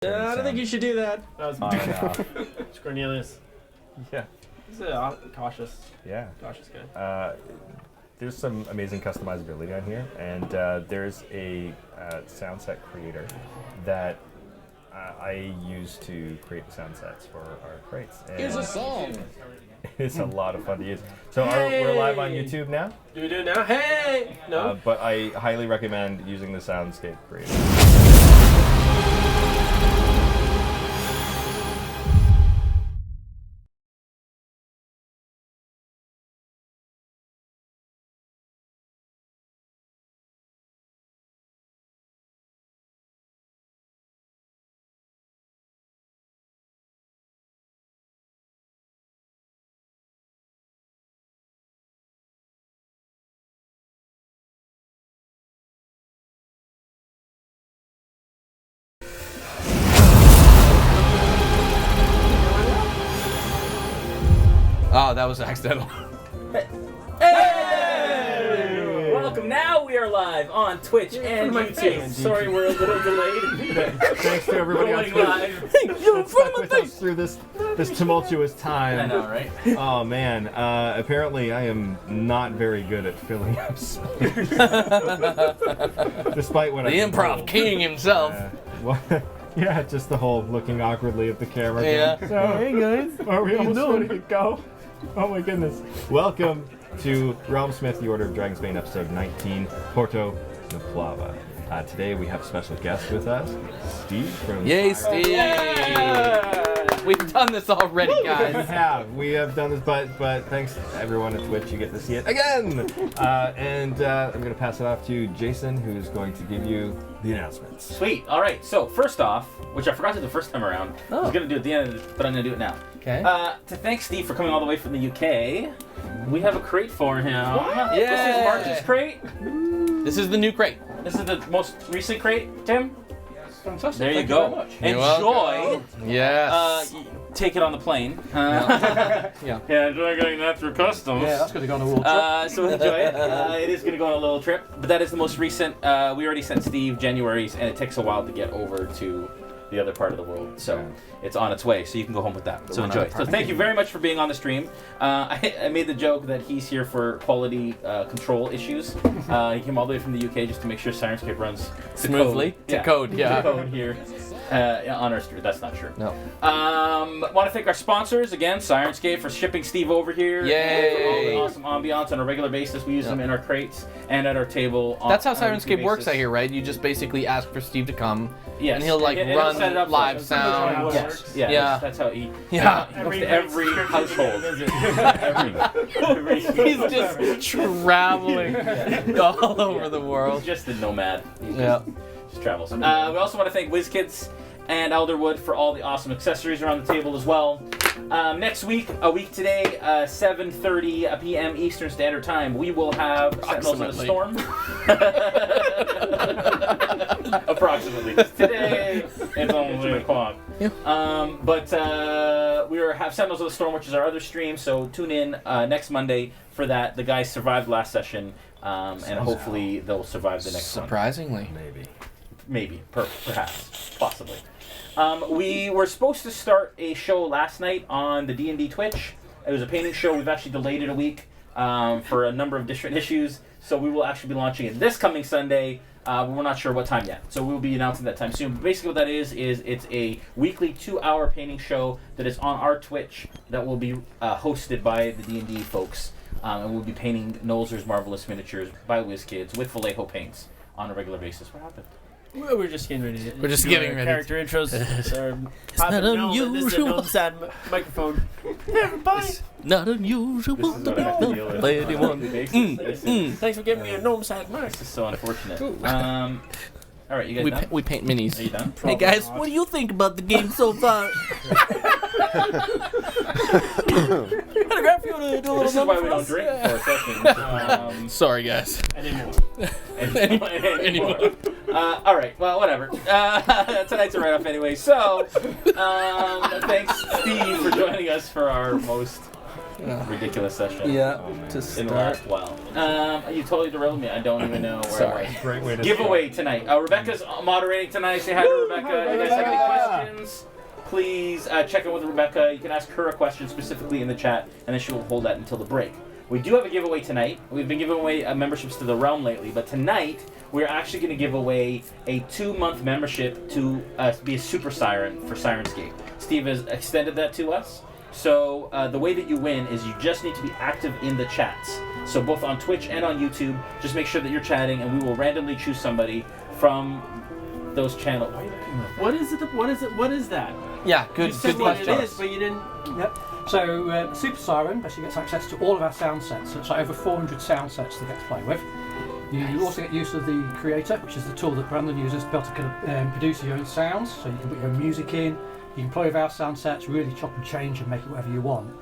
I don't think you should do that. That was it's Cornelius. Yeah. He's a cautious guy. There's some amazing customizability on here, and there's a sound set creator that I use to create the sound sets for our crates. And here's a song. It's a lot of fun to use. So we're live on YouTube now. Do we do it now? Hey! No. But I highly recommend using the Soundscape creator. Oh, that was accidental. Hey! Welcome. Now we are live on Twitch and YouTube. Sorry, we're a little delayed. Thanks to everybody on Twitch. You're in front of us through this tumultuous time. I know, right? Oh man. Apparently, I am not very good at filling up space. Despite what the improv king himself. Yeah, just the whole looking awkwardly at the camera. Yeah. So, hey guys, are we almost ready to go? Oh my goodness. Welcome to Realm Smith, the Order of Dragonsbane, episode 19, Porto, Na-Plava. Today we have a special guest with us, Steve from... Yay, Steve! Yeah. We've done this already, guys. We have done this, but thanks to everyone at Twitch, you get to see it again. I'm going to pass it off to Jason, who's going to give you the announcements. Sweet. All right. So first off, which I forgot to do the first time around, I was going to do it at the end, but I'm going to do it now. Okay. To thank Steve for coming all the way from the UK, we have a crate for him. Yeah. This is March's crate. This is the new crate. This is the most recent crate, Tim. Fantastic. There you go. Enjoy. Yes. Take it on the plane. Yeah. Enjoy getting that through customs. Yeah, that's going to go on a little trip. So enjoy it. It is going to go on a little trip, but that is the most recent. We already sent Steve January's, and it takes a while to get over to the other part of the world, so it's on its way, so you can go home with that. So enjoy. So thank you very much for being on the stream. I made the joke that he's here for quality control issues. He came all the way from the UK just to make sure Sirenscape runs smoothly. To code here. On our stream. That's not true. No. Want to thank our sponsors again, Sirenscape, for shipping Steve over here. Yay! For all the awesome ambiance on a regular basis. We use them in our crates and at our table. That's how Sirenscape works out here, right? You just basically ask for Steve to come, and he'll run live sound. Yes. Yeah. That's how he. He goes to every household. He's just traveling all over the world. He's just a nomad. Just travels. We also want to thank WizKids and Elderwood for all the awesome accessories around the table as well. Next week, a week today, 7:30 p.m. Eastern Standard Time, we will have Sentinels of the Storm. Approximately. Today, it's almost 8 o'clock. Yeah. But we have Sentinels of the Storm, which is our other stream, so tune in next Monday for that. The guys survived last session, and hopefully they'll survive the next one. Surprisingly. Maybe, perhaps, possibly. We were supposed to start a show last night on the D&D Twitch. It was a painting show. We've actually delayed it a week for a number of different issues. So we will actually be launching it this coming Sunday. But we're not sure what time yet. So we'll be announcing that time soon. But basically what that is it's a weekly 2-hour painting show that is on our Twitch that will be hosted by the D&D folks. And we'll be painting Nolzur's Marvelous Miniatures by WizKids with Vallejo paints on a regular basis. What happened? Well, we're just getting ready to We're just getting ready. Character intros. It's not unusual. This is a gnome sad microphone. Hey, everybody. Not unusual to be known by anyone. Thanks for giving me a gnome sad mic. This is so unfortunate. All right, you guys done? We paint minis. Are you done? Hey guys, what do you think about the game so far? This is why we don't drink for sessions. Sorry, guys. Anymore. All right. Well, whatever. Tonight's a write-off anyway. So, thanks, Steve, for joining us for our most ridiculous session. Yeah, man. to In the start. last while. You totally derailed me. I don't even know where Sorry. I was. Great way to Giveaway tonight. Rebecca's moderating tonight. Say hi to Rebecca. You guys have any questions? Please check in with Rebecca. You can ask her a question specifically in the chat, and then she will hold that until the break. We do have a giveaway tonight. We've been giving away memberships to the Realm lately, but tonight we're actually going to give away a 2-month membership to be a Super Siren for Sirenscape. Steve has extended that to us. So the way that you win is you just need to be active in the chats. So both on Twitch and on YouTube, just make sure that you're chatting, and we will randomly choose somebody from those channels. Why are you looking at What is it? What is that? Yeah, good You said good what question. it is, but you didn't. Yep. So Super Siren basically gets access to all of our sound sets. So it's like over 400 sound sets to get to play with. You also get use of the Creator, which is the tool that Brandon uses to be able to kind of, produce your own sounds. So you can put your own music in, you can play with our sound sets, really chop and change and make it whatever you want.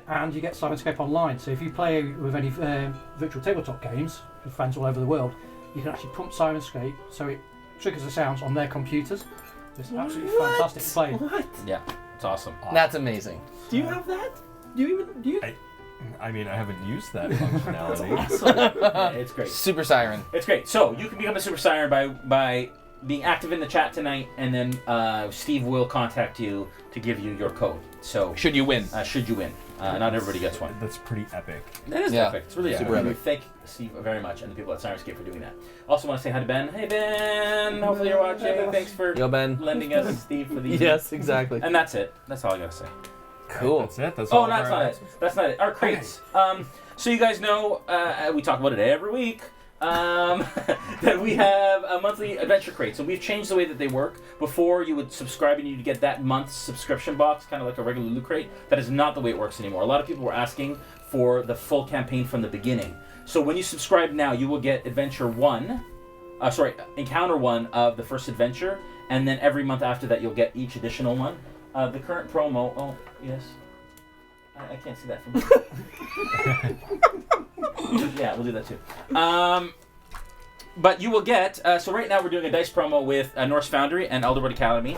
And you get Sirenscape Online. So if you play with any virtual tabletop games with fans all over the world, you can actually pump Sirenscape so it triggers the sounds on their computers. It's absolutely fantastic to play. What? Yeah, it's awesome. That's amazing. Do you have that? Do you? I mean, I haven't used that functionality. Yeah, it's great. Super Siren. It's great. So you can become a Super Siren by being active in the chat tonight, and then Steve will contact you to give you your code. So Should you win? should you win? Not everybody gets one. That's pretty epic. That is Yeah. epic. It's really Super epic. epic. Thank Steve very much and the people at Sirenscape for doing that. Also want to say hi to Ben. Hey Ben, hopefully you're watching. Thanks for Yo, Ben. lending us Steve for these. Yes, exactly. And that's it. That's all I gotta say. Cool. That's it. That's Oh, all. no, that's not it. That's not it. Our crates. So you guys know, we talk about it every week, that we have a monthly adventure crate. So we've changed the way that they work. Before, you would subscribe and you'd get that month's subscription box, kind of like a regular loot crate. That is not the way it works anymore. A lot of people were asking for the full campaign from the beginning. So when you subscribe now, you will get Encounter 1 of the first adventure, and then every month after that, you'll get each additional one. The current promo. Oh, yes. I can't see that from here. Yeah, we'll do that too. But you will get. So right now we're doing a dice promo with Norse Foundry and Elderwood Academy.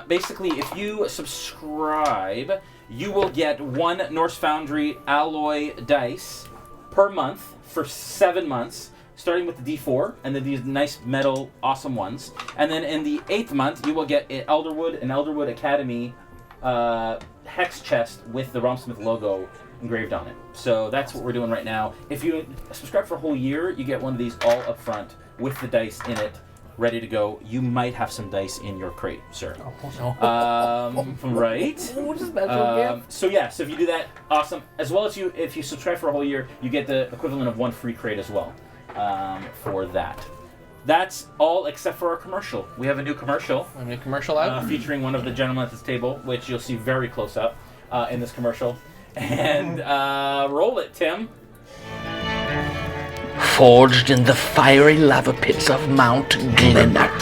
Basically, if you subscribe, you will get 1 Norse Foundry alloy dice per month for 7 months. Starting with the D4, and then these nice metal, awesome ones. And then in the 8th month, you will get an Elderwood Academy hex chest with the Romsmith logo engraved on it. So that's what we're doing right now. If you subscribe for a whole year, you get one of these all up front with the dice in it, ready to go. You might have some dice in your crate, sir. Right? What a special gift. So if you do that, awesome. As well as if you subscribe for a whole year, you get the equivalent of 1 free crate as well. For that. That's all except for our commercial. We have a new commercial. A new commercial out? Featuring one of the gentlemen at this table, which you'll see very close up in this commercial. And roll it, Tim. Forged in the fiery lava pits of Mount Glenark,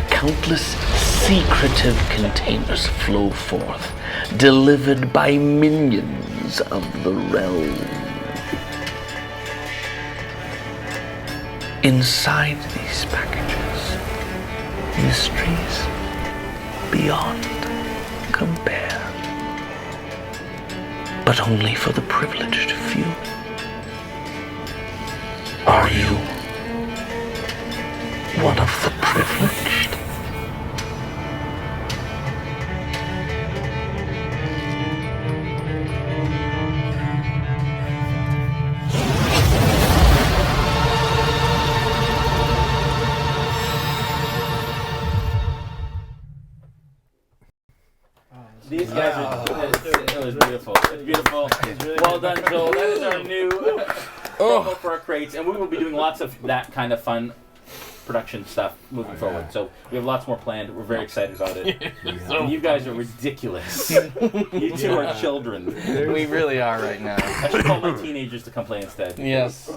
countless secretive containers flow forth, delivered by minions of the realm. Inside these packages, mysteries beyond compare, but only for the privileged few. Are you one of the privileged? These guys are. It was beautiful. It's beautiful. Well done, Joel. That is our new promo for our crates, and we will be doing lots of that kind of fun production stuff moving forward. So we have lots more planned. We're very excited about it. And you guys are ridiculous. You two are children. We really are right now. I should call my teenagers to come play instead. Yes.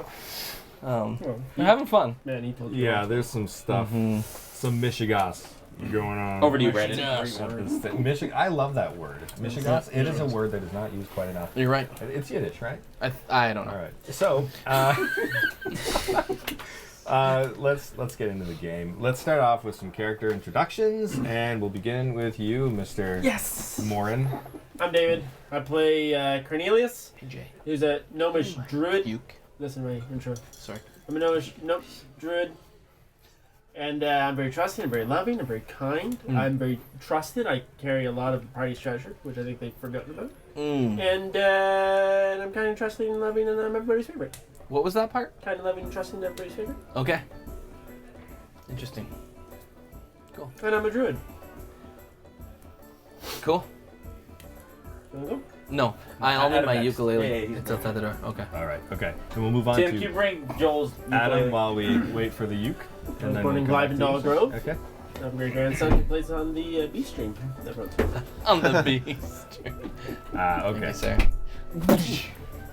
We're having fun. Man, he told you. Yeah, there's some stuff, some Michigas going on. Over to you, Brandon. I love that word. Michigas. It is a word that is not used quite enough. You're right. It's Yiddish, right? I don't know. All right. So, Let's get into the game. Let's start off with some character introductions, and we'll begin with you, Mr. Yes. Morin. I'm David. I play Cornelius, PJ. who's a gnomish druid. Puke. Listen to my intro. Sorry. I'm a gnomish druid, and I'm very trusting. I'm very loving. I'm very kind. I'm very trusted. I carry a lot of the party's treasure, which I think they've forgotten about. And I'm kind of trusting and loving, and I'm everybody's favorite. What was that part? Kind of loving and trusting, and everybody's favorite. Okay. Interesting. Cool. And I'm a druid. Cool. You wanna go? No, I only Adam my next. ukulele. Yeah, he's It's outside the door. Okay. All right. Okay. And we'll move on Tim, to can you bring Joel's Adam ukulele? while we wait for the uke. I was born in we'll come back to Glivendale you. Grove. Okay. I have a great grandson who plays on the B stream. That runs. On the beast. Okay. Sir.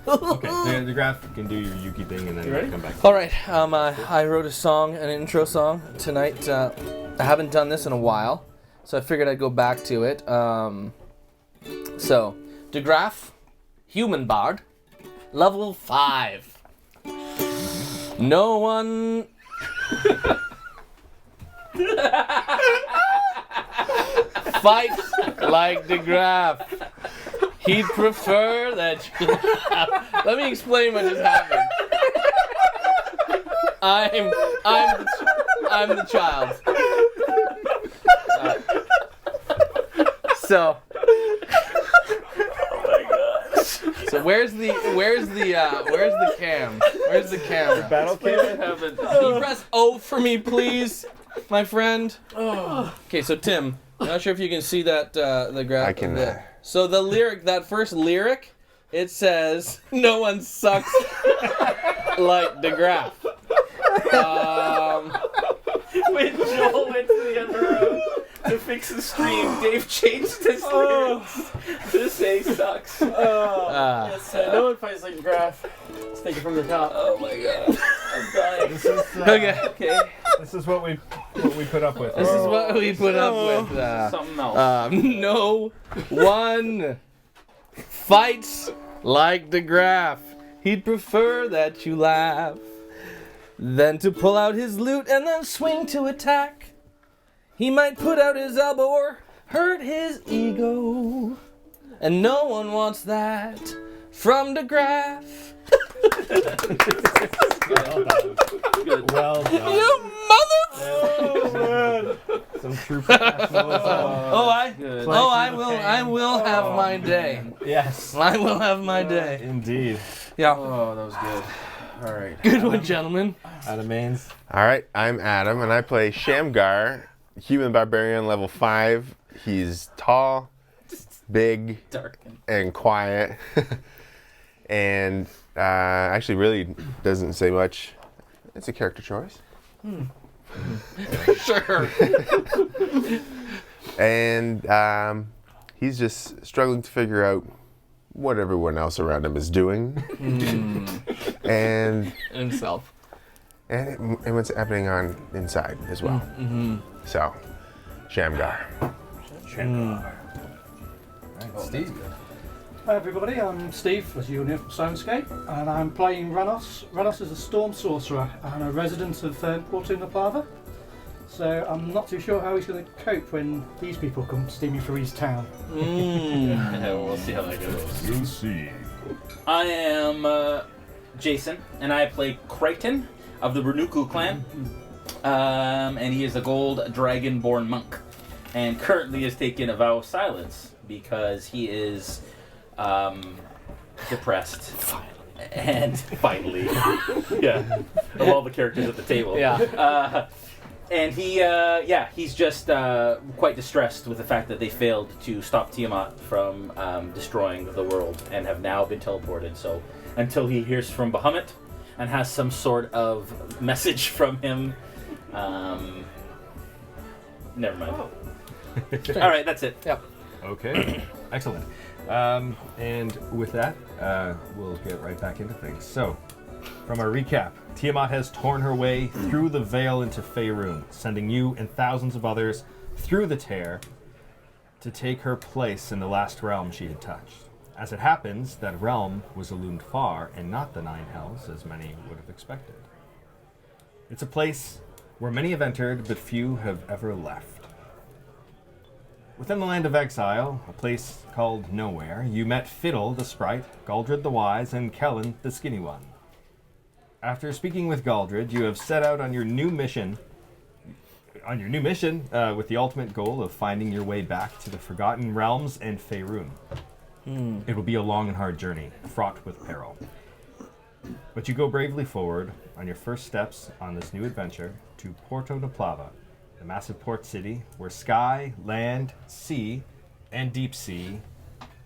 Okay. The graph can do your Yuki thing, and then You we'll ready? come back. All right. I wrote a song, an intro song tonight. I haven't done this in a while, so I figured I'd go back to it. So, De Graaf, Human Bard, level 5. No one. Fights like De Graaf. He'd prefer that you laugh. Let me explain what just happened. I'm the child. So. So where's the cam? Where's the camera? Battle cam. Can you press O for me, please, my friend? Okay, so Tim, I'm not sure if you can see that the graph. I can. So the lyric, that first lyric, it says, "No one sucks like De Graaf." When Joel went to the other room to fix the stream, Dave changed his lyrics to say sucks. Yes, no one fights like Graph. Let's take it from the top. Oh my god. I'm dying. This is Okay. This is what we put up with. This is what we put up with. Something else. No one fights like De Graaf. He'd prefer that you laugh than to pull out his lute and then swing to attack. He might put out his elbow or hurt his ego. And no one wants that from De Graaf. Well done. You mother... Some true professionalism. I will have my day. Yes. I will have my day. Indeed. Yeah. Oh, that was good. All right. Good one, gentlemen. Adam Mains. All right, I'm Adam, and I play Shamgar, human barbarian level 5. He's tall, big, Dark. and quiet, and actually really doesn't say much. It's a character choice. Sure. And he's just struggling to figure out what everyone else around him is doing, and Himself. and what's happening on inside as well. So, Shamgar. Right, Steve. Hi everybody, I'm Steve, as you know from Soundscape, and I'm playing Ranos. Ranos is a storm sorcerer and a resident of Porto, Na-Plava. So I'm not too sure how he's going to cope when these people come steaming through his town. We'll see how that goes. You'll see. I am Jason, and I play Crichton of the Renuku clan. And he is a gold dragonborn monk, and currently has taken a vow of silence because he is depressed. And finally, yeah, of all the characters at the table, Yeah. and he's just quite distressed with the fact that they failed to stop Tiamat from destroying the world and have now been teleported. So until he hears from Bahamut and has some sort of message from him, never mind. All right, that's it. Yep. Okay. Excellent. And with that, we'll get right back into things. So, from our recap, Tiamat has torn her way through the veil into Faerun, sending you and thousands of others through the tear to take her place in the last realm she had touched. As it happens, that realm was illumined far and not the Nine Hells, as many would have expected. It's a place where many have entered, but few have ever left. Within the land of exile, a place called Nowhere, you met Fiddle the Sprite, Galdred the Wise, and Kellen the Skinny One. After speaking with Galdred, you have set out on your new mission. With the ultimate goal of finding your way back to the Forgotten Realms and Faerun. It will be a long and hard journey, fraught with peril. But you go bravely forward on your first steps on this new adventure to Porto Na-Plava, the massive port city where sky, land, sea, and deep sea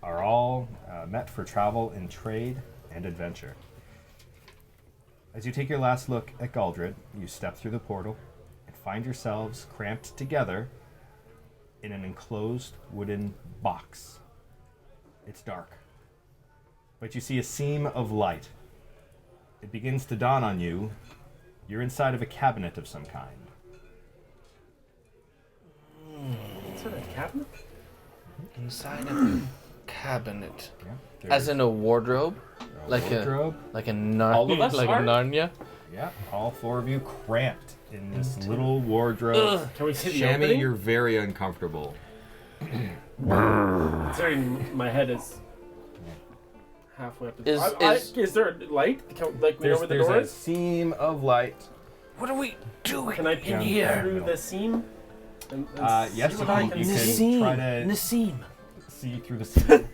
are all met for travel and trade and adventure. As you take your last look at Galdred, you step through the portal and find yourselves cramped together in an enclosed wooden box. It's dark, but you see a seam of light. It begins to dawn on you. You're inside of a cabinet of some kind. Inside a cabinet? Inside a cabinet. Yeah, As in a wardrobe? Like wardrobe. a All of us like are? a Narnia? Yeah, all four of you cramped in this little wardrobe. Can we see the Shammy, opening? you're very uncomfortable. Considering my head is halfway up the is there a light? Like we know where the door There's a is? seam of light. What are we doing? Can I peek here? through the seam? And Yes, see you what I can, can you see? can try to Nassim. see through the seam.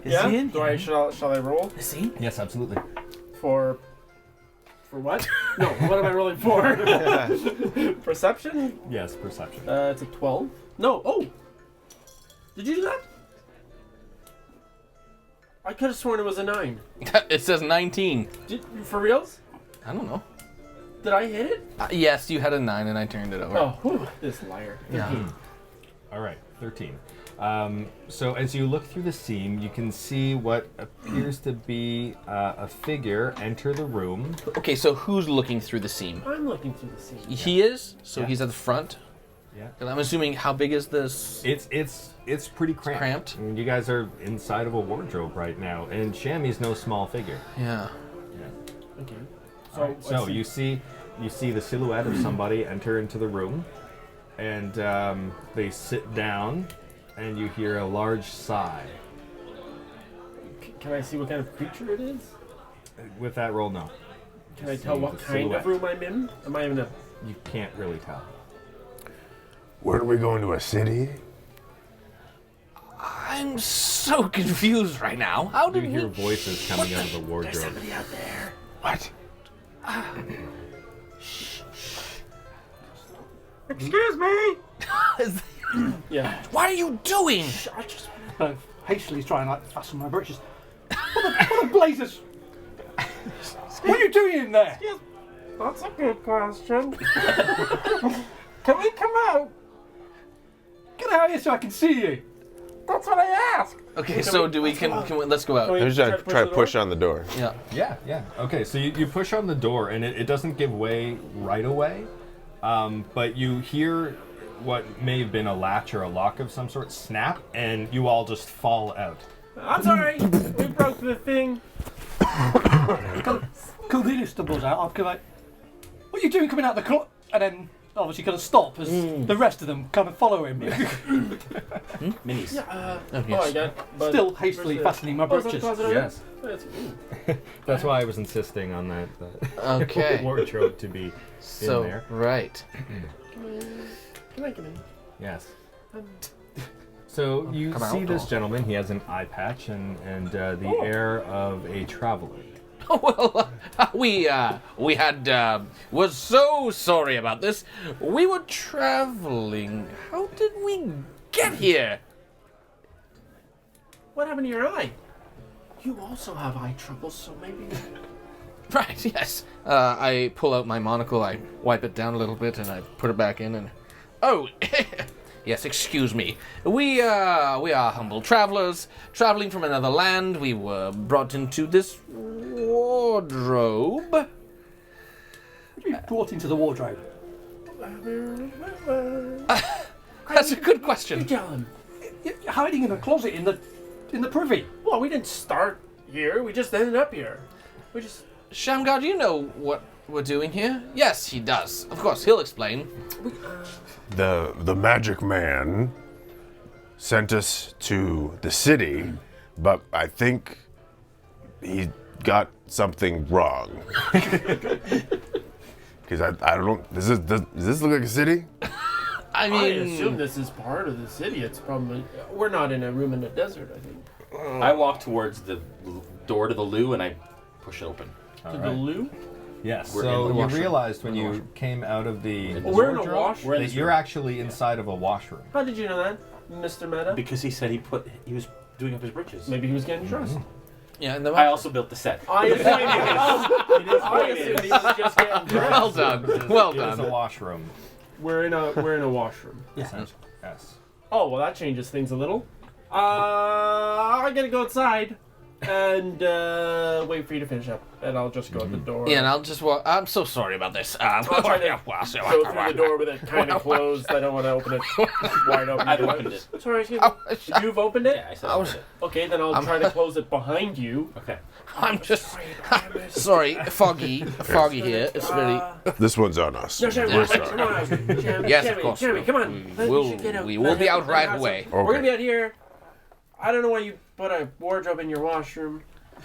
Yeah? he in Do I shall I roll Nassim? Yes, absolutely. for what? No, what am I rolling for? Perception? Yes, perception. It's a 12. No. Oh. Did you do that? I could have sworn it was a 9. It says 19. For reals? I don't know. Did I hit it? Yes, you had a 9 and I turned it over. Oh, whew, this liar. Yeah. All right, 13. So as you look through the seam, you can see what appears to be a figure enter the room. Okay, so who's looking through the seam? I'm looking through the seam. He is? So Yeah. he's at the front? Yeah. 'Cause I'm assuming, how big is this? It's pretty cramped. cramped? And you guys are inside of a wardrobe right now, and Shammy's no small figure. Yeah. Okay. So you see the silhouette of somebody enter into the room, and they sit down, and you hear a large sigh. Can I see what kind of creature it is? With that roll, no. Can I See tell what the kind silhouette. of room I'm in? Am I in a... You can't really tell. Where are we going to a city? I'm so confused right now. How You did hear we... voices coming out of the wardrobe. Somebody out there. What? Excuse me! Is- Yeah. What are you doing? I just hastily try and like fasten my britches. What the blazers? What are you doing in there? That's a good question. Can we come out? Get out of here so I can see you. That's what I asked. Okay, so do we, can we, let's go out. Can we- I was just try to push on the door. Yeah. Yeah. Okay, so you push on the door, and it doesn't give way right away, but you hear what may have been a latch or a lock of some sort snap, and you all just fall out. I'm sorry. We broke the thing. Cordelia stumbles out. I'm kind of like, what are you doing coming out the closet? And then obviously kind of stop as the rest of them come and follow him. Minis. Yeah. Oh, Oh, I got. But Still hastily where's the- fastening my Oh, is that the britches. closet over Yes. there? That's- ooh. That's why I was insisting on that Okay. wardrobe to be So, in there. right. Can I come in? Yes. So you Come see out, this or- gentleman. He has an eye patch and the air of a traveler. Well, we had, was so sorry about this. We were traveling. How did we get here? What happened to your eye? You also have eye trouble, so maybe. Right, yes. I pull out my monocle, I wipe it down a little bit, and I put it back in, and... Oh, yes, excuse me. We are humble travelers, traveling from another land. We were brought into this wardrobe. What do you brought into the wardrobe? That's a good question. Tell him. You're hiding in a closet in the privy. Well, we didn't start here. We just ended up here. We just. Shamgar, do you know what we're doing here? Yes, he does. Of course, he'll explain. The magic man sent us to the city, but I think he got something wrong. Because I don't know. Does this look like a city? I mean, I assume this is part of the city. It's probably we're not in a room in the desert. I think. I walk towards the door to the loo and I push it open. To the loo. Yes. We're in So the you washroom. realized when We're in the you washroom. came out of the We're in a wardrobe wash. We're in that this you're room. actually inside of a washroom. How did you know that, Mr. Meta? Because he said he was doing up his britches. Maybe he was getting dressed. yeah, in the I also built the set. I assumed he was just getting dressed. well done. Well It is a done. washroom. We're in a washroom. Essentially. Yes. Oh well, that changes things a little. I gotta go outside and wait for you to finish up, and I'll just go out the door. Yeah, and I'll just walk. I'm so sorry about this. I'll try to go through the door with it kind of closed. I don't want to open it wide open. I've opened it. Sorry, excuse me. You've opened it? Yeah, I said I opened it. Okay, then I'll try to close it behind you. Okay. I'm just sorry, foggy here. It's very. This one's on us. No, Jeremy, We're come sorry. on. Jeremy, Yes, of course. Jeremy, come on. We will be out right away. We're gonna Okay. be out here. I don't know why you put a wardrobe in your washroom.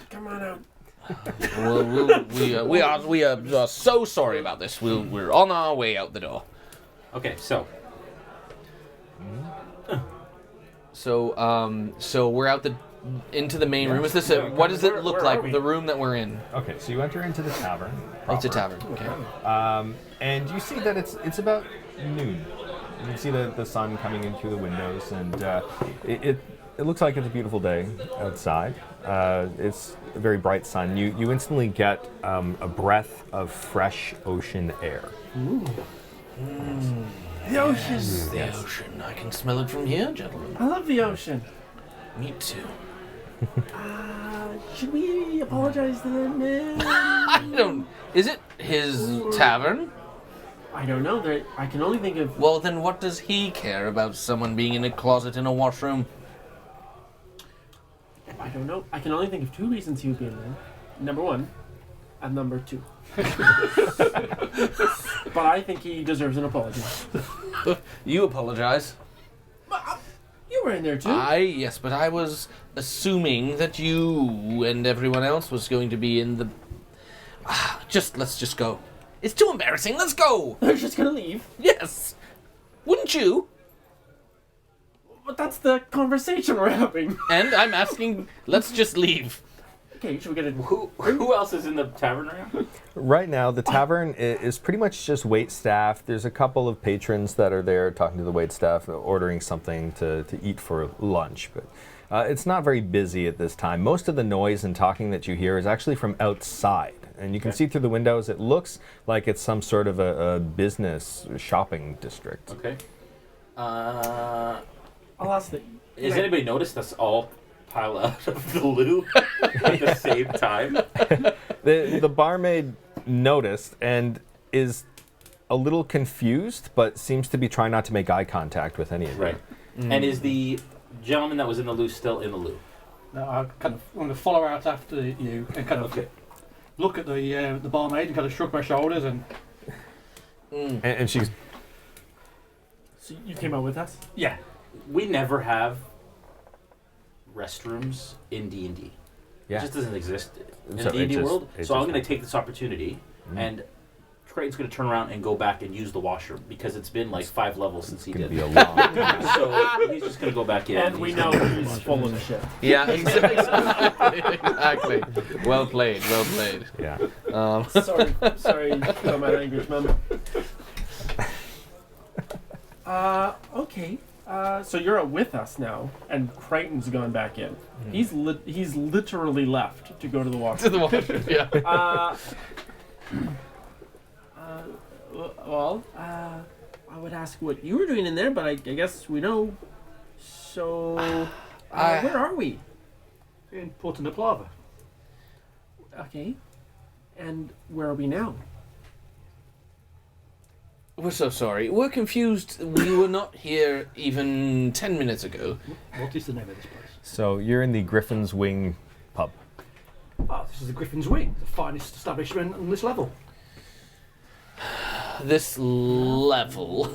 Come on out. We are so sorry about this. We're on our way out the door. Okay, so So we're out into the main room. Is this what does it look where like? are we? The room that we're in. Okay, so you enter into the tavern. Oh, it's a proper. tavern. Okay. And you see that it's about noon. You can see the sun coming in through the windows, and it looks like it's a beautiful day outside. It's a very bright sun. You instantly get a breath of fresh ocean air. The ocean. The ocean. I can smell it from here, gentlemen. I love the ocean. Me too. Should we apologize to them? I don't. Is it his tavern? I don't know. I can only think of. Well, then what does he care about someone being in a closet in a washroom? I don't know. I can only think of two reasons he would be in there. Number one, and number two. But I think he deserves an apology. You apologize. You were in there too. Yes, but I was assuming that you and everyone else was going to be in the. Let's just go. It's too embarrassing. Let's go. They're just gonna leave. Yes. Wouldn't you? But that's the conversation we're having. And I'm asking. Let's just leave. Okay, should we get a who else is in the tavern right now? Right now, the tavern is pretty much just wait staff. There's a couple of patrons that are there talking to the wait staff, ordering something to eat for lunch. But it's not very busy at this time. Most of the noise and talking that you hear is actually from outside. And you can see through the windows, it looks like it's some sort of a business shopping district. Okay. I'll ask the. Has anybody noticed us all pile out of the loo at the same time? The barmaid noticed and is a little confused, but seems to be trying not to make eye contact with any of you. Right. And is the gentleman that was in the loo still in the loo? No, I kind of want to follow out after you and kind of look at the barmaid and kind of shrug my shoulders and. And she's So you came out with us? Yeah. We never have restrooms in D&D. yeah. It just doesn't exist in So the D&D it just- world. it So I'm just- going to take this opportunity and Creighton's going to turn around and go back and use the washroom because it's been like 5 levels since he gonna did. be a long time. So he's just going to go back in. And we know he's full of shit. Yeah, exactly. Well played. Well played. Yeah. Sorry for my language, man. Okay. So you're with us now, and Crichton's gone back in. He's literally left to go to the To washroom. the washroom. Yeah. I would ask what you were doing in there, but I guess we know. So, where are we? In Porto Na-Plava. Okay. And where are we now? We're so sorry. We're confused. We were not here even 10 minutes ago. What is the name of this place? So you're in the Griffin's Wing pub. Ah, this is the Griffin's Wing, the finest establishment on this level. this level.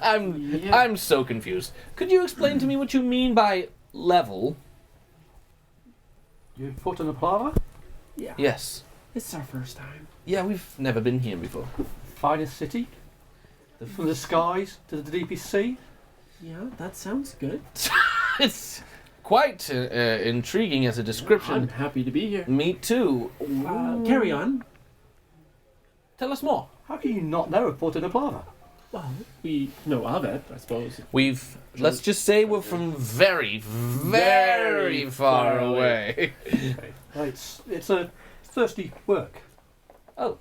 I'm so confused. Could you explain to me what you mean by level? You've Porto Na-Plava? Yeah. Yes. It's our first time. Yeah, we've never been here before. Finest city? From the skies to the deepest sea? Yeah, that sounds good. It's quite intriguing as a description. I'm happy to be here. Me too. Carry on. Tell us more. How can you not know of Porto Na-Plava? Well, we know of it, I suppose. Let's just say we're from very, very far away. Okay. Well, it's a thirsty work. Oh.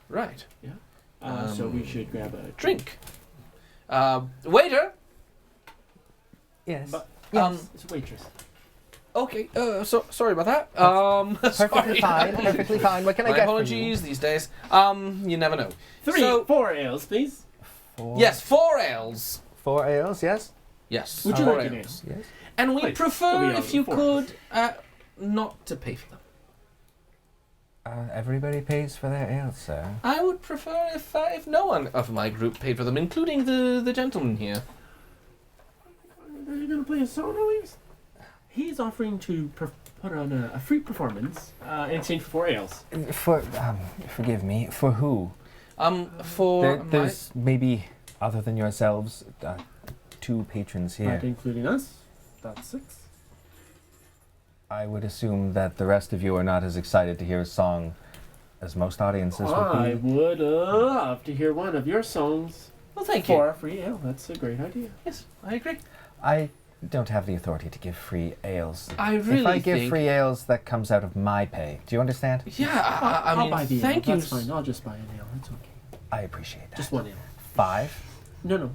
Right. So we should grab a Drink. Waiter. Yes. But- It's a waitress. Okay. Sorry about that. Perfectly fine. Perfectly fine. What can I My get apologies. These days. You never know. 4 ales, please. for you? Yes, 4 ales. 4 ales, yes? Yes. Would you 4 like an ales. Yes. And we Please. prefer, There'll be if you 4. could, not to pay for them. Everybody pays for their ales, sir. I would prefer if no one of my group paid for them, including the gentleman here. Are you going to play a song, Louise? He's offering to put on a free performance in exchange for 4 ales. For, forgive me, for who? There's maybe, other than yourselves, 2 patrons here. Not including us. That's 6. I would assume that the rest of you are not as excited to hear a song as most audiences I would be. would love to hear one of your songs Well, thank for you. a free ale. That's a great idea. Yes, I agree. I don't have the authority to give free ales. I really if I give think... free ales, that comes out of my pay. Do you understand? Yeah, I I'll mean, buy the thank ale. you. That's fine. I'll just buy an ale. That's okay. I appreciate that. Just 1 ale. 5? No.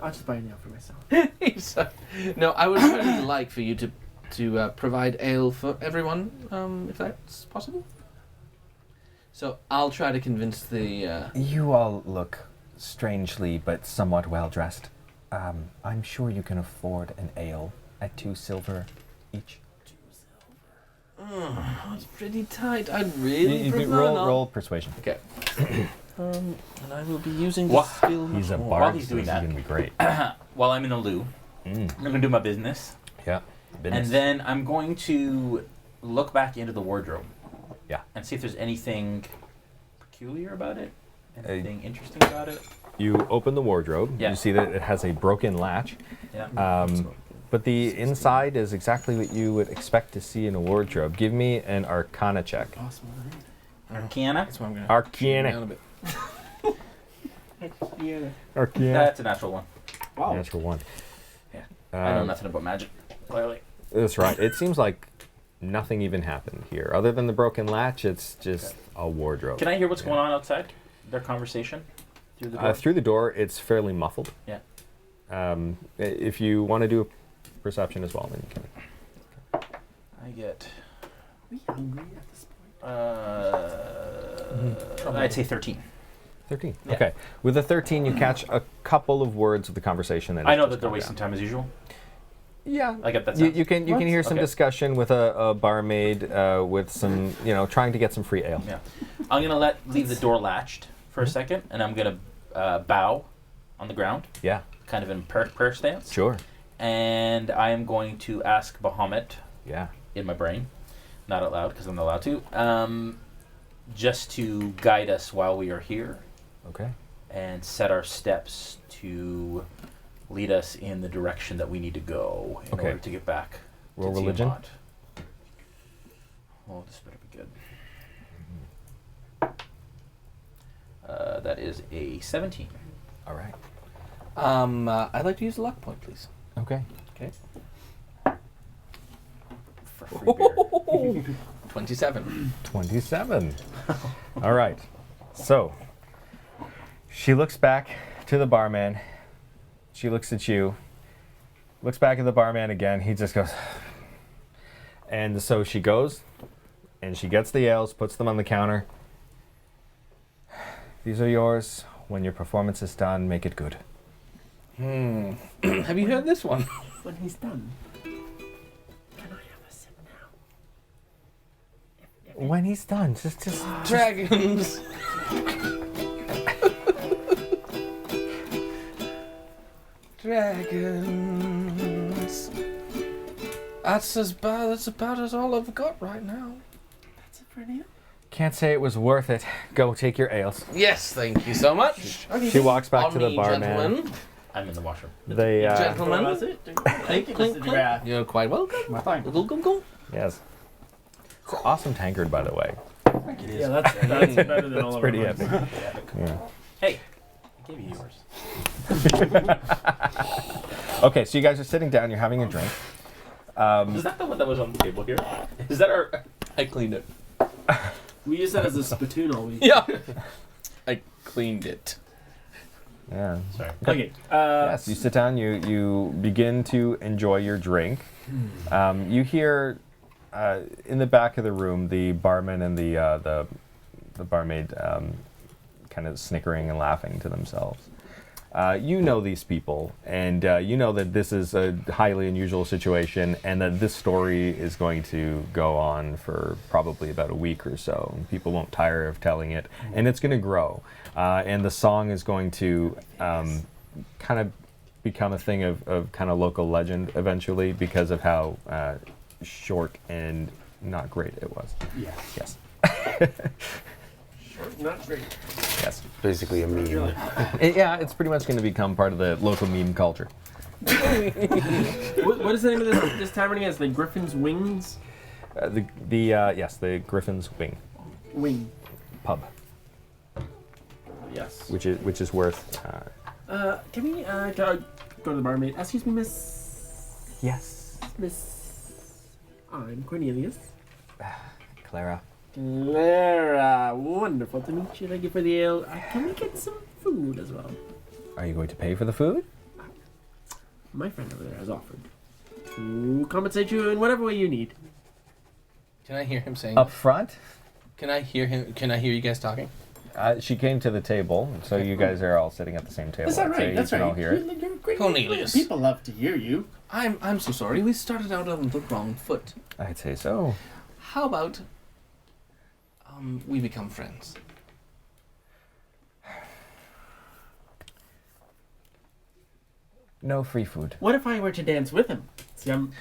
I'll just buy an ale for myself. No, I would really like for you to provide ale for everyone, if that's possible. So I'll try to convince the... You all look strangely but somewhat well dressed. I'm sure you can afford an ale at 2 silver each. 2 silver. It's pretty tight. I'd really You prefer can roll, not. roll persuasion. Okay. And I will be using this skill much He's a more. bard, While he's so doing this is that. going to be great. While I'm in the loo, I'm going to do my business. Yeah. And then I'm going to look back into the wardrobe. Yeah. And see if there's anything peculiar about it. Anything interesting about it. You open the wardrobe. Yeah. You see that it has a broken latch. Yeah. But the inside is exactly what you would expect to see in a wardrobe. Give me an Arcana check. Awesome. Arcana. That's why I'm going to Arcana. a bit. Yeah. Arcana. That's a natural one. Wow. Natural 1. Yeah. I know Um, nothing about magic. Clearly. That's right. It seems like nothing even happened here. Other than the broken latch, it's just a wardrobe. Can I hear what's going on outside? Their conversation? Through the door? Through the door, it's fairly muffled. Yeah. If you want to do a perception as well, then you can. I get... Are we hungry at this point? I'd say 13. 13. Yeah. Okay. With a 13, you catch a couple of words of the conversation. I know that they're wasting time as usual. Yeah. I get that You, sense. you can What? hear some Okay. discussion with a barmaid with some, trying to get some free ale. Yeah. I'm going to leave the door latched for a second, and I'm going to bow on the ground, Yeah. kind of in prayer stance. Sure. And I am going to ask Bahamut Yeah. in my brain, not out loud because I'm not allowed to, just to guide us while we are here Okay. and set our steps to lead us in the direction that we need to go in Okay. order to get back Roll to religion. Tiamat. Oh, this better be good. That is a 17. All right. I'd like to use a luck point, please. Okay. Okay. For free beer. 27. 27. All right. So, she looks back to the barman. She looks at you. Looks back at the barman again. He just goes. And so she goes and she gets the ales, puts them on the counter. These are yours. When your performance is done, make it good. Have you heard this one? When he's done, can I have a sip now? When he's done, just Dragons. Dragons. That's about as all I've got right now. That's it for now. Can't say it was worth it. Go take your ales. Yes, thank you so much. She walks back to the Omni barman. gentlemen. I'm in the washroom. They, Gentlemen. What was it? Thank you, Mr. DeGraff. You're quite welcome. My thanks. Go. yes. It's an awesome tankard, by the way. Yeah, that's better than all of Pretty our ones. epic. Yeah. Hey, I gave you yours. Okay, so you guys are sitting down. You're having a drink. Is that the one that was on the table here? Is that our... I cleaned it. We use that as a spittoon all week. Yeah. I cleaned it. Yeah. Sorry. Okay. Yes, you sit down. You begin to enjoy your drink. You hear in the back of the room the barman and the barmaid kind of snickering and laughing to themselves. You know these people, and you know that this is a highly unusual situation, and that this story is going to go on for probably about a week or so. And people won't tire of telling it, and it's going to grow. And the song is going to kind of become a thing of kind of local legend eventually because of how short and not great it was. Yeah. Yes. Not great. Yes. Basically a meme. Really. Yeah, it's pretty much going to become part of the local meme culture. What is the name of this tavern again? It's the Griffin's Wings The Griffin's Wing. Pub, Yes. which is worth. Can we go to the barmaid? Excuse me, Miss. Yes. I'm Cornelius. Clara. Clara, wonderful to meet you. Thank you for the ale. Can we get some food as well? Are you going to pay for the food? My friend over there has offered to compensate you in whatever way you need. Can I hear him saying? Up front? Can I hear him? Can I hear you guys talking? She came to the table, so you guys are all sitting at the same table. Is that I'd say right? That's you can right. all hear it. You're great. Cornelius. People love to hear you. I'm so sorry. We started out on the wrong foot. I'd say so. How about we become friends? No free food. What if I were to dance with him? See, I'm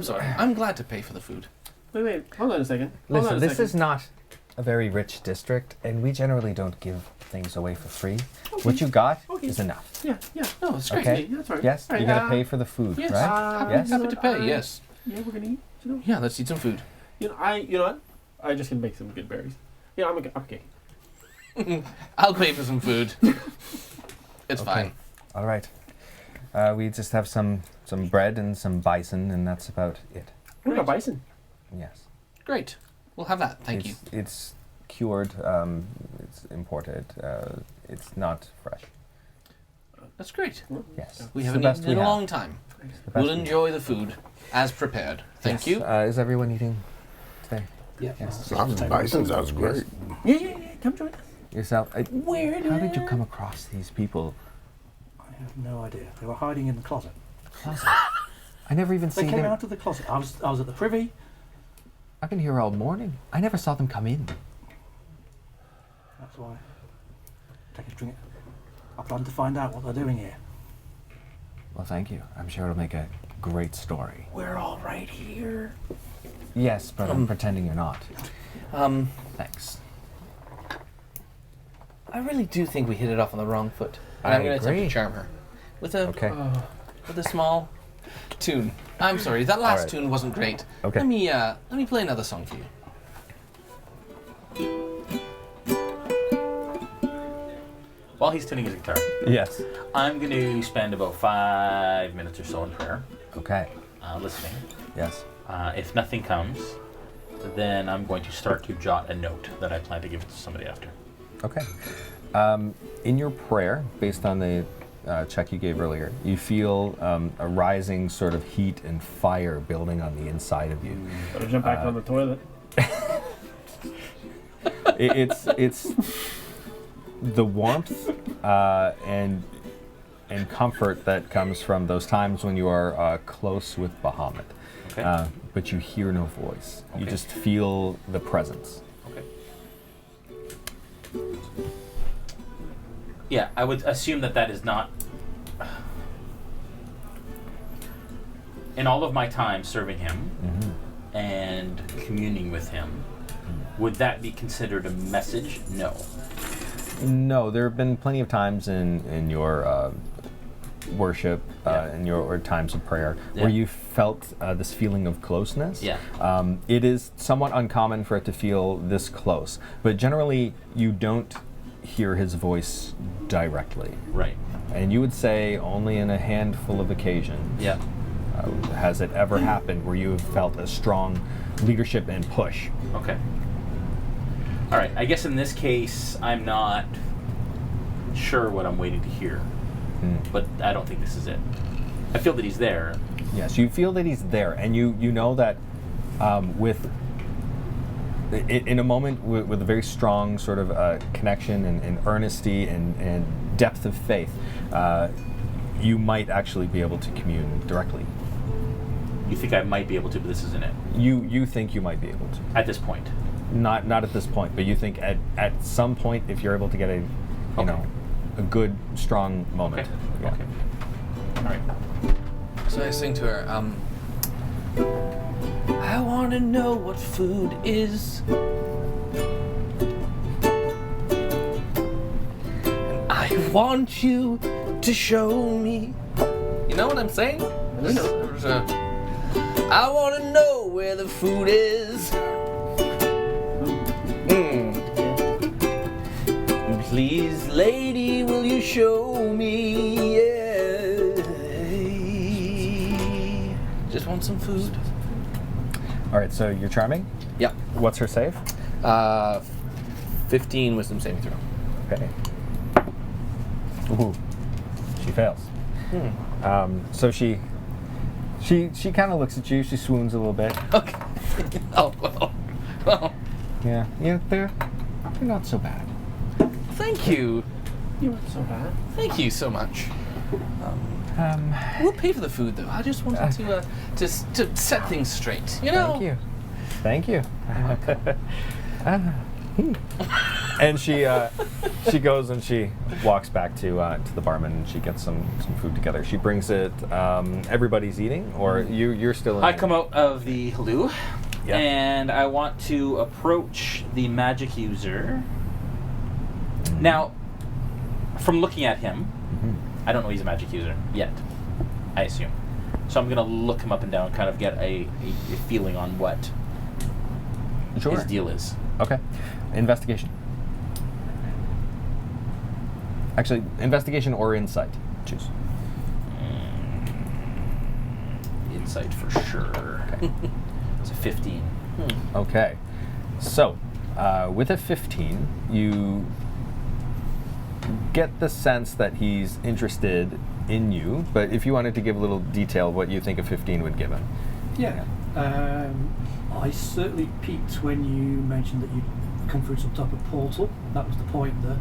sorry. I'm glad to pay for the food. Wait. Hold on a second. Listen, this is not a very rich district, and we generally don't give things away for free. Okay. What you got Okay. is enough. Yeah. No, it's great. Okay. Yeah, that's right. Yes, All right, you're gonna pay for the food, Yes. right? Yes. Happy to pay. Yes. Yeah, we're gonna eat. You know. Yeah. Let's eat some food. You know what? I just can make some good berries. Yeah, I'm okay. I'll pay for some food. It's Okay. fine. All right. We just have some bread and some bison, and that's about it. What about bison? Yes. Great. We'll have that. Thank you. It's cured. It's imported. It's not fresh. That's great. Yes. We It's haven't the best eaten in we a have. long time. It's the best We'll we enjoy the food as prepared. Thank Yes. you. Is everyone eating today? Yeah. Yes. Bison sounds great. Yeah. Come join us. Yourself. Where How did you come across these people? I have no idea. They were hiding in the closet. I never even They seen came them. out of the closet. I was at the privy. I've been here all morning. I never saw them come in. That's why. Take a drink. I plan to find out what they're doing here. Well, thank you. I'm sure it'll make a great story. We're all right here. Yes, but I'm pretending you're not. Um, Thanks. I really do think we hit it off on the wrong foot. And I I'm going to attempt agree. to charm her with a Okay. with a small tune. I'm sorry, that last right. tune wasn't great. Okay. Let me play another song for you. While he's tuning his guitar, Yes. I'm going to spend about 5 minutes or so in prayer, Okay. listening. Yes. If nothing comes, then I'm going to start to jot a note that I plan to give it to somebody after. Okay. In your prayer, based on the check you gave earlier, you feel a rising sort of heat and fire building on the inside of you. Better jump back on the toilet. It's the warmth and comfort that comes from those times when you are close with Bahamut. Okay. But you hear no voice. You Okay. just feel the presence. Okay. Yeah, I would assume that is not in all of my time serving him and communing with him, would that be considered a message? No. No, there have been plenty of times in your worship, in your times of prayer, where you felt this feeling of closeness. Yeah. It is somewhat uncommon for it to feel this close, but generally you don't hear his voice directly. Right. And you would say only in a handful of occasions. Yeah. Has it ever happened where you have felt a strong leadership and push? Okay. All right. I guess in this case, I'm not sure what I'm waiting to hear, but I don't think this is it. I feel that he's there. Yes, you feel that he's there, and you know that in a moment with a very strong sort of connection and earnesty and depth of faith, you might actually be able to commune directly. You think I might be able to, but this isn't it. You think you might be able to. At this point. Not at this point, but you think at some point, if you're able to get a good strong moment. Okay. Yeah. Okay. All right. So I sing to her, I want to know what food is. And I want you to show me. You know what I'm saying? I know. I want to know where the food is. Please, lady, will you show me? Yeah. Just want some food. All right, so you're charming? Yeah. What's her save? 15 wisdom saving throw. Okay. Ooh, she fails. So she kind of looks at you. She swoons a little bit. Okay. Oh, well. Yeah, they're not so bad. Thank you. You weren't so bad. Thank you so much. We'll pay for the food, though. I just wanted to set things straight. You know. Thank you. And she goes and she walks back to the barman and she gets some food together. She brings it. Everybody's eating, or you're still in I come out of the loo, Yeah. and I want to approach the magic user. Now, from looking at him, I don't know he's a magic user yet, I assume. So I'm going to look him up and down, kind of get a feeling on what his deal is. Okay. Investigation. Actually, investigation or insight. Choose. Insight for sure. Okay. It's a 15. Okay. So, with a 15, you get the sense that he's interested in you, but if you wanted to give a little detail what you think a 15 would give him. Yeah. I certainly peaked when you mentioned that you'd come through some type of portal. That was the point that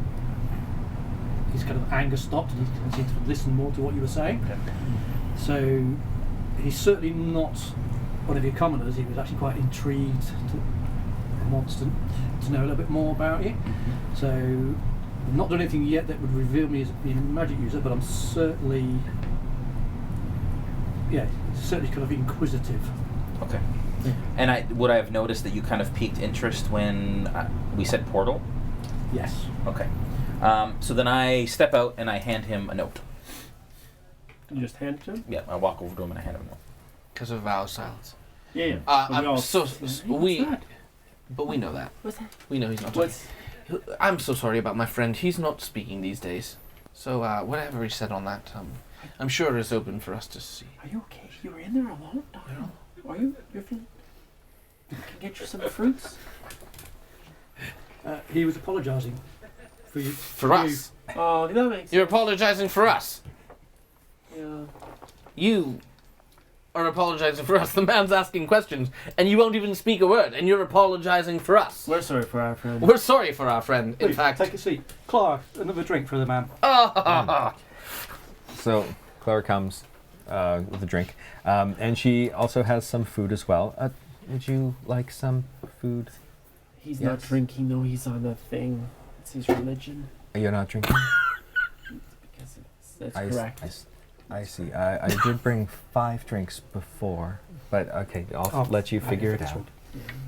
his kind of anger stopped and he seemed to listen more to what you were saying. Okay. So he's certainly not one of your commoners. He was actually quite intrigued and wants to know a little bit more about you. So I've not done anything yet that would reveal me as being a magic user, but I'm certainly kind of inquisitive. Okay. And would I have noticed that you kind of piqued interest when we said portal? Yes. Okay. So then I step out and I hand him a note. You just hand it to him? Yeah, I walk over to him and I hand him a note. Because of vow of silence. Yeah. But we know that. What's that? We know he's not talking. I'm so sorry about my friend. He's not speaking these days. So whatever he said on that, I'm sure is open for us to see. Are you okay? You were in there alone? No. Are you? You're feeling... Can I get you some fruits? He was apologising for you. For us? Oh, that makes sense. You're apologising for us. Yeah. You are apologising for us. The man's asking questions, and you won't even speak a word, and you're apologising for us. We're sorry for our friend. We're sorry for our friend, in Please, fact. take a seat. Clark, another drink for the man. So Clara comes with a drink, and she also has some food as well. Would you like some food? He's not drinking, though. He's on a thing. It's his religion. You're not drinking? Because that's correct. I see. I did bring 5 drinks before, but okay, I'll let you figure it out.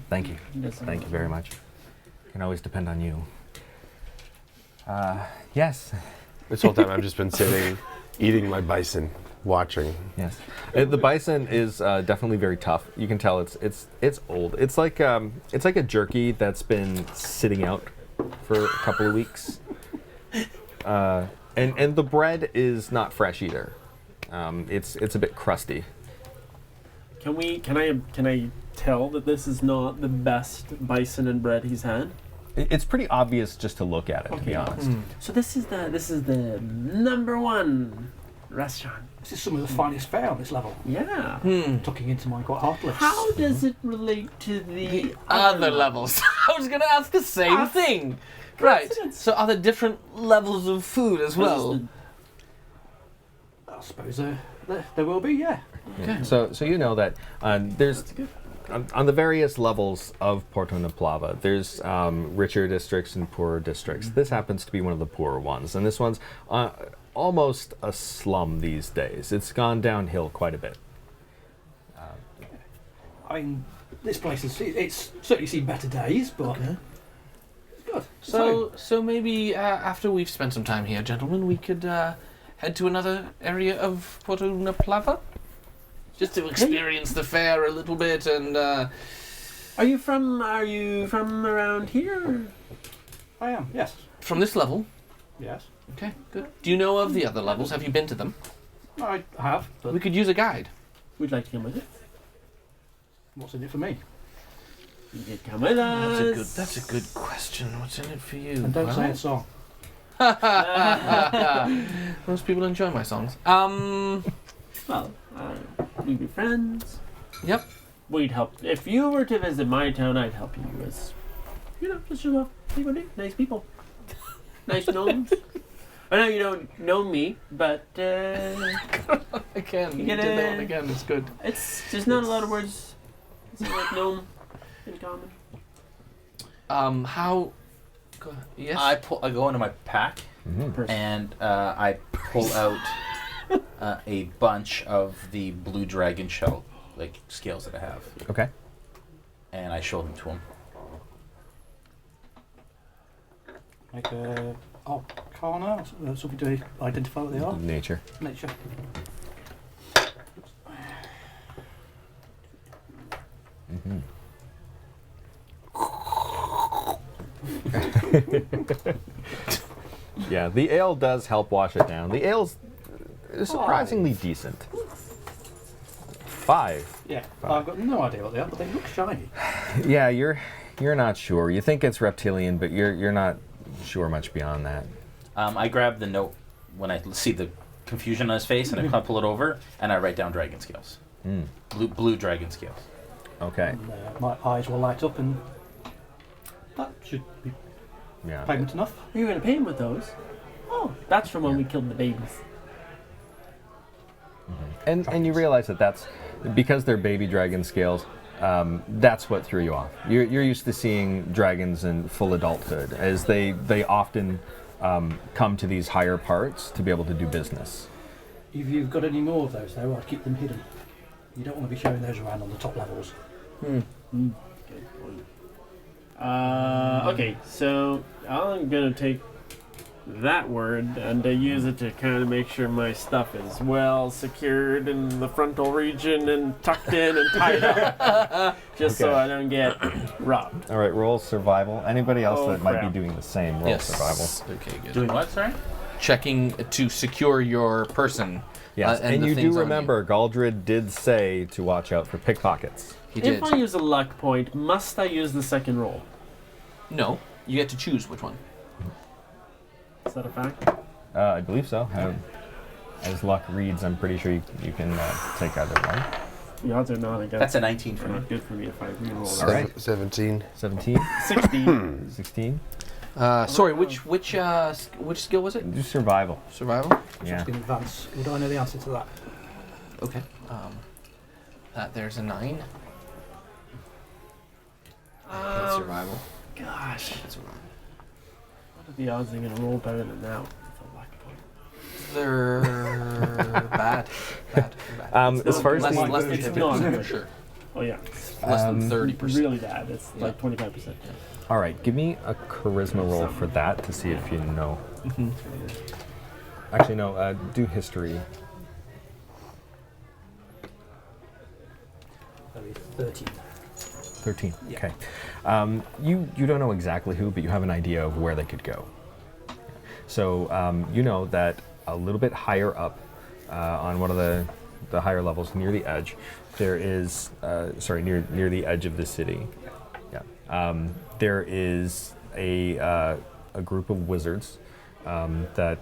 Thank you. Thank you very much. Can always depend on you. Yes. This whole time I've just been sitting, eating my bison, watching. Yes. The bison is definitely very tough. You can tell it's old. It's like a jerky that's been sitting out for a couple of weeks. And the bread is not fresh either. It's a bit crusty. Can I tell that this is not the best bison and bread he's had? It's pretty obvious just to look at it, to be honest. So this is the #1 restaurant. This is some of the finest fare on this level. Yeah. Tucking into mine quite heartily. How does it relate to the Other levels. I was going to ask the same thing. Right. So are there different levels of food as well? I suppose there will be, yeah. Okay. So you know that there's on the various levels of Porto Na-Plava, there's richer districts and poorer districts. This happens to be one of the poorer ones, and this one's almost a slum these days. It's gone downhill quite a bit. I mean, this place it's certainly seen better days, but it's good. So maybe after we've spent some time here, gentlemen, we could head to another area of Porto Na-Plava? Just to experience the fair a little bit and... Are you from around here? I am, yes. From this level? Yes. Okay, good. Do you know of the other levels? Have you been to them? I have, but We could use a guide. We'd like to come with you. what's in it for me? You could come with us. That's a good question. What's in it for you? And don't say a song. Most people enjoy my songs. Well, we'd be friends. Yep. We'd help. If you were to visit my town, I'd help you as, just show up. Nice people. Nice gnomes. I know you don't know me, but Again, you did that one again. It's good. it's just not a lot of words. It's not like gnome in common. How? Yes. I go into my pack and I pull out a bunch of the blue dragon shell scales that I have. Okay. And I show them to him. Like Arcana, something to identify what they are. Nature. Nature. Yeah, the ale does help wash it down. The ale's surprisingly decent. 5. Yeah, I've got no idea what they are, but they look shiny. Yeah, you're not sure. You think it's reptilian, but you're not sure much beyond that. I grab the note when I see the confusion on his face, and I pull it over, and I write down dragon scales. Blue dragon scales. Okay. And, my eyes will light up, and that should be Yeah. payment enough. You're going to pay him with those? Oh, that's from when we killed the babies. And you realize that's because they're baby dragon scales. That's what threw you off. You're used to seeing dragons in full adulthood, as they often come to these higher parts to be able to do business. If you've got any more of those, though, I'd keep them hidden. You don't want to be showing those around on the top levels. Good point. Okay, so I'm gonna take that word and use it to kind of make sure my stuff is well secured in the frontal region and tucked in and tied up, just so I don't get robbed. All right, roll survival. Anybody else that might crap. be doing the same, roll survival. Okay, good. Doing what, sorry? Checking to secure your person. Yes, and the you things do on remember Galdred did say to watch out for pickpockets. He did. If I use a luck point, must I use the second roll? No, you get to choose which one. Is that a fact? I believe so. As luck reads, I'm pretty sure you can take either one. The odds are not, I guess. That's a 19 for They're me. not good for me if I re-roll. All right. 17. 17, 16. 16. Sorry, which skill was it? Do survival. Survival. Yeah. In advance, would I know the answer to that? Okay. There's a 9. That's survival. Gosh. That's survival. What are the odds I'm going to roll better than that with a luck point? They're bad. Bad. As far as less, the less than It's 50 not. for sure. Oh yeah, Less than 30%. really bad. It's like 25%. all right, give me a charisma roll for that to see if you know. Actually, no. Do history. 13. 13. Okay. You don't know exactly who, but you have an idea of where they could go. So you know that a little bit higher up on one of the higher levels near the edge, there is near the edge of the city. Yeah. There is a group of wizards that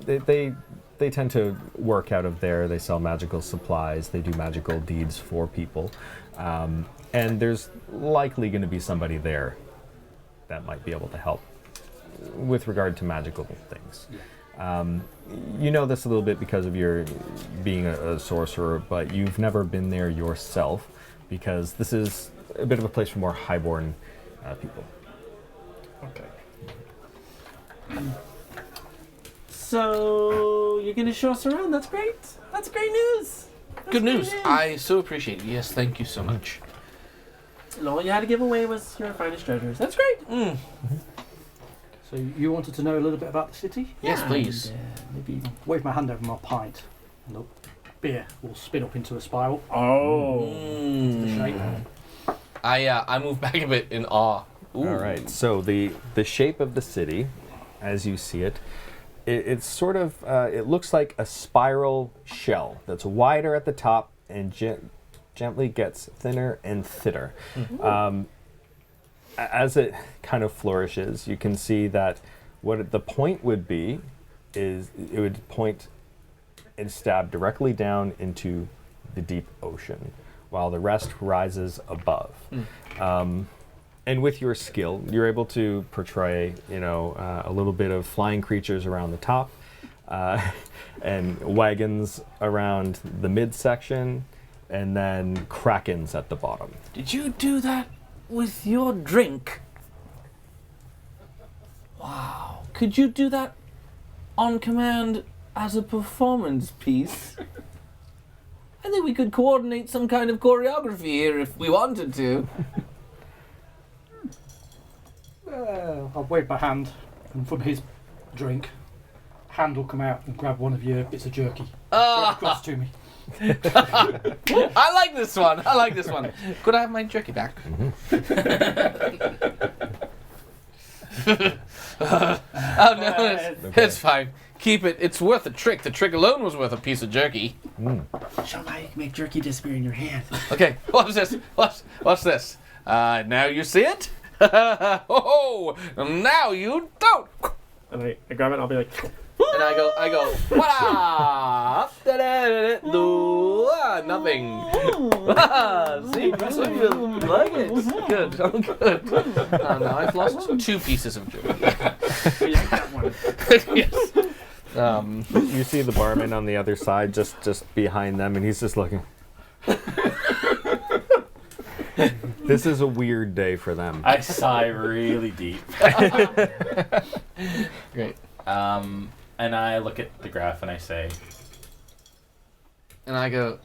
they tend to work out of there. They sell magical supplies. They do magical deeds for people. And there's likely going to be somebody there that might be able to help with regard to magical things. You know this a little bit because of your being a sorcerer, but you've never been there yourself because this is a bit of a place for more highborn people. Okay. So you're gonna show us around? That's great. That's great news. That's Good great news. I so appreciate it. Yes, thank you so much. And all you had to give away was your finest treasures. That's great. So you wanted to know a little bit about the city? Yes, please. And, maybe. Wave my hand over my pint, and the beer will spin up into a spiral. Oh. The shape. I move back a bit in awe. Ooh. All right. So the shape of the city, as you see it, it's sort of it looks like a spiral shell that's wider at the top and gently gets thinner and thinner. As it kind of flourishes, you can see that what the point would be is it would point and stab directly down into the deep ocean, while the rest rises above. And with your skill, you're able to portray, a little bit of flying creatures around the top, and wagons around the midsection, and then krakens at the bottom. Did you do that with your drink? Wow. Could you do that on command as a performance piece? I think we could coordinate some kind of choreography here if we wanted to. I'll wave my hand, and from his drink, hand will come out and grab one of your bits of jerky. Right across to me. I like this one. Could I have my jerky back? Oh no, it's fine. Keep it. It's worth a trick. The trick alone was worth a piece of jerky. Show how you can make jerky disappear in your hand. Okay, watch this. Watch this. Now you see it? Oh, now you don't. And I grab it and I'll be like, And I go, voila! Nothing. See, you like it. Good, I'm good. Oh no, I've lost 2 pieces of jerky. Yes. You see the barman on the other side, just behind them, and he's just looking. This is a weird day for them. I sigh really deep. Great. And I look at the graph and I say, And I go,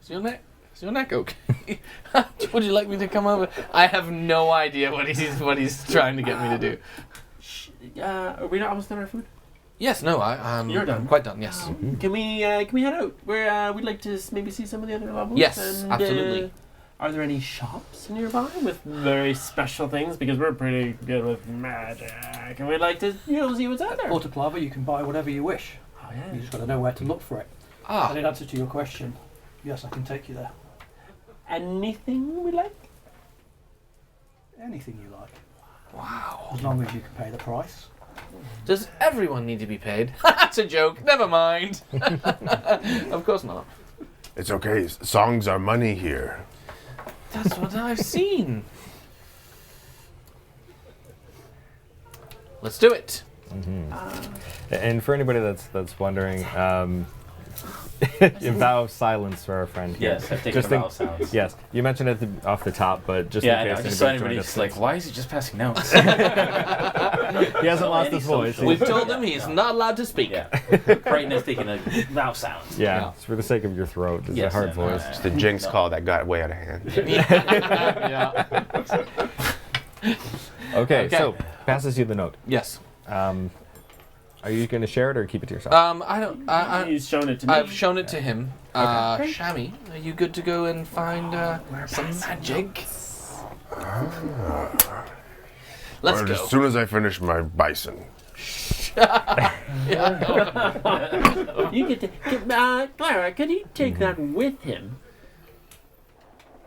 is your neck okay? Would you like me to come over? I have no idea what he's trying to get me to do. are we not almost done our food? Yes, no, I'm You're done. quite done, yes. Can we head out? We'd like to maybe see some of the other levels. Yes, and, absolutely. Are there any shops nearby with very special things? Because we're pretty good with magic, and we'd like to see what's out there. At Na-Plava, you can buy whatever you wish. Oh yeah. You just got to know where to look for it. And in answer to your question, yes, I can take you there. Anything we like? Anything you like. Wow. As long as you can pay the price. Does everyone need to be paid? That's a joke. Never mind. Of course not. It's okay. Songs are money here. That's what I've seen. Let's do it. And for anybody that's wondering, You vow silence for our friend here. Yes, I've taken a vow of silence. Yes, you mentioned it off the top, but just Yeah, I in know. case Just so anybody joined anybody's us, like, why is he just passing notes? he hasn't lost his voice. We've told him he's not allowed to speak. Yeah. Crichton has taken a vow of silence. Yeah, it's for the sake of your throat. It's a hard voice. It's the jinx call that got way out of hand. Okay, so passes you the note. Yes. Are you going to share it or keep it to yourself? I don't. He's shown it to me. I've shown it to him. Shammy, are you good to go and find some magic? Let's Or go. as soon as I finish my bison. You get to Clara. Could he take that with him?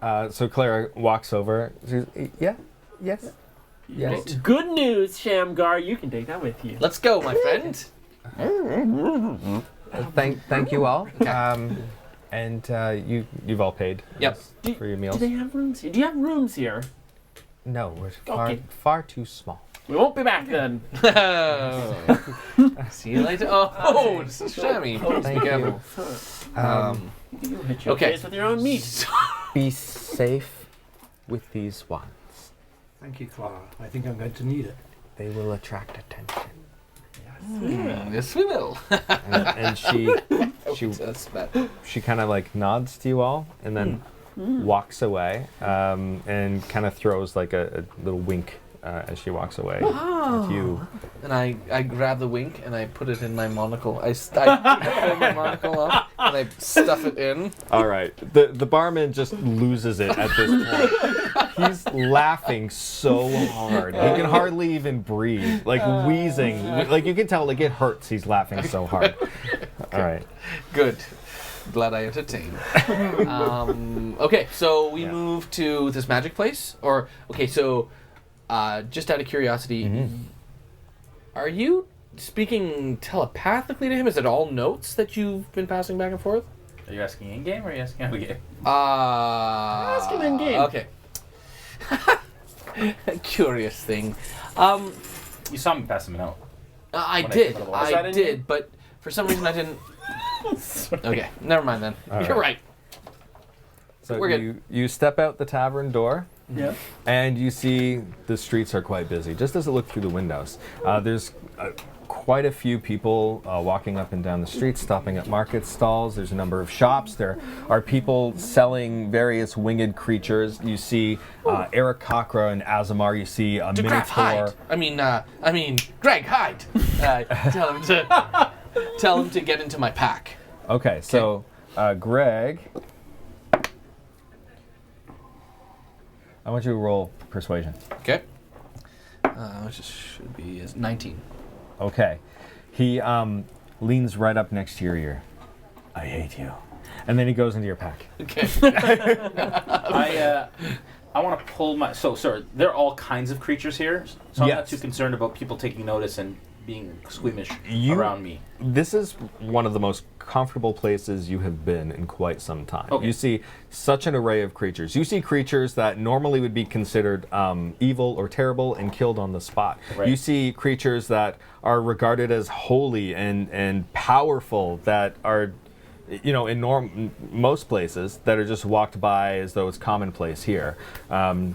So Clara walks over. She's, yeah, yes. Yes. Good news, Shamgar. You can take that with you. Let's go, my friend. Thank you all. And you've all paid. Yep. For your meals. Do they have rooms here? Do you have rooms here? No, we're Okay. far too small. We won't be back then. See you later. Oh, it's Shammy. Thank you. You'll hit your Okay. face with your own meat. Be safe with these wands. Thank you, Clara. I think I'm going to need it. They will attract attention. Yes, we will. And she That's bad. she kind of like nods to you all and then walks away and kind of throws like a little wink as she walks away at you. And I grab the wink and I put it in my monocle. I pull my monocle up and I stuff it in. All right. The barman just loses it at this point. He's laughing so hard. He can hardly even breathe, like wheezing. Like you can tell, like it hurts. He's laughing so hard. All right. Good. Glad I entertained. Okay, so we move to this magic place, or okay, so just out of curiosity, are you speaking telepathically to him? Is it all notes that you've been passing back and forth? Are you asking in game or are you asking out of game? Ask him in game. Okay. Curious thing. You saw me pass him a note. I When I did. took it away. Was that I in did, but for some reason I didn't. Okay, never mind then. You're right. So We're good. you step out the tavern door. Yeah. And you see the streets are quite busy, just as it looked through the windows. There's quite a few people walking up and down the street, stopping at market stalls. There's a number of shops. There are people selling various winged creatures. You see Eric Cochra and Azamar. You see a DeGraff, hide. Minotaur. I mean, Greg, hide. Tell him to get into my pack. Okay, so Greg, I want you to roll persuasion. Okay. Which should be 19. Okay. He leans right up next to your ear. I hate you. And then he goes into your pack. Okay. I want to pull my... So, sorry, there are all kinds of creatures here, so I'm not Yes. too concerned about people taking notice and being squeamish You- around me. This is one of the most comfortable places you have been in quite some time. Okay. You see such an array of creatures. You see creatures that normally would be considered evil or terrible and killed on the spot. Right. You see creatures that are regarded as holy and powerful that are, you know, in most places that are just walked by as though it's commonplace here.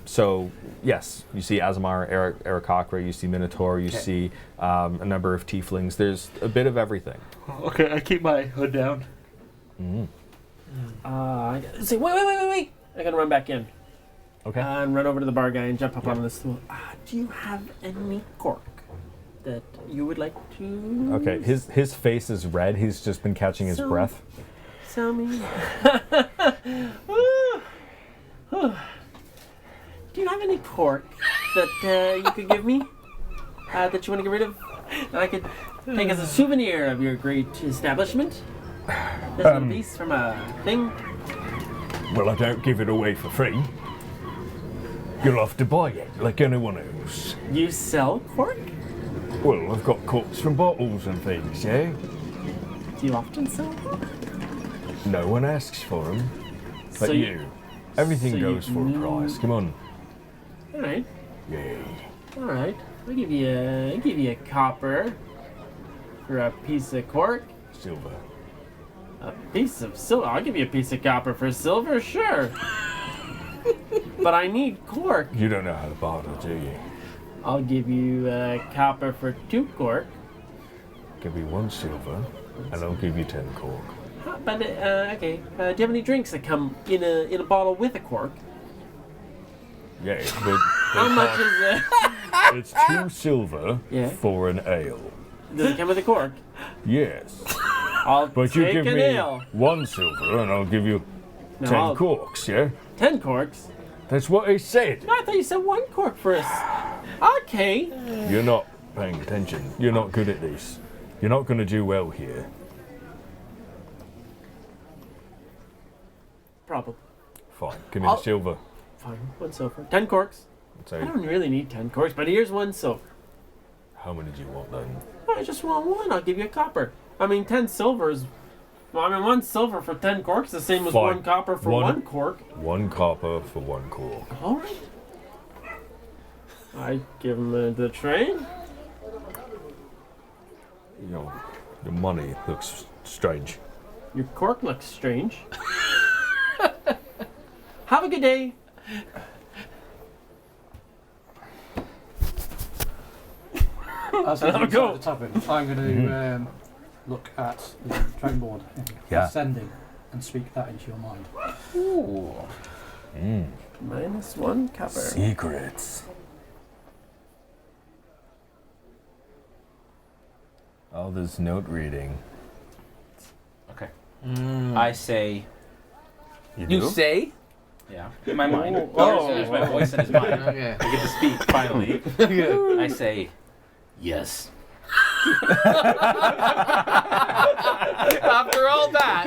So yes, you see Azamar, Eric Cochra, you see Minotaur, you see a number of tieflings. There's a bit of everything. Okay, I keep my hood down. I gotta say, wait. I gotta run back in. Okay. And run over to the bar guy and jump up on the stool. Do you have any cork that you would like to... Okay, his face is red. He's just been catching his breath. Sell me. Do you have any cork that you could give me? That you want to get rid of? That I could take as a souvenir of your great establishment? This little piece from a thing? Well, I don't give it away for free. You'll have to buy it, like anyone else. You sell cork? Well, I've got corks from bottles and things, yeah? Do you often sell cork? No one asks for them. But So you. Everything so you- goes for a price. Come on. Alright. Yeah. Alright. I'll give you a copper for a piece of cork. Silver. A Piece of silver. I'll give you a piece of copper for silver, sure. But I need cork. You don't know how to barter, do you? I'll give you copper for 2 cork. Give me 1 silver, and I'll give you 10 cork. But okay. Do you have any drinks that come in a bottle with a cork? Yeah, but How much is it's 2 silver for an ale. Does it come with a cork? Yes. I'll But you take give an me ale. 1 silver, and I'll give you No, 10 I'll- corks, yeah? 10 corks? That's what I said. No, I thought you said 1 cork for us. Okay. You're not paying attention. You're not good at this. You're not going to do well here. Problem. Fine. Give me the silver. Fine. 1 silver. 10 corks. So, I don't really need 10 corks, but here's 1 silver. how many do you want then? I just want 1. I'll give you a copper. I mean, 10 silvers. Well, I mean, 1 silver for 10 corks, the same as Fine. 1 copper for 1 cork. 1 copper for 1 cork. All right. I give him the train. You know, your money looks strange. Your cork looks strange. Have a good day. As Have a we go. the tavern, I'm going to look at the train board Yeah. ascending and speak that into your mind. Ooh. Mm. -1 copper. Secrets. All this note reading. Okay. I say, You say? yeah, in my mind. Oh. There's my voice in his mind. Okay. I get to speak finally. I say, yes. After all that.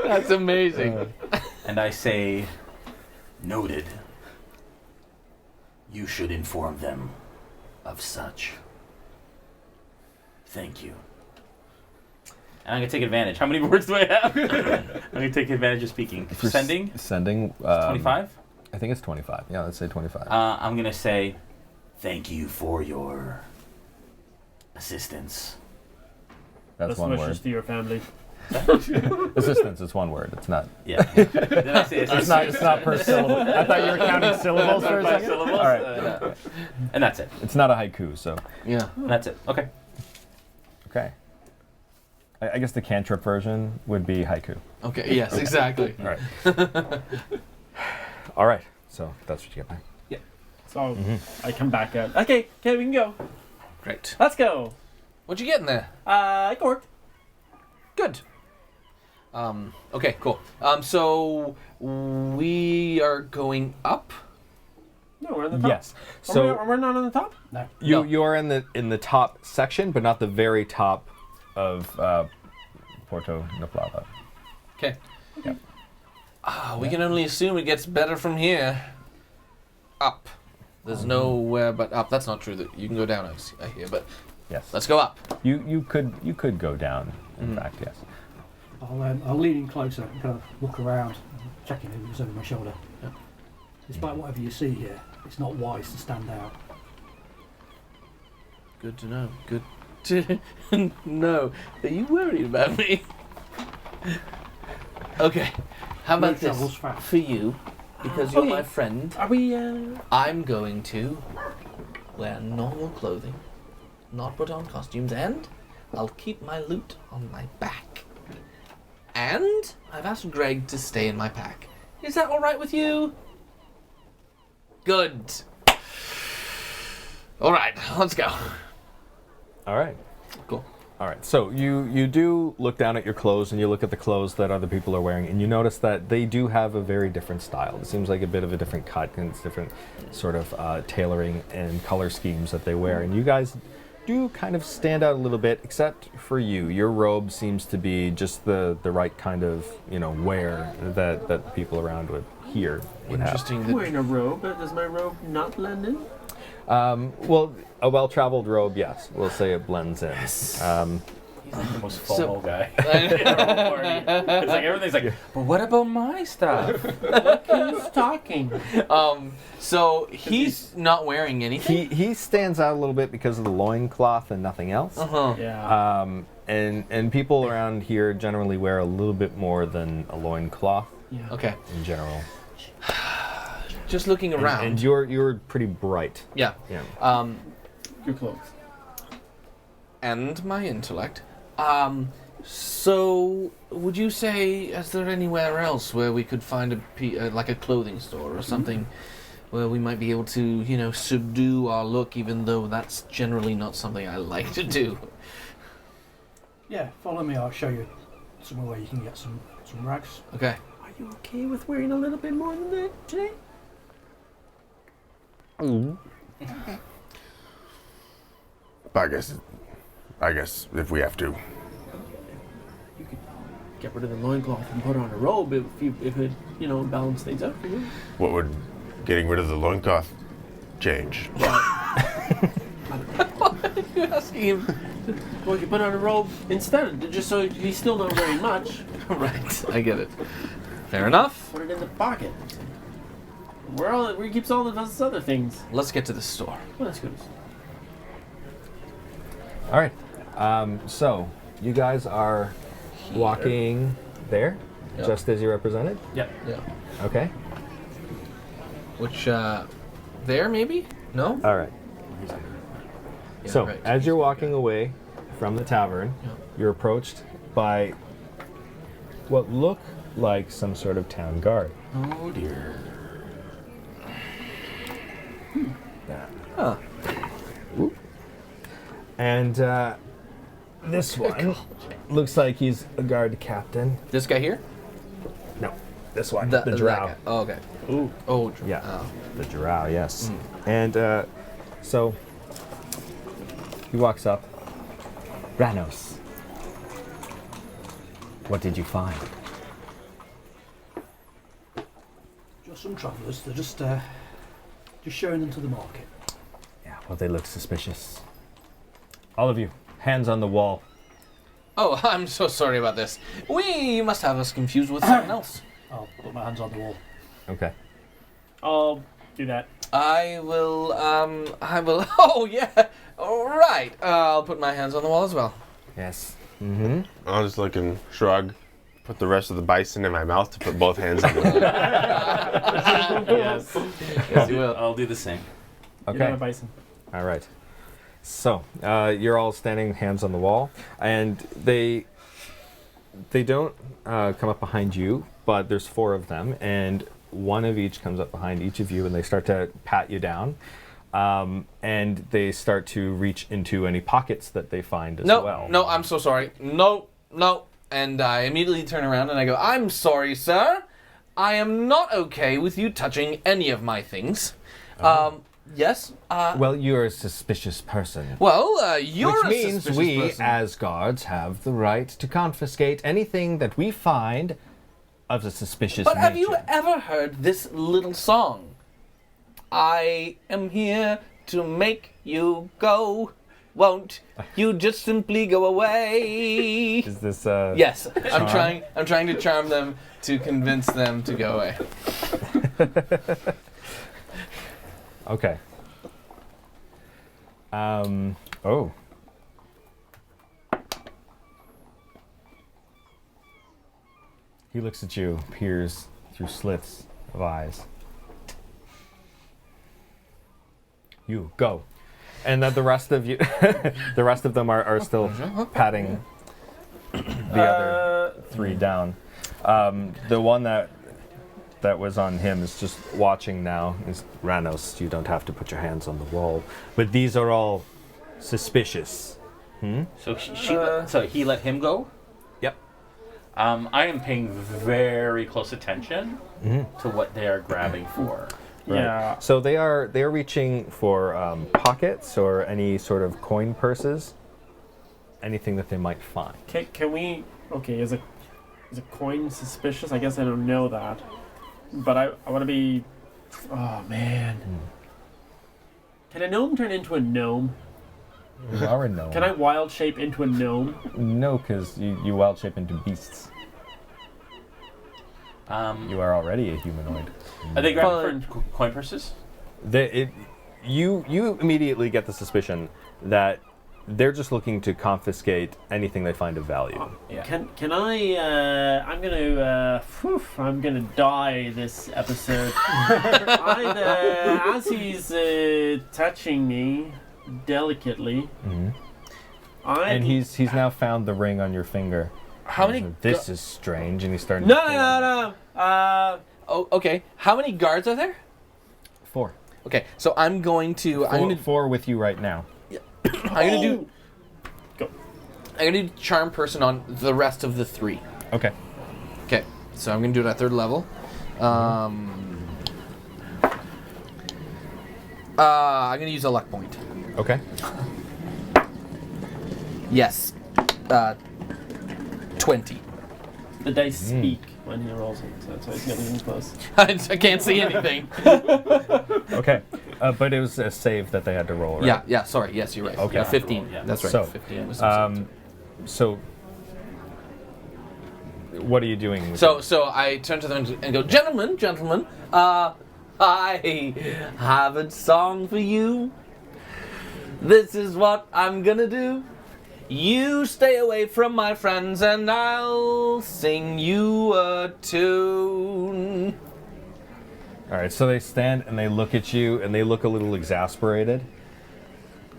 That's amazing. And I say, noted. You should inform them of such. Thank you. And I'm going to take advantage. How many words do I have? I'm going to take advantage of speaking. Sending? Sending. 25? I think it's 25. Yeah, let's say 25. I'm going to say, thank you for your assistance. That's Best one wishes word. to your family. Assistance is one word. It's not. Yeah. Did I say It's not. It's not per syllable. I thought you were counting syllables for a Five second. syllables? All right. And that's it. It's not a haiku, so Yeah. That's it. Okay. okay. I guess the cantrip version would be haiku. Okay, yes, exactly. All right. All right. So that's what you get back. So I come back out. Okay, we can go. Great. Let's go. What'd you get in there? Cork. Good. Okay, cool. So we are going up. No, we're on the top. Yes. So So we're not on the top. No. you are in the top section, but not the very top of Porto Na-Plava. Okay. Yep. We can only assume it gets better from here. Up. There's nowhere but up. That's not true. That you can go down. I hear, but Yes. let's go up. You could go down. In fact, yes. I'll lean in closer and kind of look around, checking who's over my shoulder. Despite whatever you see here, it's not wise to stand out. Good to know. Good to know. Are you worried about me? Okay. How about Road travels this fast. for you? Because you're Okay. my friend. Are we? I'm going to wear normal clothing, not put on costumes, and I'll keep my loot on my back. And I've asked Greg to stay in my pack. Is that all right with you? Good. All right, let's go. All right. Cool. All right. So you do look down at your clothes and you look at the clothes that other people are wearing, and you notice that they do have a very different style. It seems like a bit of a different cut and it's different sort of tailoring and color schemes that they wear. And you guys do kind of stand out a little bit, except for you. Your robe seems to be just the right kind of wear that people around with here would have. Interesting. I'm wearing a robe. But does my robe not blend in? Well, a well-traveled robe, yes. We'll say it blends in. He's like the most formal guy. That. It's like everything's like, but what about my stuff? Who's talking? So he's not wearing anything. He stands out a little bit because of the loincloth and nothing else. Uh-huh. Yeah. and people around here generally wear a little bit more than a loincloth Okay. in general. Just looking around. And you're pretty bright. Yeah. Yeah. Your clothes. And my intellect. So, would you say, is there anywhere else where we could find like a clothing store or something where we might be able to, subdue our look, even though that's generally not something I like to do? Yeah, follow me. I'll show you somewhere where you can get some rags. Okay. Are you okay with wearing a little bit more than that today? I guess if we have to. You could get rid of the loincloth and put on a robe if it balance things out for you. What would getting rid of the loincloth change? You asking him? Well, you put on a robe instead, just so he's still not wearing much. Right, I get it. Fair enough. Put it in the pocket. Where he keeps all of those other things. Let's get to the store. Well, that's good. All right. So you guys are walking there, Yep. just as you represented. Yep. Yeah. Okay. Which, there maybe? No? All right. Yeah, So right. as you're walking away from the tavern, Yep. you're approached by what look like some sort of town guard. Oh dear. Huh. And this one looks like he's a guard captain. This guy here? No, this one, That the drow. guy. Oh, okay. Ooh. Oh, Yeah, oh. the drow, yes. And so he walks up. Ranos, what did you find? Just some travellers. They're just showing them to the market. Yeah, well, they look suspicious. All of you, hands on the wall. Oh, I'm so sorry about this. You must have us confused with someone else. I'll put my hands on the wall. Okay. I'll do that. I will, oh yeah, all right. I'll put my hands on the wall as well. Yes. Mm-hmm. I'll just look and shrug, put the rest of the bison in my mouth to put both hands on the Yes. Yes, you will. I'll do the same. You're not Okay. a bison. All right. So you're all standing, hands on the wall, and they don't come up behind you, but there's 4 of them, and one of each comes up behind each of you, and they start to pat you down, and they start to reach into any pockets that they find as well. No, I'm so sorry. No. And I immediately turn around and I go, I'm sorry, sir. I am not okay with you touching any of my things. Yes. Well, you're a suspicious person. You're Which a means suspicious we, person. as guards, have the right to confiscate anything that we find of a suspicious But nature. have you ever heard this little song? I am here to make you go. Won't you just simply go away? Is this Yes, I'm charm? trying to charm them to convince them to go away. Okay. Oh. He looks at you, peers through slits of eyes. You go. And then the rest of you, the rest of them are still patting the other 3 down. The one that was on him is just watching now. Is Ranos, you don't have to put your hands on the wall. But these are all suspicious. So so he let him go? Yep. I am paying very close attention to what they are grabbing for. Right. Yeah. So they're reaching for pockets or any sort of coin purses, anything that they might find. Can we? Okay, is a coin suspicious? I guess I don't know that, but I want to be. Oh man. Can a gnome turn into a gnome? You are a gnome. Can I wild shape into a gnome? No, because you wild shape into beasts. You are already a humanoid. Are they grabbing for coin purses? You immediately get the suspicion that they're just looking to confiscate anything they find of value. Yeah. Can I? I'm gonna die this episode. As he's touching me delicately, And he's now found the ring on your finger. How many? This is strange, and he's starting. No. Oh, okay. How many guards are there? 4. Okay, so I'm going to. Four with you right now. I'm gonna do. Go. I'm gonna do charm person on the rest of the 3. Okay. Okay, so I'm gonna do it at 3rd level. I'm gonna use a luck point. Okay. Yes. 20. The dice speak when he rolls it, so that's why he's getting close. I can't see anything. Okay. But it was a save that they had to roll, right? Yeah. Sorry. Yes, you're right. Okay. Yeah, 15. Yeah. That's right. So, 15 was So, what are you doing? with So I turn to them and go, gentlemen, I have a song for you. This is what I'm gonna do. You stay away from my friends and I'll sing you a tune. All right, so they stand and they look at you and they look a little exasperated,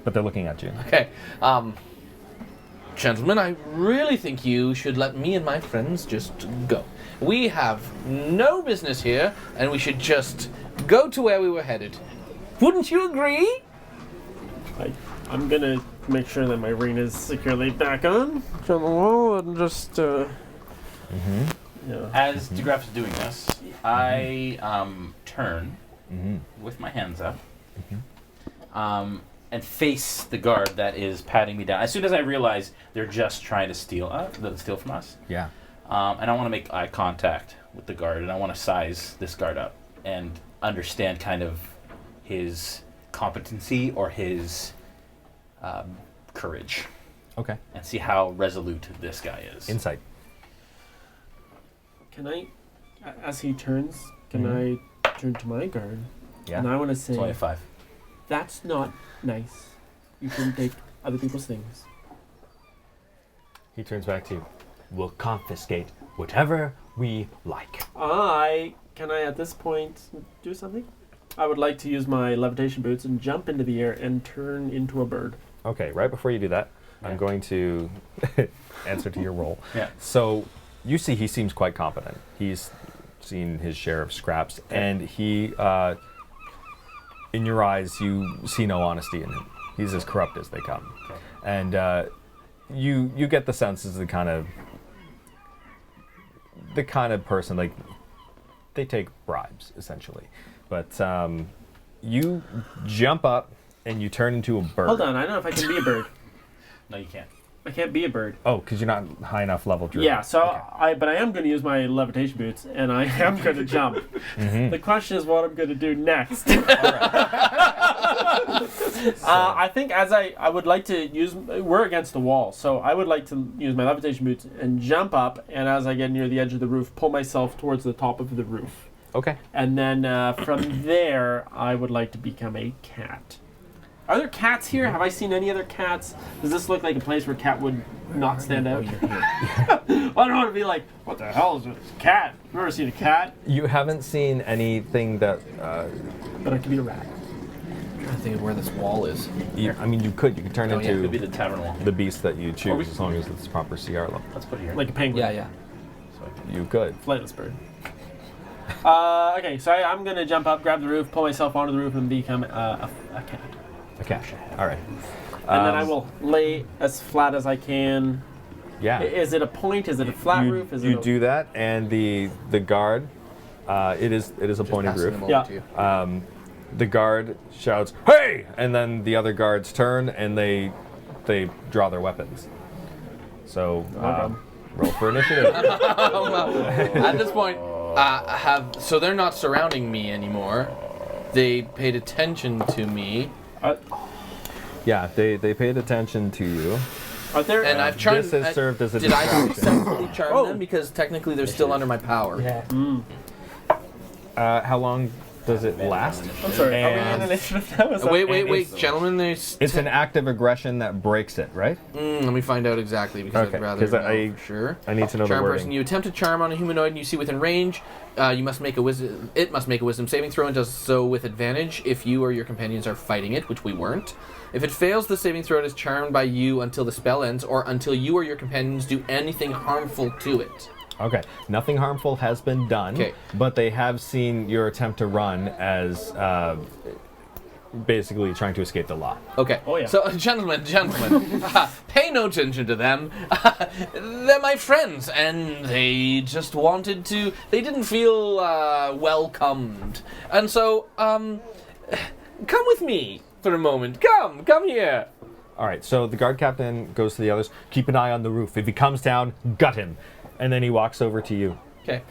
but they're looking at you. Okay, gentlemen, I really think you should let me and my friends just go. We have no business here and we should just go to where we were headed. Wouldn't you agree? I'm gonna make sure that my ring is securely back on from the wall and just As DeGraff is doing this, I turn with my hands up and face the guard that is patting me down. As soon as I realize they're just trying to steal from us, Yeah. and I want to make eye contact with the guard, and I want to size this guard up and understand kind of his competency or his courage, Okay. and see how resolute this guy is. Insight. Can I, as he turns, can I turn to my guard? Yeah. And I want to say, It's only a 5. that's not nice. You shouldn't take other people's things. He turns back to you. We'll confiscate whatever we like. Can I at this point do something? I would like to use my levitation boots and jump into the air and turn into a bird. Okay, right before you do that, I'm Yeah. going to answer to your roll. Yeah. So you see he seems quite competent. He's seen his share of scraps, and he, in your eyes, you see no honesty in him. He's as corrupt as they come. Okay. And you get the sense as the kind of person, like, they take bribes, essentially. But you jump up and you turn into a bird. Hold on, I don't know if I can be a bird. No, you can't. I can't be a bird. Oh, because you're not high enough level, Drew. Yeah, so Okay. but I am going to use my levitation boots, and I am going to jump. The question is what I'm going to do next. I think I would like to use. We're against the wall, so I would like to use my levitation boots and jump up, and as I get near the edge of the roof, pull myself towards the top of the roof. Okay. And then from there, I would like to become a cat. Are there cats here? Have I seen any other cats? Does this look like a place where a cat would not stand out? I don't want to be like, what the hell is this cat? I've never seen a cat. You haven't seen anything that. But I could be a rat. I'm trying to think of where this wall is. I mean, you could turn Oh, yeah, into Could be the tavern wall. the beast that you Or choose we- as long as it's proper CR level. Let's put it here. Like a penguin. Yeah. You could. Flightless bird. Okay, so I'm going to jump up, grab the roof, pull myself onto the roof, and become a cat. Okay. All right. And then I will lay as flat as I can. Yeah. Is it a point? Is it a flat you, roof? Is you it a... do that, and the guard. It is a pointed Passing roof. them over Yeah. to you. The guard shouts, "Hey!" and then the other guards turn and they draw their weapons. So roll for initiative. At this point, so they're not surrounding me anymore. They paid attention to me, Yeah, they paid attention to you. Are there... and I've charmed. This has served as a Did I distraction. successfully charm them? Because technically they're still under my power. Yeah. How long does it last? I'm sorry. Are we in And initiative now? Is that- Wait, gentlemen. There's it's an act of aggression that breaks it, right? let me find out exactly because Okay, I'd rather 'cause know I- for sure. I need to know the Charm wording. person. You attempt to charm on a humanoid and you see within range. You must make a wisdom. It must make a wisdom saving throw and does so with advantage if you or your companions are fighting it, which we weren't. If it fails the saving throw, it is charmed by you until the spell ends, or until you or your companions do anything harmful to it. Okay, nothing harmful has been done, Okay. but they have seen your attempt to run as basically trying to escape the law. Okay. Oh, yeah. So, gentlemen, pay no attention to them. They're my friends, and they just wanted to. They didn't feel welcomed, and so come with me for a moment. Come here. All right, so the guard captain goes to the others. Keep an eye on the roof. If he comes down, gut him. And then he walks over to you. Okay.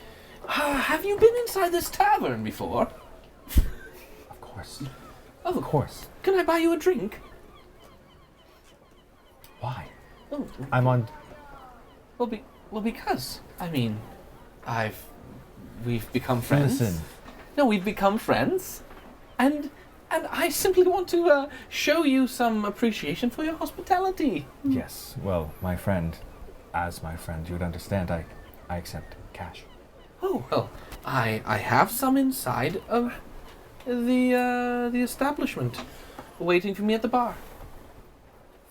Have you been inside this tavern before? Of course. Of course. Can I buy you a drink? Why? Oh, I'm on. well, because I mean, we've become friends. Listen. No, we've become friends, and I simply want to show you some appreciation for your hospitality. Yes. Well, my friend, as my friend, you would understand. I accept cash. Oh well, I have some inside of the establishment, waiting for me at the bar.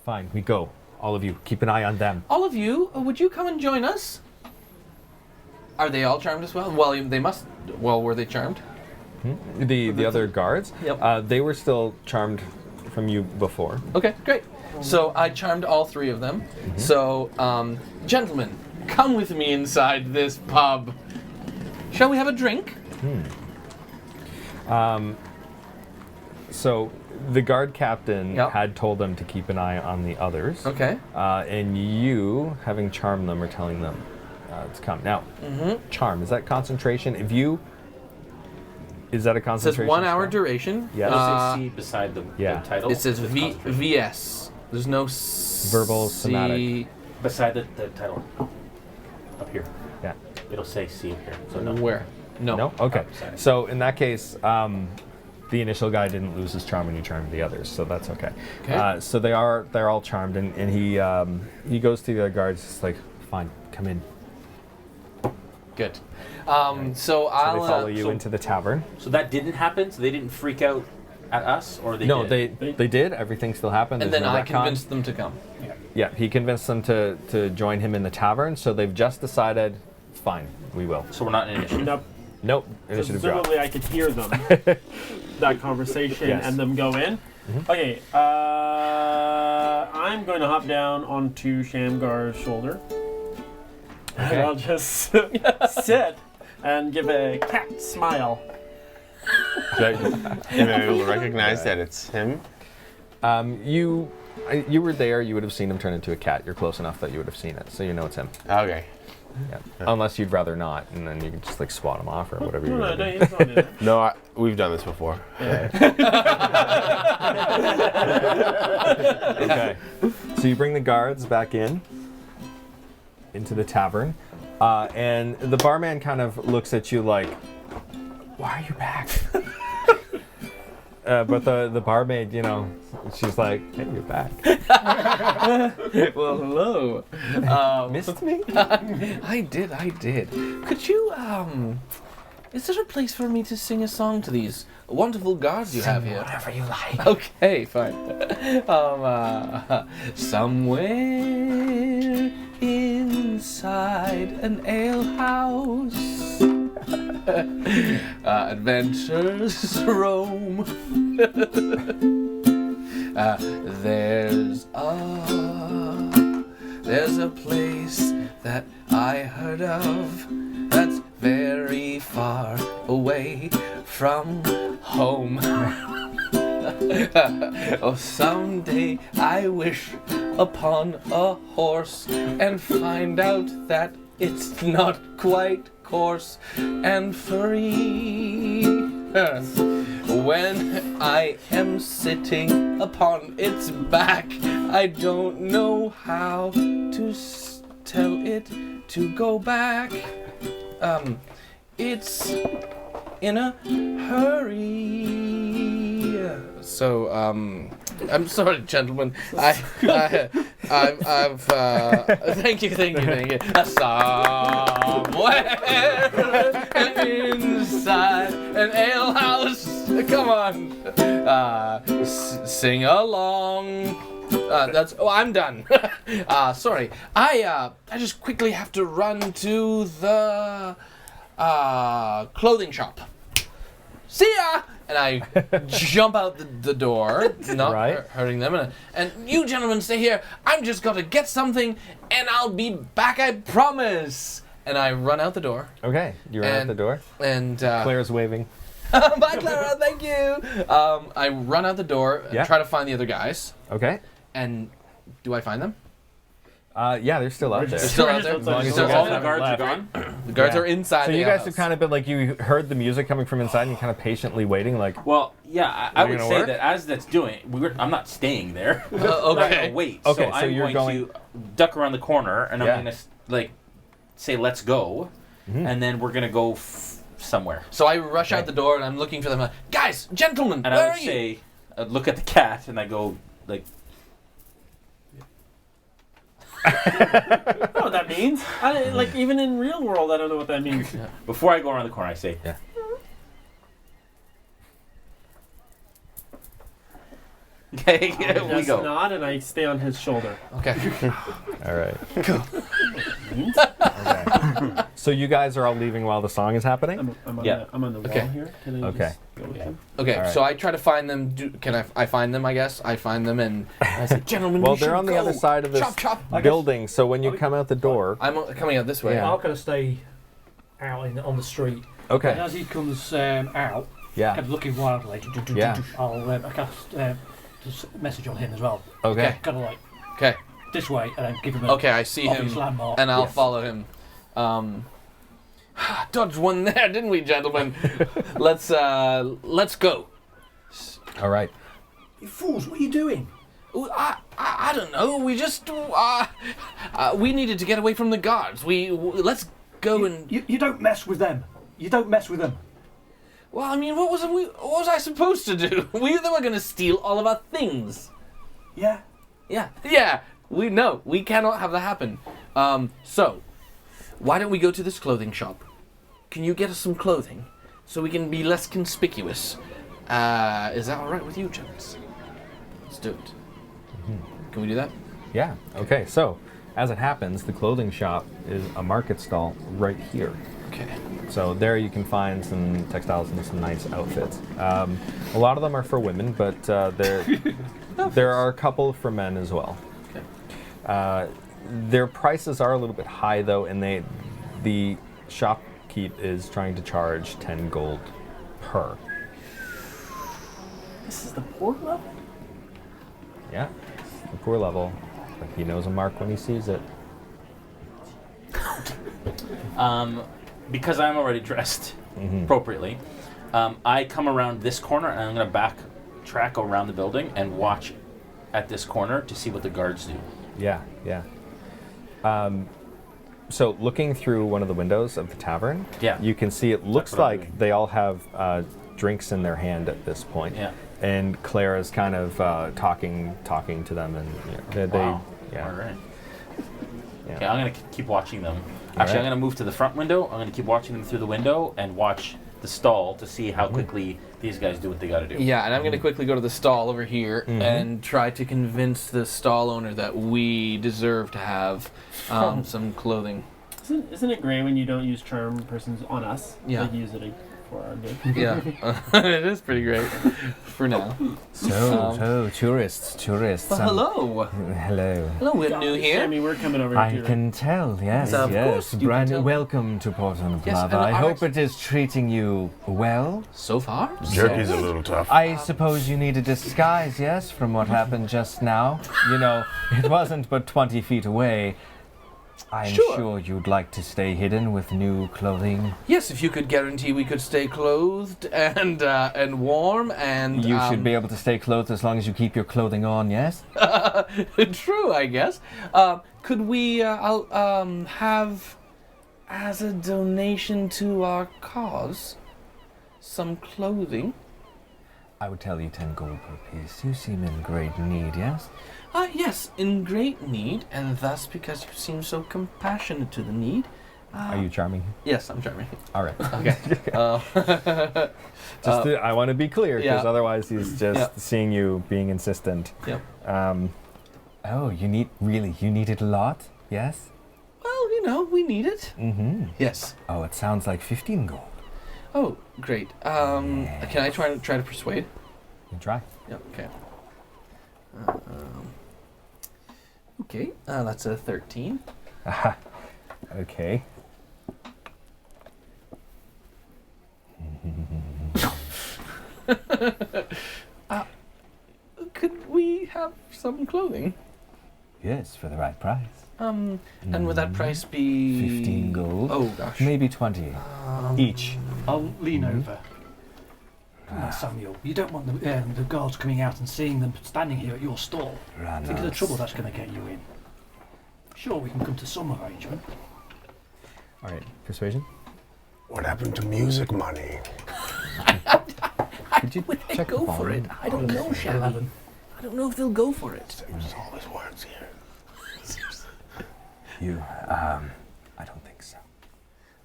Fine, we go. All of you, keep an eye on them. All of you, would you come and join us? Are they all charmed as well? Well, they must. Well, were they charmed? The other guards. Yep. They were still charmed from you before. Okay, great. So I charmed all three of them. Mm-hmm. So, gentlemen, come with me inside this pub. Shall we have a drink? So the guard captain Yep. had told them to keep an eye on the others. Okay. And you, having charmed them, are telling them to come. Now, charm, is that concentration? Is that a It says concentration? 1 hour spell? duration. Yes. Does it say C beside the title? It says The V concentration. VS. There's no Verbal, C. somatic. Beside the title. Up here. Yeah. It'll say C here. So no. Where? No. No? Okay. Sorry. So in that case, the initial guy didn't lose his charm when you charmed the others, so that's okay. Okay. So they're all charmed, and he goes to the other guards. It's like, fine, come in. Good. So So I'll they follow you so- into the tavern. So that didn't happen? So they didn't freak out at us? Or they No, did? they did. Everything still happened. and There's then no I retcon. convinced them to come. Yeah, he convinced them to join him in the tavern. So they've just decided, fine, we will. So we're not in initiative. Nope. Nope, initiative drop. Presumably, I could hear them. That conversation Yes. and them go in. Okay. I'm going to hop down onto Shamgar's shoulder. Okay. And I'll just sit and give a cat smile. Am I able to recognize that it's him? You were there. You would have seen him turn into a cat. You're close enough that you would have seen it, so you know it's him. Okay. Yeah. Unless you'd rather not, and then you can just like swat him off or whatever you No, want no, to do. he's not in it. No, we've done this before. Okay. So you bring the guards back into the tavern, and the barman kind of looks at you like, "Why are you back?" But the barmaid, she's like, "Hey, you're back." Well, hello. Missed me? I did. Could you, is there a place for me to sing a song to these wonderful guards you have here? Whatever you like. Okay, fine. Somewhere inside an alehouse, adventures roam. There's a place that I heard of that's very far away from home. Oh, someday I wish upon a horse and find out that it's not quite coarse and free. When I am sitting upon its back, I don't know how to tell it to go back. It's in a hurry. So, I'm sorry, gentlemen. I've thank you. Somewhere inside an alehouse. Come on, sing along. I'm done. Sorry. I just quickly have to run to the clothing shop. See ya! And I jump out the door, not hurting them. And you gentlemen stay here. I'm just gonna get something, and I'll be back, I promise. And I run out the door. Okay, you run out the door. And Claire's waving. bye, Clara. Thank you. I run out the door and try to find the other guys. Okay. And do I find them? Yeah, they're still out there. They're still out there. As long as So you all guys the haven't guards are left. gone? The guards are inside. So the you guys house. have kind of been like, you heard the music coming from inside and you kind of patiently waiting, like. Well, yeah, I would gonna say work? that as that's doing, I'm not staying there. Okay. I'm gonna wait. Okay, so so I'm you're going to duck around the corner, and I'm gonna like say, "Let's go," and then we're gonna go somewhere. So I rush out the door and I'm looking for them. Guys, gentlemen, And where I are would you? say, I'd look at the cat, and I go like. I don't know what that means. Like, even in real world, I don't know what that means. Before I go around the corner, I say, Yeah. Okay, I we just go. nod and I stay on his shoulder. Okay. All right. Okay. So you guys are all leaving while the song is happening? I'm on Yeah. the wall Okay. here. Can I Okay. just go with him? Okay, All right. so I try to find them. Can I find them, I guess? I find them and I say, gentlemen, Well, we should they're on the go. other side of this Chop, chop. building, so when you come out the door. I'm coming out this way. Yeah. I'll kind of stay out on the street. And Okay. as he comes out, Yeah. kind of looking wildly, Yeah. I'll cast just a message on him as well. Okay. Kind of like Okay. this way, and then give him an Okay, I see obvious him, landmark. and I'll Yes. follow him. Dodged one there, didn't we, gentlemen? Let's go. All right. You fools, what are you doing? Ooh, I don't know. We just we needed to get away from the guards. Let's go and. You don't mess with them. You don't mess with them. Well, I mean, what was I supposed to do? They were going to steal all of our things. Yeah. Yeah. We cannot have that happen. So, why don't we go to this clothing shop? Can you get us some clothing so we can be less conspicuous? Is that all right with you, gents? Let's do it. Can we do that? Yeah. Okay. So, as it happens, the clothing shop is a market stall right here. Okay. So there you can find some textiles and some nice outfits. A lot of them are for women, but there are a couple for men as well. Okay. Their prices are a little bit high though, and the shopkeep is trying to charge 10 gold per. This is the port level? Yeah, the poor level, but he knows a mark when he sees it. Because I'm already dressed appropriately, I come around this corner and I'm going to backtrack around the building and watch at this corner to see what the guards do. Yeah. So looking through one of the windows of the tavern, you can see it looks what I'm like doing. they all have drinks in their hand at this point. Yeah. And Claire is kind of talking to them, and Wow. yeah. All right. Yeah. Okay, I'm going to keep watching them. Actually, I'm going to move to the front window. I'm going to keep watching them through the window and watch the stall to see how quickly these guys do what they got to do. Yeah, and I'm going to quickly go to the stall over here and try to convince the stall owner that we deserve to have some clothing. Isn't it great when you don't use charm persons on us? Yeah. Like, use it for our good. Yeah, it is pretty great for now. So, tourists. Well, hello. Hello. Hello, we're new here. Sammy, we're coming over I here. can tell, yes, Of yes. course you can Brand tell. welcome to Porto Yes, Na-Plava. and I our hope it is treating you well. So far? Jerky's a little tough. I suppose you need a disguise, yes, from what happened just now. You know, it wasn't but 20 feet away. I'm Sure. sure you'd like to stay hidden with new clothing. Yes, if you could guarantee we could stay clothed and warm and You should be able to stay clothed as long as you keep your clothing on, yes? True, I guess. Could we have as a donation to our cause some clothing. I would tell you 10 gold per piece. You seem in great need, yes? Yes, in great need, and thus because you seem so compassionate to the need. Are you charming? Yes, I'm charming. All right. Okay. I want to be clear, because yeah. otherwise he's just seeing you being insistent. Yep. Oh, you need it a lot? Yes? Well, we need it. Mm-hmm. Yes. Oh, it sounds like 15 gold. Oh, great. Can I try to persuade? You can try. Yeah. Okay. Okay. That's a 13. Aha. Okay. Could we have some clothing? Yes, for the right price. And would that price be 15 gold? Oh gosh. Maybe 20 each. I'll lean over. Samuel, you don't want the guards coming out and seeing them standing here at your stall. Think of the trouble that's going to get you in. Sure, we can come to some arrangement. All right, persuasion. What happened to music money? Could you Would they check go the for volume? it? I don't know, Shabby. I don't know if they'll go for it. It always works here. You, I don't think so.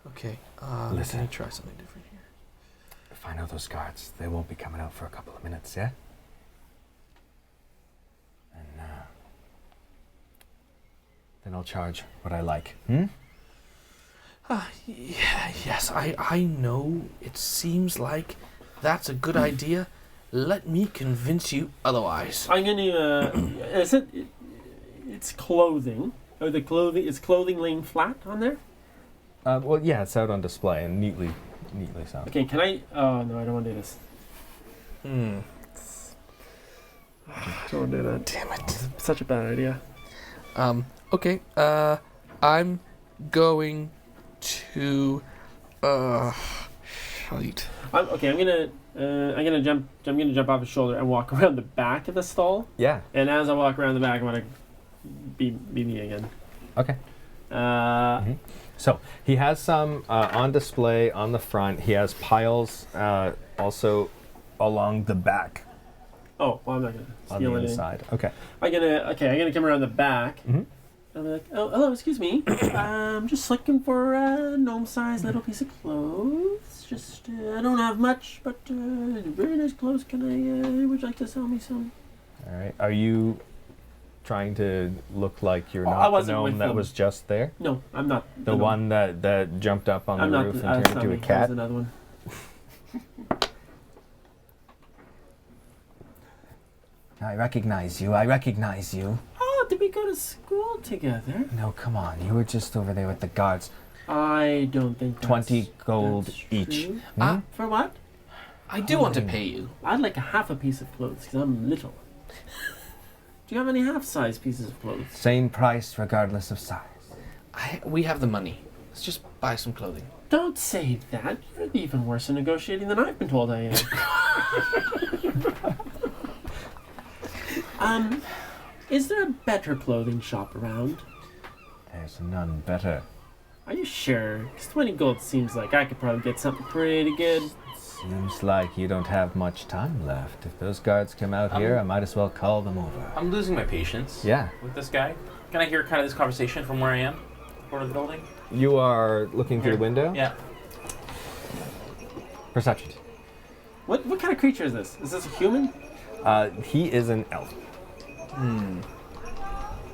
Okay. Listen. Let me try something different here. If I know those guards, they won't be coming out for a couple of minutes, yeah? And, then I'll charge what I like. Yes, I know. It seems like that's a good idea. Let me convince you otherwise. I'm gonna. It's clothing. Or is clothing laying flat on there? Well, yeah, it's out on display and neatly so. Okay, can I? Oh no, I don't want to do this. I don't want to do that. Damn it! It's such a bad idea. Okay. I'm going to. Shite. I'm gonna jump off his shoulder and walk around the back of the stall. Yeah. And as I walk around the back, I'm gonna be me again. Okay. So he has some on display on the front. He has piles also along the back Oh, well, I'm not gonna on steal the anything. inside. Okay. I'm gonna come around the back. Mm-hmm. I'm like, oh, hello, excuse me. I'm just looking for a gnome-sized little piece of clothes. Just, I don't have much, but very nice clothes. Would you like to sell me some? All right. Are you trying to look like you're I not the wasn't with gnome that them. was just there? No, I'm not. The one that jumped up on the roof and turned into a cat? There's another one. I recognize you. Oh, did we go to school together? No, come on. You were just over there with the guards. I don't think that's 20 gold that's each. true. Hmm? For what? I do want to pay you. I'd like a half a piece of clothes because I'm little. Do you have any half-size pieces of clothes? Same price regardless of size. We have the money. Let's just buy some clothing. Don't say that. You're even worse at negotiating than I've been told I am. Is there a better clothing shop around? There's none better. Are you sure? Because 20 gold seems like I could probably get something pretty good. Seems like you don't have much time left. If those guards come out here, I might as well call them over. I'm losing my patience. Yeah. With this guy. Can I hear kind of this conversation from where I am? Part of the building? You are looking through the window? Yeah. Perception. What kind of creature is this? Is this a human? He is an elf.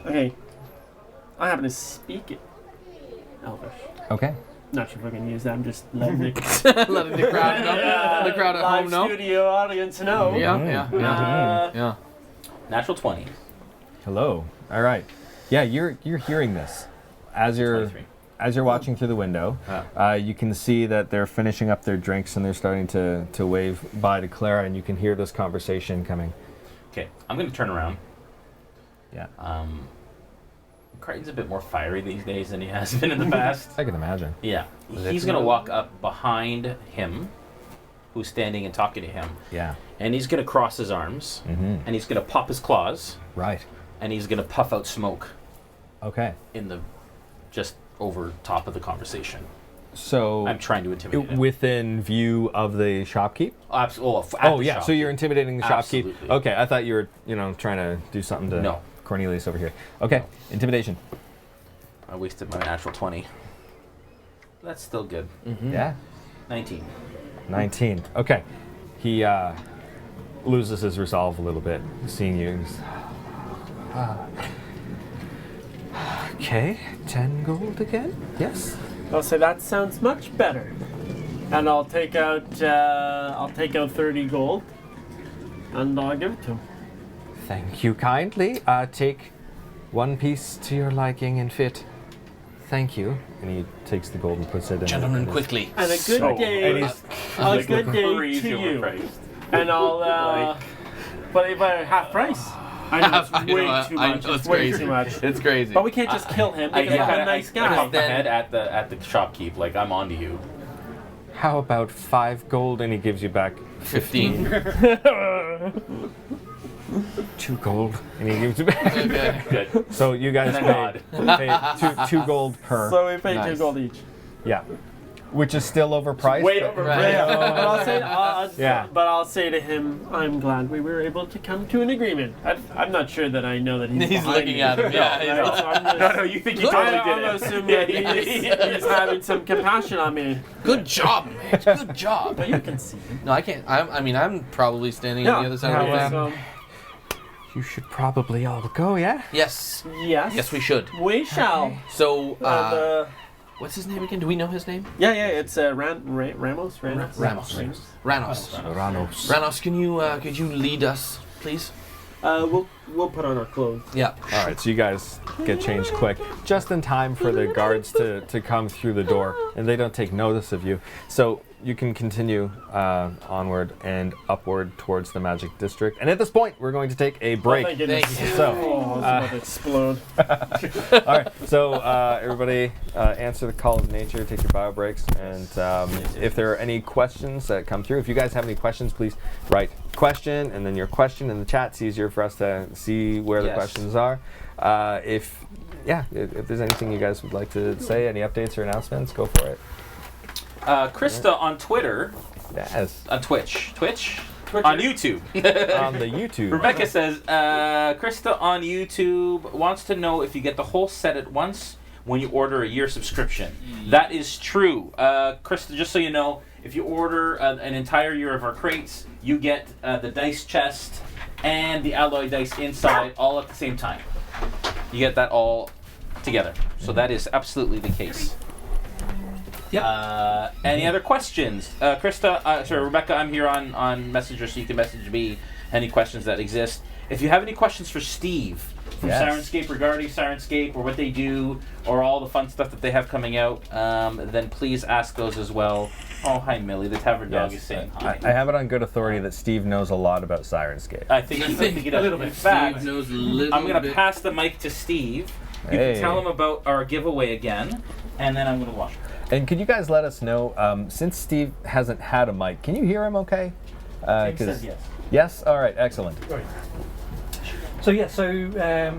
Okay. I happen to speak it. Elvish. Okay. Not sure if I can use that. I'm just letting it. Letting the crowd know. The crowd at home know. Studio audience know. Yeah. Natural 20. Hello. All right. Yeah, you're hearing this as you're 23. watching through the window. You can see that they're finishing up their drinks and they're starting to wave bye to Clara, and you can hear this conversation coming. Okay, I'm going to turn around. Yeah. Crichton's a bit more fiery these days than he has been in the past. I can imagine. Yeah. He's going to walk up behind him, who's standing and talking to him. Yeah. And he's going to cross his arms. Mm-hmm. And he's going to pop his claws. Right. And he's going to puff out smoke Okay. in the just over top of the conversation. So I'm trying to intimidate him. within view of the shopkeep. Absolutely. Yeah. So you're intimidating the shopkeep. Absolutely. Okay, I thought you were trying to do something to No. Cornelius over here. Okay, intimidation. I wasted my natural 20. That's still good. Yeah. 19. 19. Okay. He loses his resolve a little bit, seeing you. He's, okay, 10 gold again? Yes. I'll say that sounds much better. And I'll take out 30 gold and I'll give it to him. Thank you kindly. Take one piece to your liking and fit. Thank you. And he takes the gold and puts it in. Gentlemen, quickly. And a good day. A good day crazy to you. overpriced. And I'll but half price. I know it's way too I much. know, It's way too much. It's crazy. But we can't just kill him because he's a nice I guy. pop my head at the shopkeep, like I'm on to you. How about 5 gold? And he gives you back 15. 2 gold. And he gives you back. Okay. Good. So you guys And a pay 2 gold per. So we pay 2 Nice. gold each. Yeah. Which is still overpriced. Way but- overpriced. Right. Yeah. But I'll say to him, I'm glad we were able to come to an agreement. I'm not sure that I know that he's He's behind looking me. at him, yeah. Right, so I'm just, No, you think you totally I'm did it. assuming that he's having some compassion on me. Good job, man. Good job. But you can see him. No, I can't. I'm probably standing on the other side of the Yeah, room. You should probably all go, yeah? Yes. Yes. Yes, we should. We shall. So, What's his name again? Do we know his name? Yeah, it's Ramos. Ramos. Ranos. Ranos, could you lead us, please? We'll put on our clothes. Yeah. All right, so you guys get changed quick, just in time for the guards to come through the door, and they don't take notice of you. So you can continue onward and upward towards the magic district. And at this point, we're going to take a break. Oh, thank goodness. Thank you. So, Oh, I was about to explode. all right, so everybody answer the call of nature, take your bio breaks, and if there are any questions that come through, if you guys have any questions, please write question and then your question in the chat. It's easier for us to see where the Yes. questions are. If there's anything you guys would like to say, any updates or announcements, go for it. Krista on Twitter, Yes, on Twitch, on YouTube. on the YouTube. Rebecca says, Krista on YouTube wants to know if you get the whole set at once when you order a year subscription. That is true. Krista, just so you know, if you order an entire year of our crates, you get the dice chest and the alloy dice inside all at the same time. You get that all together. So that is absolutely the case. Yep. Any other questions? Krista, sorry, Rebecca, I'm here on Messenger, so you can message me any questions that exist. If you have any questions for Steve from Yes. Sirenscape regarding Sirenscape or what they do or all the fun stuff that they have coming out, then please ask those as well. Oh, hi, Millie. The Tavern Dog is saying hi. I have it on good authority that Steve knows a lot about Sirenscape. I think he does. A little bit. In fact, Steve knows a little I'm going to bit. pass the mic to Steve. You Hey. can tell him about our giveaway again, and then I'm going to watch it. And could you guys let us know, since Steve hasn't had a mic, can you hear him okay? Steve says yes. Yes? All right, excellent. Right. So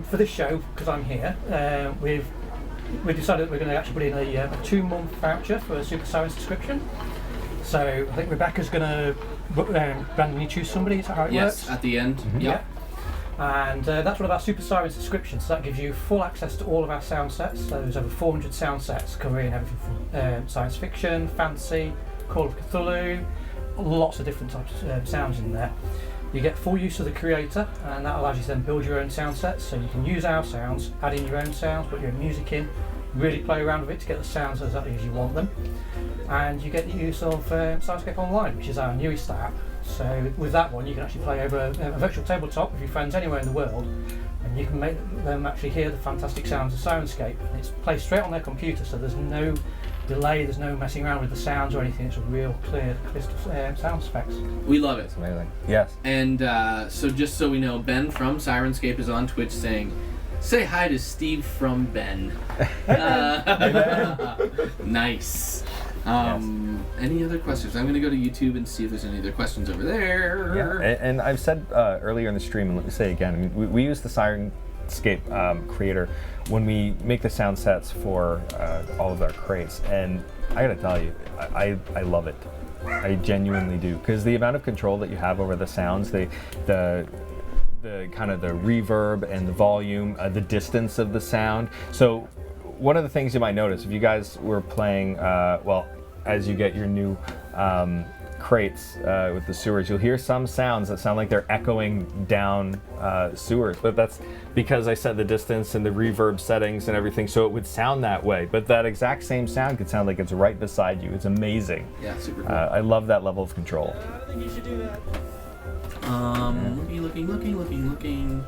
for this show, because I'm here, we've decided that we're going to actually put in a 2-month voucher for a Super Siren subscription. So I think Rebecca's going to randomly choose somebody. Is that how it Yes, works? at the end. Yeah. And that's one of our Super Siren subscriptions. So that gives you full access to all of our sound sets. So there's over 400 sound sets covering everything from science fiction, fantasy, Call of Cthulhu, lots of different types of sounds in there. You get full use of the creator, and that allows you to then build your own sound sets. So you can use our sounds, add in your own sounds, put your own music in, really play around with it to get the sounds exactly as you want them. And you get the use of Sirenscape Online, which is our newest app. So with that one, you can actually play over a virtual tabletop with your friends anywhere in the world, and you can make them actually hear the fantastic sounds of Sirenscape. And it's played straight on their computer, so there's no delay, there's no messing around with the sounds or anything. It's a real clear, crystal sound specs. We love it. Amazing. Yes. And so just so we know, Ben from Sirenscape is on Twitch saying, say hi to Steve from Ben. Nice. Any other questions? I'm going to go to YouTube and see if there's any other questions over there. Yeah. And I've said earlier in the stream, and let me say again, I mean, we use the Sirenscape Soundscape creator, when we make the sound sets for all of our crates, and I gotta tell you, I love it. I genuinely do, because the amount of control that you have over the sounds, the kind of the reverb and the volume, the distance of the sound. So one of the things you might notice if you guys were playing, well, as you get your new crates with the sewers, you'll hear some sounds that sound like they're echoing down sewers, but that's because I set the distance and the reverb settings and everything, so it would sound that way. But that exact same sound could sound like it's right beside you. It's amazing. Yeah, super cool. I love that level of control. I think you should do that. Looking.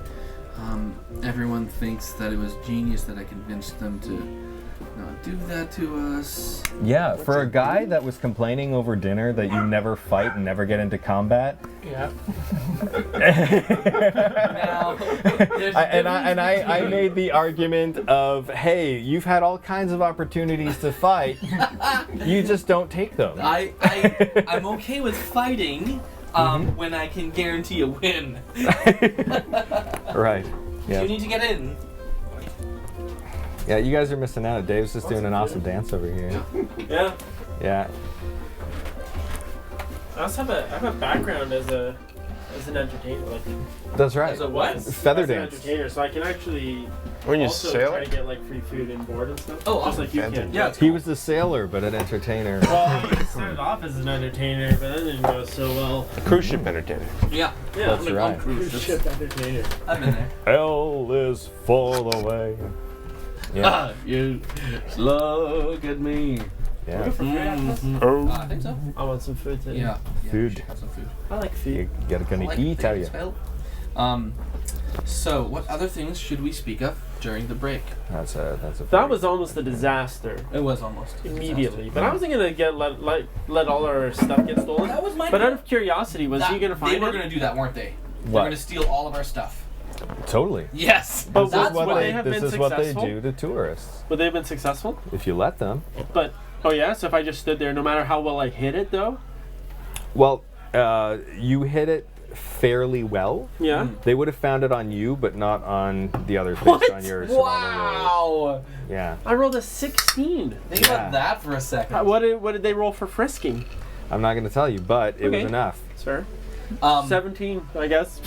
Everyone thinks that it was genius that I convinced them to not do that to us. Yeah, for a guy that was complaining over dinner that you never fight and never get into combat. Yeah. Now, I made the argument of, hey, you've had all kinds of opportunities to fight, you just don't take them. I'm okay with fighting when I can guarantee a win. Right. Yeah. You need to get in. Yeah, you guys are missing out. Dave's just doing an awesome dance over here. Yeah. Yeah. I also have a background as an entertainer. Like, That's right. As a what? Feather as an dance. entertainer, so I can actually When you also sail try it? to get like free food and board and stuff. Oh, just like you fantastic. can. Yeah. He was the sailor, but an entertainer. Well, he started off as an entertainer, but then didn't go so well. Cruise ship entertainer. Yeah. Yeah, That's I'm right. cruise ships. ship entertainer. I've been there. Hell is full away. Yeah. You look at me. Yeah. Oh. I think so. I want some food today. Yeah. Food. Have some food. I like food. You gotta gonna eat, are you? So, what other things should we speak of during the break? That's a. That was almost a disaster. It was almost a Immediately, disaster. but I wasn't gonna let all our stuff get stolen. That was my. But out of curiosity, was he gonna find They were it? gonna do that, weren't they? They What? were gonna steal all of our stuff. Totally. Yes. But This would is what they they. have This been is what they successful? do to tourists. Would they have been successful? If you let them. But oh yeah, so if I just stood there, no matter how well I hit it, though. Well, you hit it fairly well. Yeah. They would have found it on you, but not on the other fish What? on your survival roll. Wow. Yeah. I rolled a 16. Think Yeah. about that for a second. What did they roll for frisking? I'm not gonna tell you, but it was Okay. enough. Sir. 17. 17, I guess.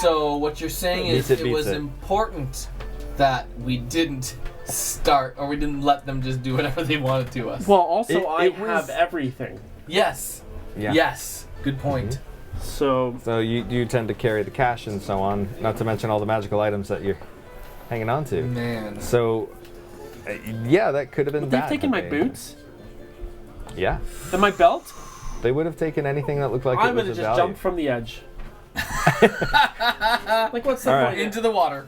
So what you're saying is Beats it, it was beats it. important that we didn't start or we didn't let them just do whatever they wanted to us. Well, also It I was- have everything. Yes. Yeah. Yes. Good point. So So you tend to carry the cash and so on, not to mention all the magical items that you're hanging on to. Man. So, yeah, that could have been would bad. they've taken my had they- boots Yeah, and my belt. they would have taken anything that looked like I it would was have of just value. jumped from the edge. Like what's the All point? right. Into the water.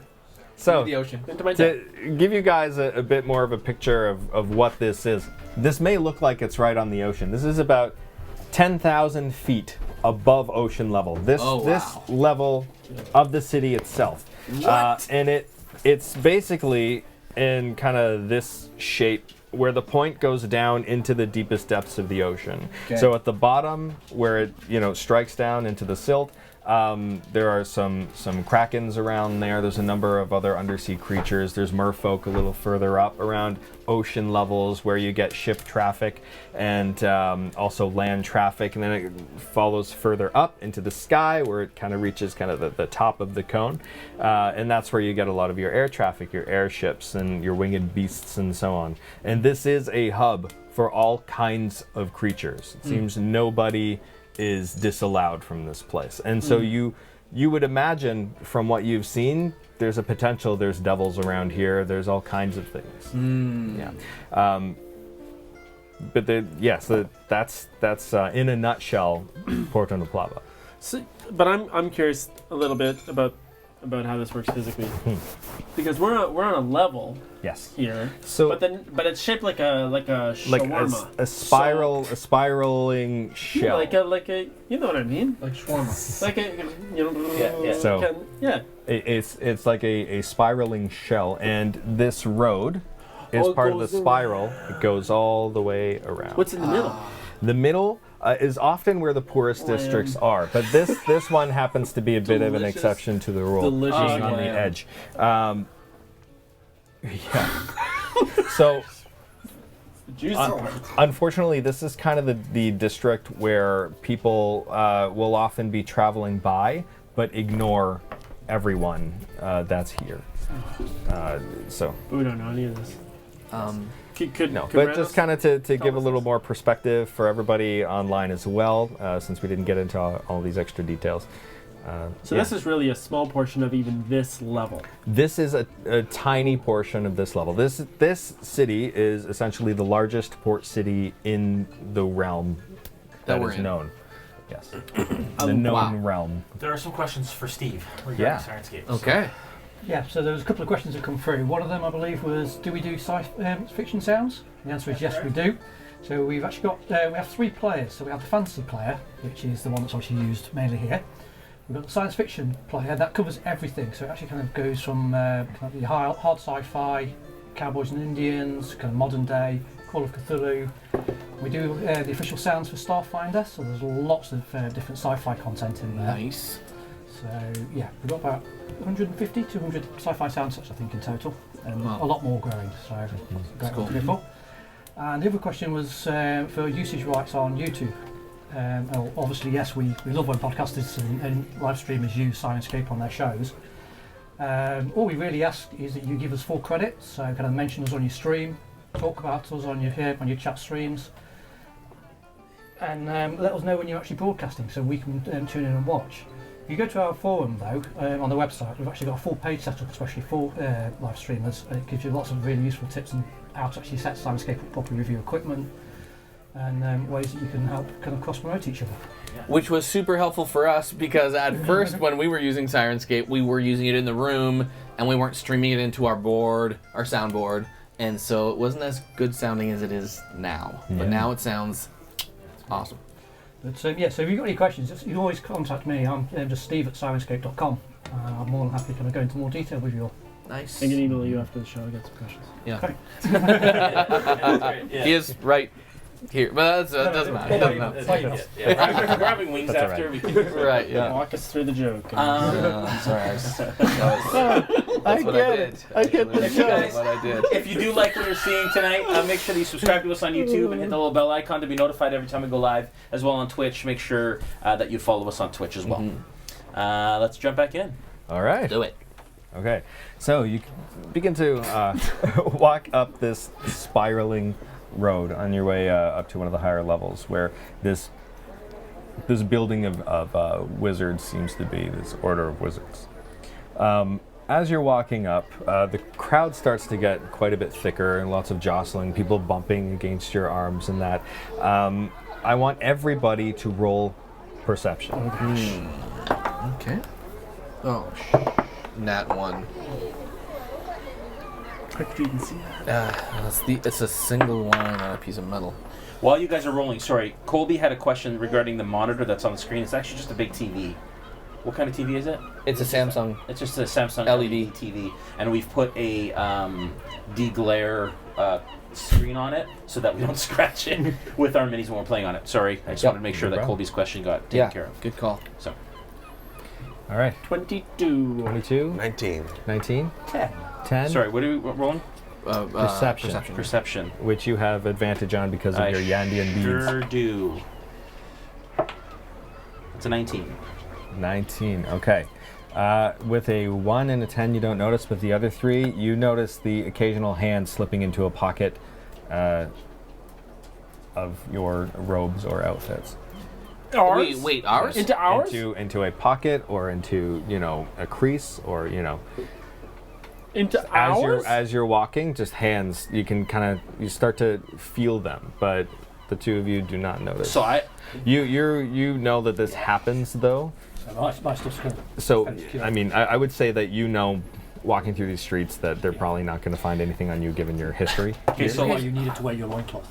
So, Into the ocean. Into my deck. to give you guys a bit more of a picture of what this is, this may look like it's right on the ocean. This is about 10,000 feet above ocean level. This wow. level of the city itself. What? And it's basically in kind of this shape where the point goes down into the deepest depths of the ocean. Okay. So at the bottom where it strikes down into the silt, there are some krakens around there. There's a number of other undersea creatures. There's merfolk a little further up around ocean levels where you get ship traffic and also land traffic. And then it follows further up into the sky where it kind of reaches kind of the top of the cone. And that's where you get a lot of your air traffic, your airships and your winged beasts and so on. And this is a hub for all kinds of creatures. It seems nobody is disallowed from this place, and so you would imagine from what you've seen there's a potential there's devils around here, there's all kinds of things. But that's in a nutshell Porto Na-Plava. So, but I'm curious a little bit about how this works physically, because we're on a level Yes. here, So but it's shaped like a shawarma. a spiraling shell. like a you know what I mean? Like shawarma. Like a Yeah. So- yeah. It's like a spiraling shell, and this road is Oh, it part of the goes spiral. It goes all the way around. What's in the middle? The middle is often where the poorest districts are, but this one happens to be a bit of an exception to the rule, being on the edge. Yeah. So, unfortunately, this is kind of the district where people will often be traveling by, but ignore everyone that's here. So we don't know any of this. But just kind of to give a little more perspective for everybody online as well, since we didn't get into all these extra details. This is really a small portion of even this level. This is a tiny portion of this level. This city is essentially the largest port city in the realm that is known. Yes. The known realm. There are some questions for Steve regarding Sirenscape. Okay. Yeah, so there was a couple of questions that come through. One of them, I believe, was, do we do fiction sounds? The answer is yes, we do. So we've actually got, we have 3 players. So we have the fantasy player, which is the one that's obviously used mainly here. We've got the science fiction player, that covers everything. So it actually kind of goes from kind of the hard sci-fi, cowboys and Indians, kind of modern day, Call of Cthulhu. We do the official sounds for Starfinder, so there's lots of different sci-fi content in there. Nice. So yeah, we've got about 150, 200 sci-fi sound sets I think in total, and a lot more growing, so great one to go for. And the other question was for usage rights on YouTube. Obviously yes, we love when podcasters and live streamers use Sirenscape on their shows. All we really ask is that you give us full credit, so kind of mention us on your stream, talk about us on your chat streams, and let us know when you're actually broadcasting so we can tune in and watch. If you go to our forum though, on the website, we've actually got a full page set up especially for live streamers, and it gives you lots of really useful tips on how to actually set Sirenscape up, properly review equipment, and ways that you can help kind of cross-promote each other. Which was super helpful for us because at first when we were using Sirenscape, we were using it in the room and we weren't streaming it into our soundboard, and so it wasn't as good sounding as it is now. Yeah. But now it sounds awesome. But so if you've got any questions, you can always contact me. I'm just Steve@sirenscape.com. I'm more than happy to kind of go into more detail with you all. Nice. I can email you after the show. I got some questions. Yeah. Okay. He is right here, but that doesn't matter. We're grabbing wings after. Right. Right. Yeah. Walk us through the joke. I'm sorry. I get the joke. What I did. If you do like what you're seeing tonight, make sure that you subscribe to us on YouTube and hit the little bell icon to be notified every time we go live, as well on Twitch. Make sure that you follow us on Twitch as well. Mm-hmm. Let's jump back in. All right. Do it. Okay. So you begin to walk up this spiraling road on your way up to one of the higher levels, where this building of wizards seems to be, this order of wizards. As you're walking up, the crowd starts to get quite a bit thicker and lots of jostling, people bumping against your arms and that. I want everybody to roll perception. Okay. Oh, Nat 1. Quick, you can see it. It's a single line on a piece of metal. While you guys are rolling, sorry, Colby had a question regarding the monitor that's on the screen. It's actually just a big TV. What kind of TV is it? It's a Samsung. It's just a Samsung LED TV, and we've put a de-glare screen on it so that we don't scratch it with our minis when we're playing on it. Sorry, I just wanted to make sure that Colby's question got taken care of. Good call. So, all right. 22. 22. 19. 10. 10. Sorry, what are we rolling? Perception. Which you have advantage on because of your Yandian beads. Sure do. It's a 19. 19. Okay. With a 1 and a 10, you don't notice, but the other 3, you notice the occasional hand slipping into a pocket of your robes or outfits. Ours? Wait, ours? Into ours? Into a pocket or into, a crease or, Into ours? As you're walking, just hands, you can you start to feel them, but the two of you do not notice. So you know that this happens though. So I mean, I would say that walking through these streets that they're probably not going to find anything on you given your history. Okay, so why you needed to wear your loincloth.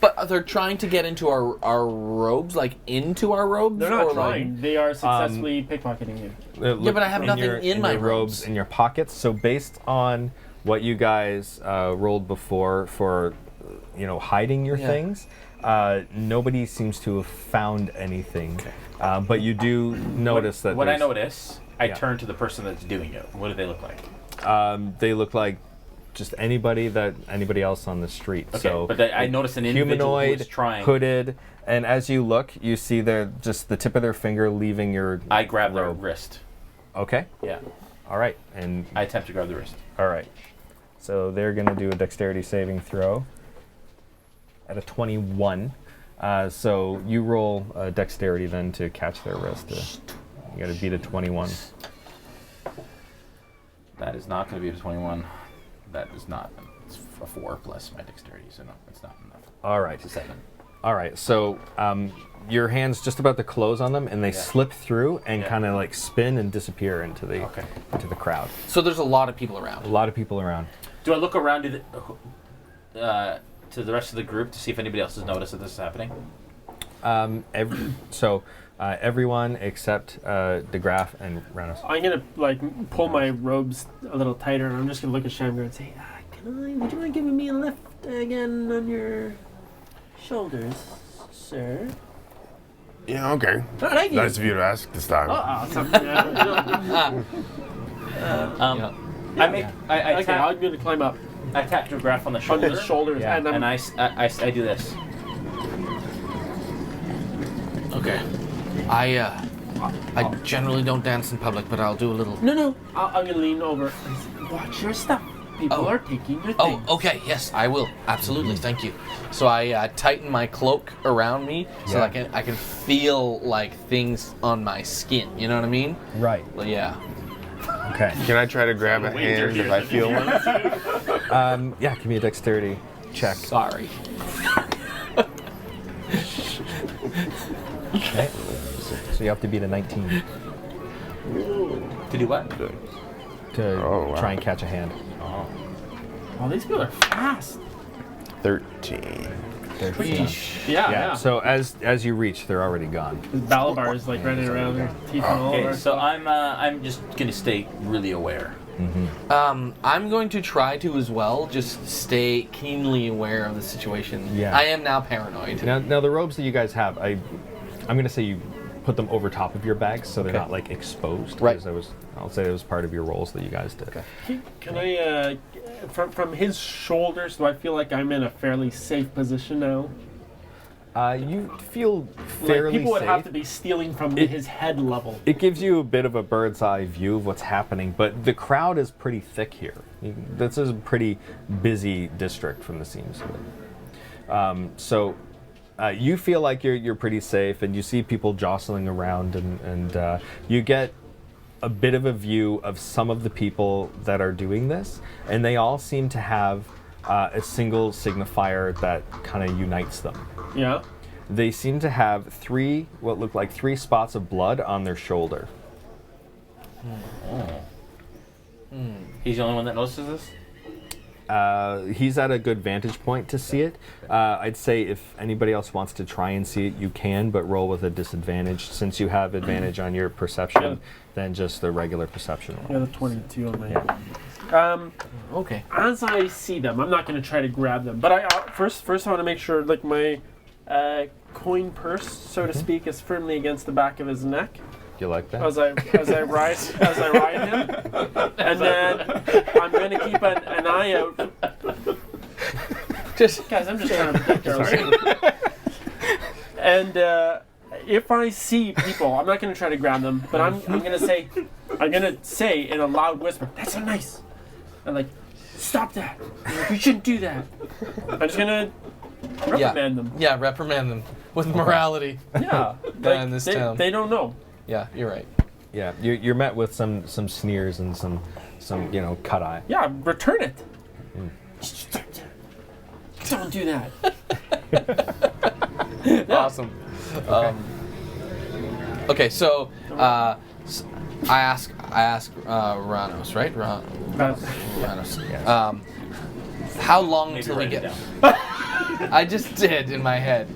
But they're trying to get into our robes, like into our robes? They're not trying. They are successfully pickpocketing you. Yeah, but I have nothing in my robes. In your pockets. So based on what you guys rolled before for hiding your Yeah. things. Nobody seems to have found anything, but you do notice that. When I there's- notice, I turn to the person that's doing it. What do they look like? They look like just anybody else on the street. Okay, So but I noticed an individual who humanoid, is trying. hooded, and as you look, you see they're just the tip of their finger leaving your. I grab their robe. wrist. Okay. Yeah. All right, and I attempt to grab the wrist. all right. So they're gonna do a dexterity saving throw at a 21. So you roll dexterity then to catch their wrist. You gotta beat a 21. That is not going to be a 21. That is not. It's a 4 plus my dexterity, so no, it's not enough. All right. It's a 7. All right. So your hand's just about to close on them, and they slip through and kind of like spin and disappear into the crowd. So there's a lot of people around. A lot of people around. Do I look around to the rest of the group to see if anybody else has noticed that this is happening? Everyone except DeGraff and Ranos. I'm gonna pull my robes a little tighter, and I'm just gonna look at Shamgar and say, would you mind giving me a lift again on your shoulders, sir? Yeah, okay. Thank you. Nice of you to ask this time. Awesome. I tap. I'm gonna climb up I tap DeGraff on the on shoulder. his shoulders, Yeah. and I do this. Okay. I generally don't dance in public, but I'll do a little. No. I'm gonna lean over and say, watch your stuff. People are taking your Oh, things. okay. Yes, I will. Absolutely. Thank you. So I tighten my cloak around me so I can feel like things on my skin. You know what I mean? Right. Well, yeah. Okay. Can I try to grab a hand if I feel one? Yeah. Give me a dexterity check. Sorry. Okay. So you have to beat a 19 To do what? to try and catch a hand. Oh, these people are fast. 13. Yeah. So So as you reach, they're already gone. Balabar is running around their teeth and all Okay, over. so I'm just gonna stay really aware. I'm going to try to as well just stay keenly aware of the situation. Yeah. I am now paranoid. Now the robes that you guys have, I'm gonna say you put them over top of your bags so they're Okay. not like exposed. Right. Because I'll say it was part of your roles that you guys did. Okay. Can I, from his shoulders, do I feel like I'm in a fairly safe position now? You feel fairly People would safe. have to be stealing from his head level. It gives you a bit of a bird's eye view of what's happening, but the crowd is pretty thick here. This is a pretty busy district from the seams of it. So you feel like you're pretty safe, and you see people jostling around, and you get a bit of a view of some of the people that are doing this, and they all seem to have a single signifier that kind of unites them. Yeah. They seem to have what look like 3 spots of blood on their shoulder. He's the only one that notices this? He's at a good vantage point to see it. I'd say if anybody else wants to try and see it, you can, but roll with a disadvantage. Since you have advantage on your perception, than just the regular perception roll. Yeah, the 22 on my. Yeah. Okay. As I see them, I'm not going to try to grab them, but I first I want to make sure like my coin purse, so to speak, is firmly against the back of his neck. Do you like that? As I ride him, and then I'm going to keep an eye out. Guys, I'm just trying to protect ourselves. And if I see people, I'm not going to try to grab them, but I'm going to say in a loud whisper, "That's so nice," and like, "Stop that! You shouldn't do that." I'm just going to reprimand them. Yeah, reprimand them with morality. Yeah, In this town. they don't know. Yeah, you're right. Yeah, you're met with some sneers and some cut eye. Yeah, return it. Don't do that. Awesome. Okay, so I ask Ranos, right? Ranos. Yes. How long Maybe until we write it get? down. I just did in my head.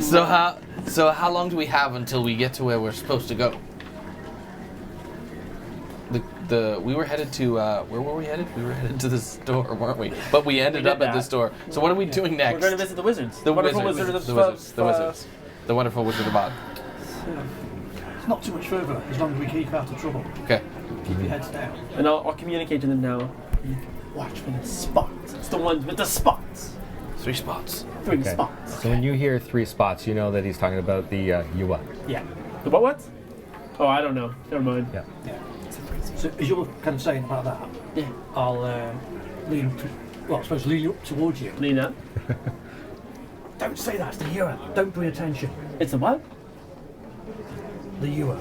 So how long do we have until we get to where we're supposed to go? we were headed to where were we headed? We were headed to the store, weren't we? But we ended up at the store. So what are we doing next? We're going to visit the wizards. The wonderful wizards. wizard of The wizards. The wizards. The wonderful Wizard of Oz. It's not too much further, as long as we keep out of trouble. Okay. Keep your heads down. And I'll communicate to them now. Watch for the spots. It's the ones with the spots. 3 spots. 3 Okay. spots. So when you hear 3 spots, you know that he's talking about the Yuwa. Yeah. The what? Oh, I don't know. Never mind. Yeah. Yeah. So as you're kind of saying about that, Yeah. I'll lean up to, well, I suppose lean up towards you. Lean up. Don't say that, it's the Ewer. Don't pay attention. It's a what? The Ewer.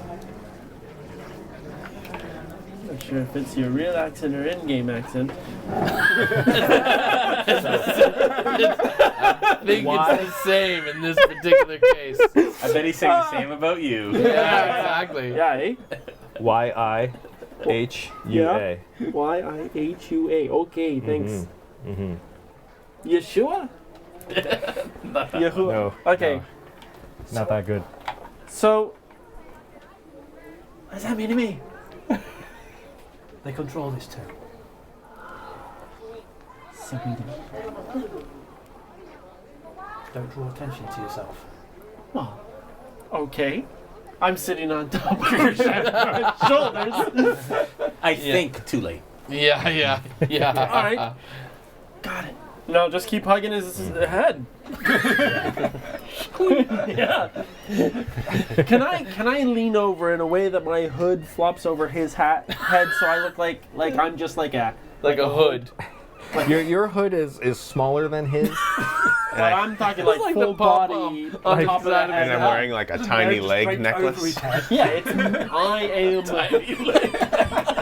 Not sure if it's your real accent or in-game accent. I think it's the same in this particular case. I bet he's saying the same about you. Yeah, exactly. Yeah, eh? Y-I-H-U-A. Y-I-H-U-A. Okay, thanks. Yeshua? Yahuwah. No. Okay. no. Not that good. So, what does that mean to me? They control this town. Don't draw attention to yourself. Well, okay. I'm sitting on top of your shoulders. I think too late. Yeah. All right. Got it. No, just keep hugging his head. Yeah. Can I lean over in a way that my hood flops over his head so I look like I'm just like a hood. Your hood is smaller than his. But I'm talking like like full the pom-pom body on on top of that the head. And I'm wearing like a tiny Just leg draped over his necklace. head. Yeah, I am tiny leg.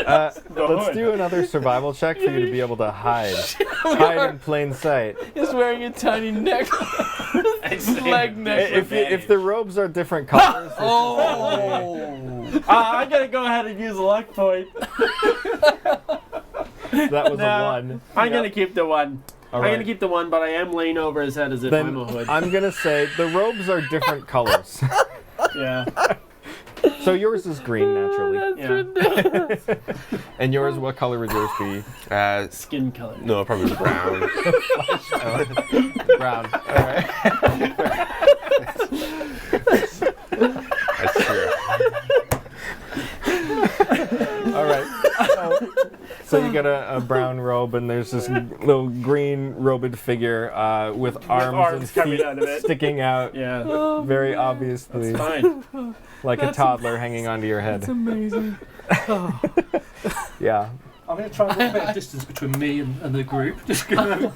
Let's hood. do another survival check for you to be able to hide. Hide in plain sight. He's wearing a tiny neck. leg necklace. If the robes are different colors, Oh. I gotta go ahead and use a luck point. that was No, a 1. I'm gonna keep the 1. All I'm right. gonna keep the 1, but I am laying over his head as if Then I'm a hood. I'm gonna say the robes are different colors. Yeah. So yours is green naturally. Yeah. And yours, what color would yours be? Skin color. No, probably brown. Brown. All right. That's true. All right. So you get a brown robe, and there's this little green robed figure with arms and arms coming feet out of it. sticking out, Yeah. very obviously, Fine. like a toddler hanging onto your head. That's amazing. Yeah. I'm going to try and put a bit of distance between me and the group. Just keep them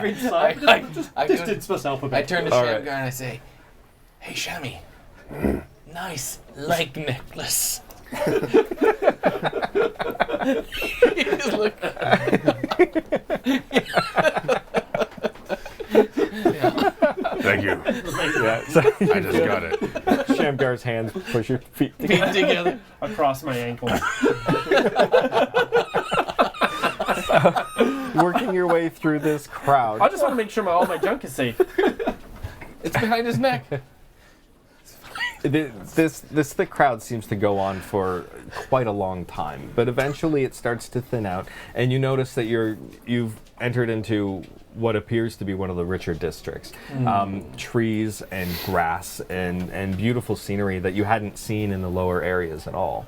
inside. Just I distance myself a bit. I turn to All Shamgar right. and I say, "Hey, Shammy, nice leg necklace." He's looking. Thank you. Yeah. So I just got it. Shamgar's hands push your feet Feet together. Across my ankles. working your way through this crowd. I just want to make sure all my junk is safe. It's behind his neck. This thick crowd seems to go on for quite a long time, but eventually it starts to thin out, and you notice that you've entered into what appears to be one of the richer districts. Trees and grass and beautiful scenery that you hadn't seen in the lower areas at all.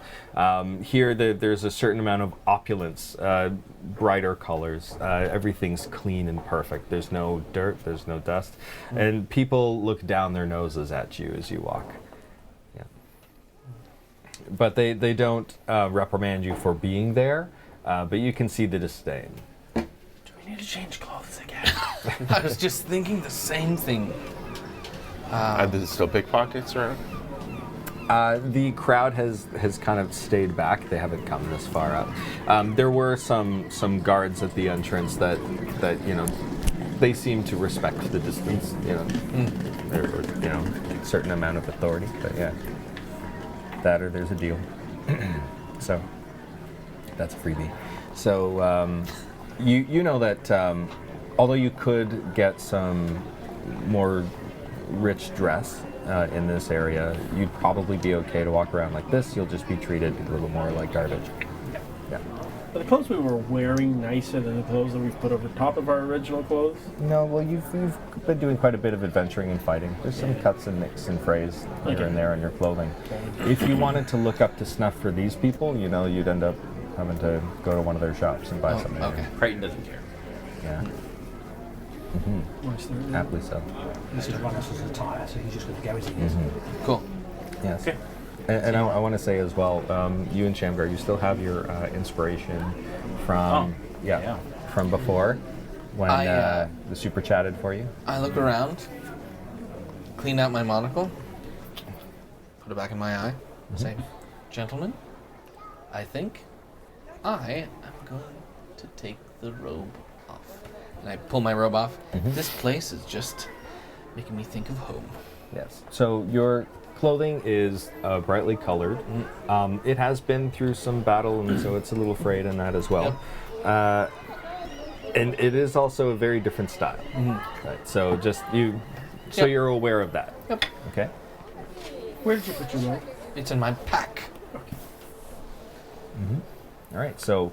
Here there's a certain amount of opulence, brighter colors. Everything's clean and perfect. There's no dirt, there's no dust, and people look down their noses at you as you walk. But they don't reprimand you for being there, but you can see the disdain. Do we need to change clothes again? I was just thinking the same thing. Are there still pickpockets around? The crowd has kind of stayed back. They haven't come this far up. There were some guards at the entrance that they seem to respect the distance. Or a certain amount of authority. But yeah. That or there's a deal. So that's a freebie. So you know that although you could get some more rich dress in this area, you'd probably be okay to walk around like this. You'll just be treated a little more like garbage. Are the clothes we were wearing nicer than the clothes that we've put over top of our original clothes? No, well, you've been doing quite a bit of adventuring and fighting. There's some cuts and nicks and frays here and there on your clothing. If you wanted to look up to snuff for these people, you'd end up having to go to one of their shops and buy something. Okay. Creighton doesn't care. Yeah. Happily so. This is run us as a tire, so he's just going to go as he is. Cool. Yes. Okay. And I want to say as well, you and Shamgar, you still have your inspiration from from before when the super chatted for you. I look around, clean out my monocle, put it back in my eye, say, "Gentlemen, I think I am going to take the robe off." And I pull my robe off. This place is just making me think of home. Yes. So your clothing is brightly colored. It has been through some battle, and so it's a little frayed in that as well. Yep. And it is also a very different style. Right. So you're aware of that. Yep. Okay. Where did you put your robe? It's in my pack. All right. So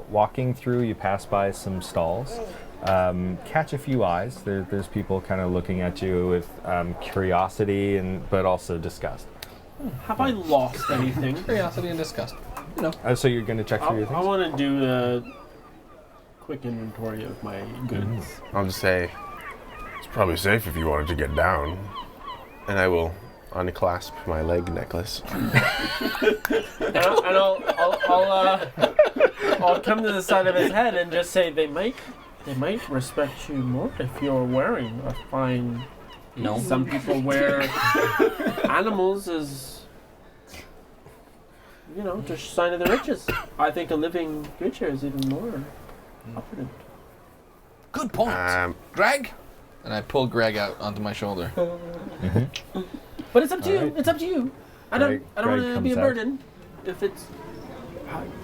walking through, you pass by some stalls. Catch a few eyes. There's people kind of looking at you with curiosity but also disgust. Have I lost anything? Curiosity and disgust. So you're going to check through your I things? want to do a quick inventory of my goods. I'll just say, it's probably safe if you wanted to get down. And I will unclasp my leg necklace. I'll come to the side of his head and just say they might respect you more if you're wearing a fine. No. Some people wear animals as just sign of the riches. I think a living creature is even more opulent. Good point. Greg? And I pull Greg out onto my shoulder. But it's up to you. Alright. It's up to you. I don't Greg want to be a comes out. burden if it's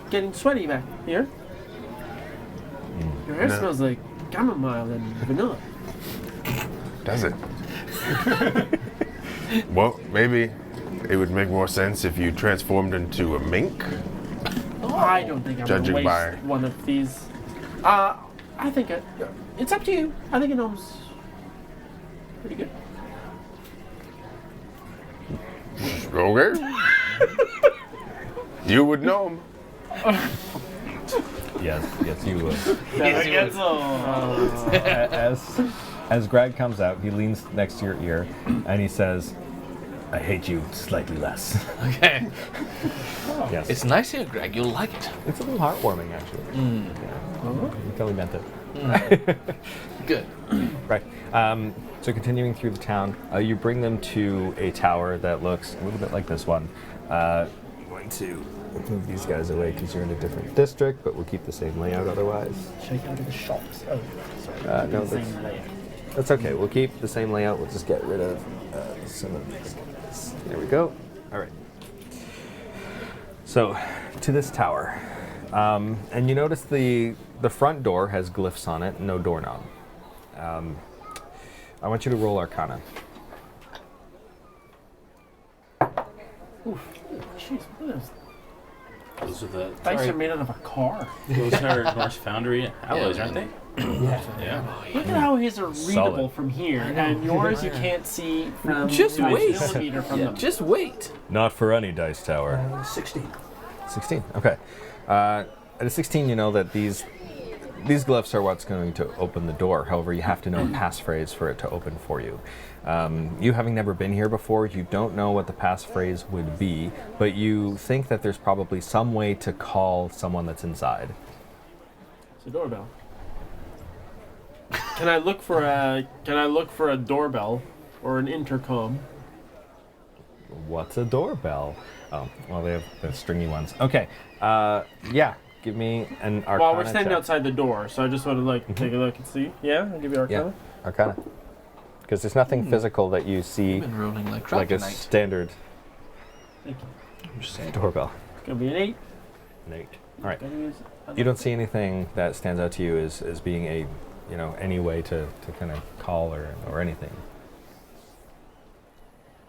getting sweaty back here. Your hair smells like chamomile and vanilla. Does it? Well, maybe it would make more sense if you transformed into a mink. I don't think I'm Judging going to waste by- one of these. I think it's up to you. I think a gnome's pretty good. Okay. You would know him. Yes, you would. Yes. As Greg comes out, he leans next to your ear and he says, "I hate you slightly less." Okay. Yes. It's nice here, Greg. You'll like it. It's a little heartwarming, actually. Yeah. You totally meant it. Good. Right. So continuing through the town, you bring them to a tower that looks a little bit like this one. I'm going to move these guys away because you're in a different district, but we'll keep the same layout otherwise. Check out the shops. Oh, sorry. No, Same layout. that's okay. We'll keep the same layout. We'll just get rid of some of these guys. There we go. All right. So, to this tower. And you notice the front door has glyphs on it, no doorknob. I want you to roll Arcana. Jeez, what is Those are the dice are made out of a car. those are Norse Foundry alloys, aren't they? Yeah. Look at how his are readable Solid. from here, and yours you can't see from Just to a wait. millimeter from them. Just wait. Not for any dice tower. 16. 16. Okay. At a 16, you know that these glyphs are what's going to open the door. However, you have to know a passphrase for it to open for you. You having never been here before, you don't know what the passphrase would be, but you think that there's probably some way to call someone that's inside. It's a doorbell. Can I look for a doorbell or an intercom? What's a doorbell? Oh, well, they have stringy ones. Okay. Yeah. Give me an Arcana. Well, we're standing check. outside the door, so I just want to take a look and see. Yeah, I'll give you Arcana. Yeah. Arcana. Because there's nothing physical that you see I've been rolling like crap like a tonight. standard Thank you. I'm just saying. doorbell. It's gonna be an 8. An 8. All right. Gonna use You don't see anything that stands out to you as being a, any way to kind of call or anything.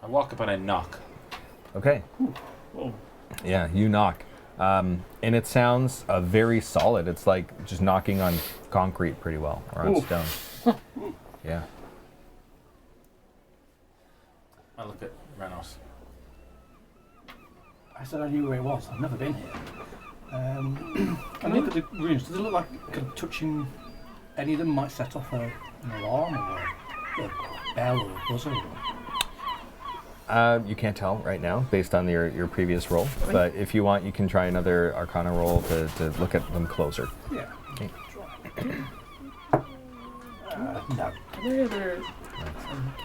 I walk up and I knock. Okay. Whoa. Yeah, you knock. And it sounds very solid. It's like just knocking on concrete pretty well, or on stone. Yeah. I look at Renos. I said I knew where it was. I've never been here. Can I look at the runes? Does it look like kind of touching any of them might set off an alarm or a bell or a buzzer? You can't tell right now based on your previous roll, but if you want, you can try another Arcana roll to look at them closer. Yeah. Okay. No. Can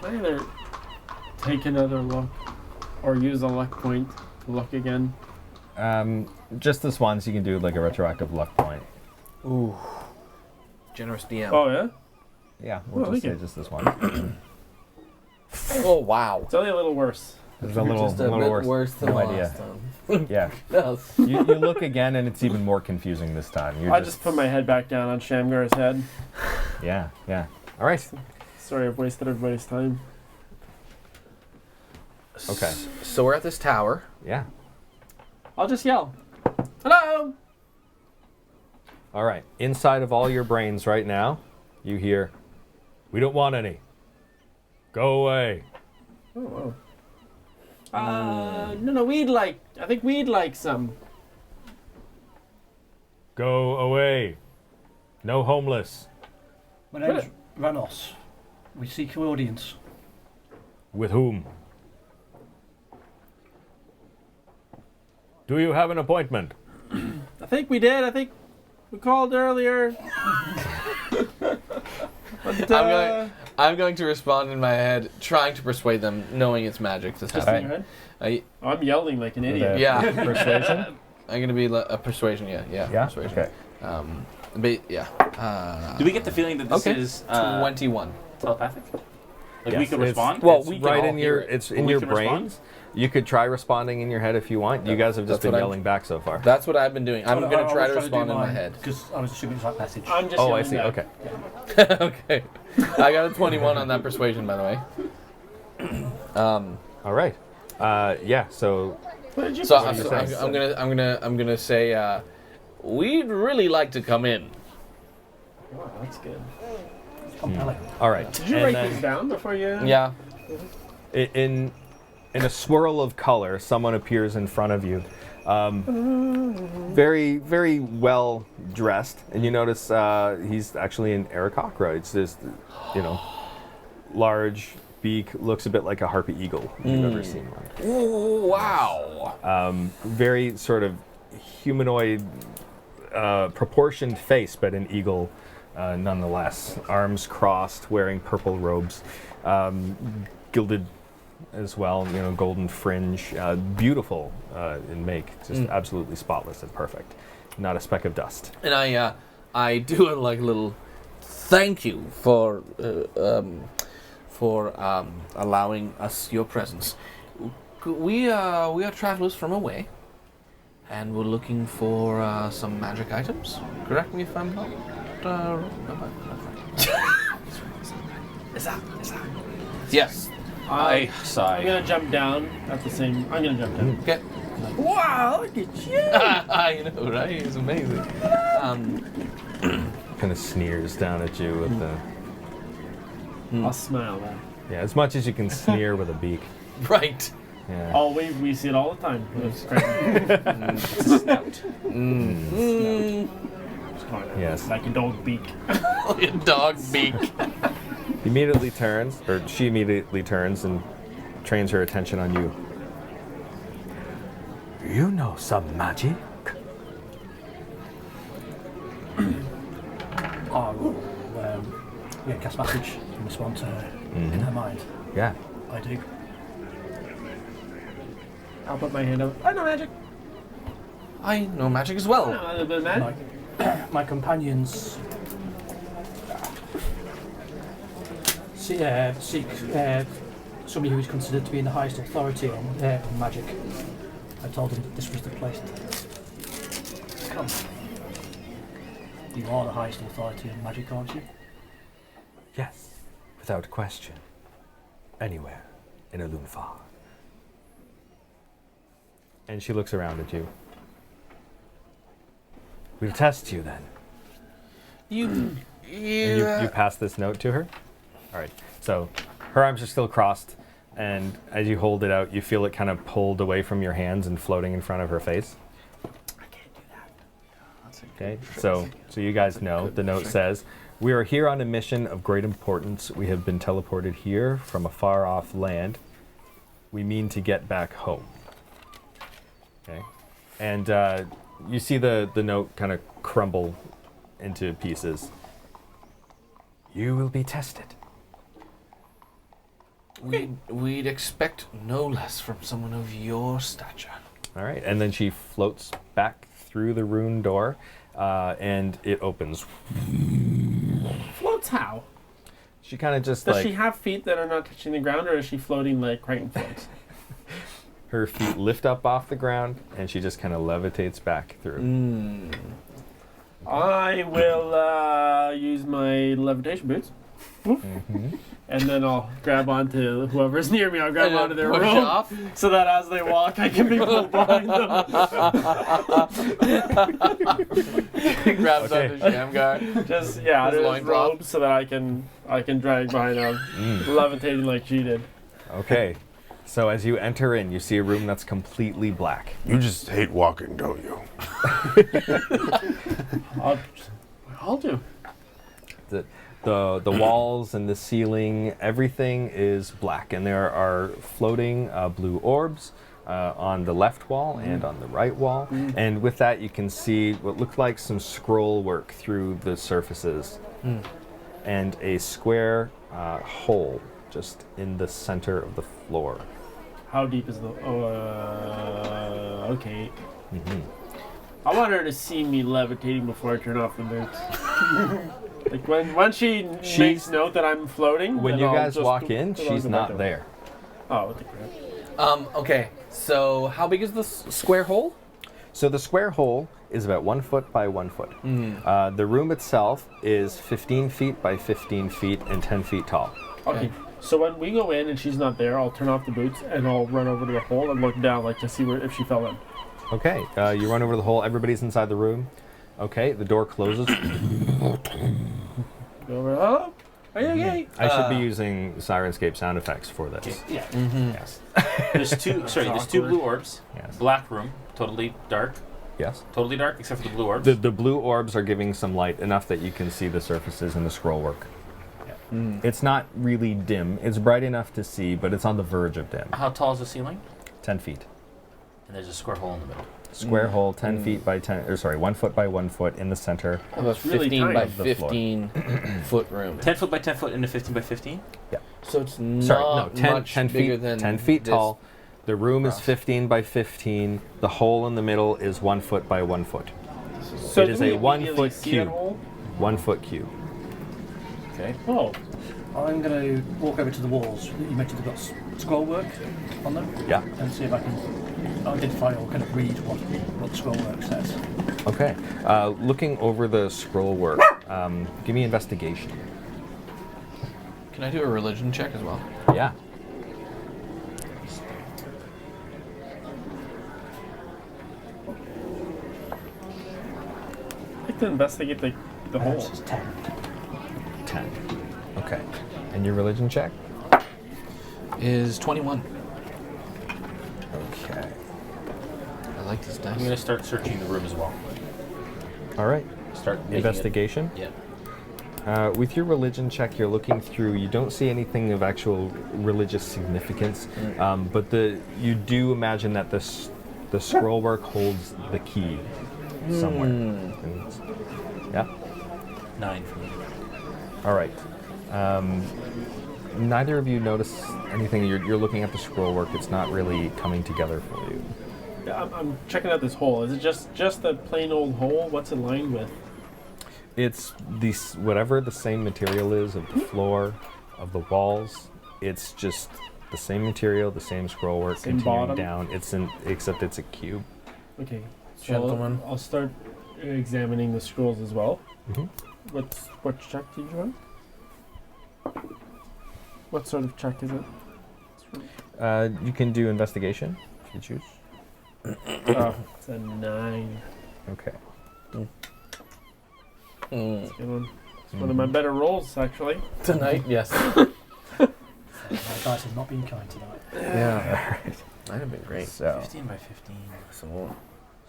I either take another look or use a luck point to look again? Just this once, you can do like a retroactive luck point. Ooh. Generous DM. Oh, yeah? Yeah, we'll just say just this one. Oh, wow. It's only a little worse. It's a little, Just a bit worse than no last idea. time. Yeah. Yes. You look again, and it's even more confusing this time. I just put my head back down on Shamgar's head. Yeah, yeah. All right. Sorry, I've wasted everybody's time. Okay. So we're at this tower. Yeah. I'll just yell, "Hello!" All right. Inside of all your brains right now, you hear, "We don't want any. Go away." Oh, wow. No, I think we'd like some. Go away. No homeless. My name's Ranos. We seek your audience. With whom? Do you have an appointment? I think we did. I think we called earlier. But, I'm going to respond in my head, trying to persuade them, knowing it's magic that's just in happening. your head? I'm yelling like an idiot. Yeah. Persuasion? I'm going to be a persuasion, yeah. Yeah? Persuasion. Okay. But, yeah. Do we get the feeling that this Okay. is 21. telepathic? Like we Yes, could it's- respond? Well, it's we can right all in your hear it. it's Well, in we your can respond? brains. You could try responding in your head if you want. You guys have just That's been what yelling back so far. That's what I've been doing. I'm going to try to respond in my mine, head. because I was assuming it's like message. I'm just Oh, yelling I see. back. Okay. Okay. I got a 21 on that persuasion, by the way. All right. Yeah. So What did you So say? I'm gonna say we'd really like to come in. Oh, that's good. Compelling. all right. Did you And write then these down before you? Yeah. in a swirl of color, someone appears in front of you. Very, very well dressed, and you notice he's actually an Aarakocra. It's just, large beak, looks a bit like a harpy eagle. If you've ever seen one. Ooh, wow. Very sort of humanoid, proportioned face, but an eagle nonetheless. Arms crossed, wearing purple robes, gilded as well, golden fringe, beautiful in make, just absolutely spotless and perfect, not a speck of dust. And I do a little thank you for allowing us your presence. We are travelers from away, and we're looking for some magic items. Correct me if I'm not. Is that? Yes. I I'm sigh. gonna jump down at the same. I'm gonna jump down. Okay. Wow! Look at you. I know, right? It's amazing. Kind of sneers down at you with the I'll smile. Man. yeah, as much as you can sneer with a beak. Right. Yeah. Oh, we see it all the time. It's crazy. Yes. Like a dog beak. Like a dog beak. He immediately turns, or she immediately turns and trains her attention on you. You know some magic? Cast message and respond to her in her mind. Yeah. I do. I'll put my hand up. I know magic. I know magic as I well. know a little bit of magic. My companions seek somebody who is considered to be in the highest authority on magic. I told them that this was the place to come. You are the highest authority in magic, aren't you? Yes. Without question. Anywhere in Alunfar. And she looks around at you. We'll test you then. You And you pass this note to her? All right. So her arms are still crossed, and as you hold it out, you feel it kind of pulled away from your hands and floating in front of her face. I can't do that. Okay. So you guys know. The note says, "We are here on a mission of great importance. We have been teleported here from a far-off land. We mean to get back home." Okay. And you see the note kind of crumble into pieces. You will be tested. We'd expect no less from someone of your stature. All right, and then she floats back through the rune door, and it opens. Floats how? She kind of just Does like she have feet that are not touching the ground, or is she floating like Crichton floats? her feet lift up off the ground, and she just kind of levitates back through. I will use my levitation boots. And then I'll grab onto whoever's near me. I'll grab And onto their push rope off? so that as they walk, I can be pulled behind them. He grabs Okay. onto Shamgar. Just His there's loincloth. robes so that I can drag behind them, levitating like she did. Okay, so as you enter in, you see a room that's completely black. You just hate walking, don't you? I'll do. The walls and the ceiling, everything is black, and there are floating blue orbs on the left wall and on the right wall. And with that, you can see what looked like some scroll work through the surfaces, and a square hole just in the center of the floor. How deep is the? Okay. I want her to see me levitating before I turn off the boots. Like when she makes note that I'm floating. When then you I'll guys just walk go- in, go she's back not over. there. Oh, what the crap. Okay, so how big is this square hole? So the square hole is about 1 foot by 1 foot. The room itself is 15 feet by 15 feet and 10 feet tall. Okay. So when we go in and she's not there, I'll turn off the boots and I'll run over to the hole and look down, like to see if she fell in. Okay, you run over to the hole. Everybody's inside the room. Okay, the door closes. Go over. Oh, are you okay? I should be using Sirenscape sound effects for this. Yeah. Yes. There's two blue orbs. Yes. Black room, totally dark. Yes. Totally dark, except for the blue orbs. The blue orbs are giving some light, enough that you can see the surfaces and the scroll work. It's not really dim. It's bright enough to see, but it's on the verge of dim. How tall is the ceiling? 10 feet. And there's a square hole in the middle. Square hole, 10 feet by 10, or sorry, 1 foot by 1 foot in the center. Of a really 15 tiny. by Of the floor. 15 foot room. 10 foot by 10 foot into 15 by 15? So it's not Sorry, no, 10, much 10 bigger feet, than 10 feet this. tall. The room is across. 15 by 15. The hole in the middle is 1 foot by 1 foot. So It do is we a 1 immediately foot see cube. that hole? 1 foot cube. Okay. Oh. I'm going to walk over to the walls. You mentioned they've got scroll work on them. Yeah. And see if I can identify or kind of read what the scroll work says. Okay. Looking over the scroll work, give me investigation. Can I do a religion check as well? Yeah. I'd like to investigate the hole. This is 10. 10. Okay. And your religion check? Is 21. Okay. I like these I'm going dice. to start searching the room as well. All right. Start making Investigation. It, With your religion check, you're looking through. You don't see anything of actual religious significance, but you do imagine that the scroll work holds the key somewhere. And yeah. 9 for me. All right. Neither of you notice anything. You're looking at the scroll work. It's not really coming together for you. Yeah, I'm checking out this hole. Is it just a plain old hole? What's it lined with? It's whatever the same material is of the floor, of the walls. It's just the same material, the same scroll work Same continuing bottom? down. except it's a cube. Okay. So Gentlemen. I'll start examining the scrolls as well. Mhm. What check did you run? What sort of check is it? You can do investigation if you choose. Oh, it's a 9. Okay. That's a good one. It's one of my better rolls, actually. Tonight, yes. That dice has not been kind tonight. Yeah. Might have been great. So 15 by 15. So,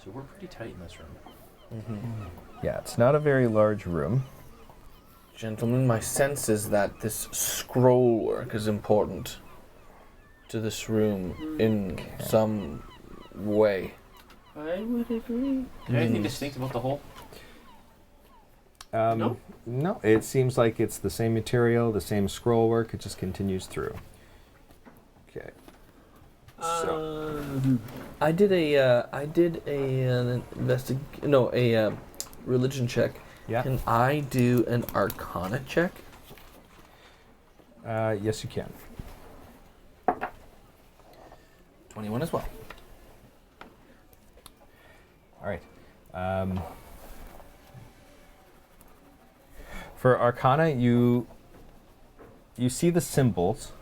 So we're pretty tight in this room. yeah, it's not a very large room. gentlemen, my sense is that this scroll work is important to this room in some way. I would agree. Anything distinct about the hole? No? No, it seems like it's the same material, the same scroll work. It just continues through. Okay. So I did a religion check. yeah, Can I do an Arcana check? yes, you can. 21 as well. All right. For Arcana, you see the symbols,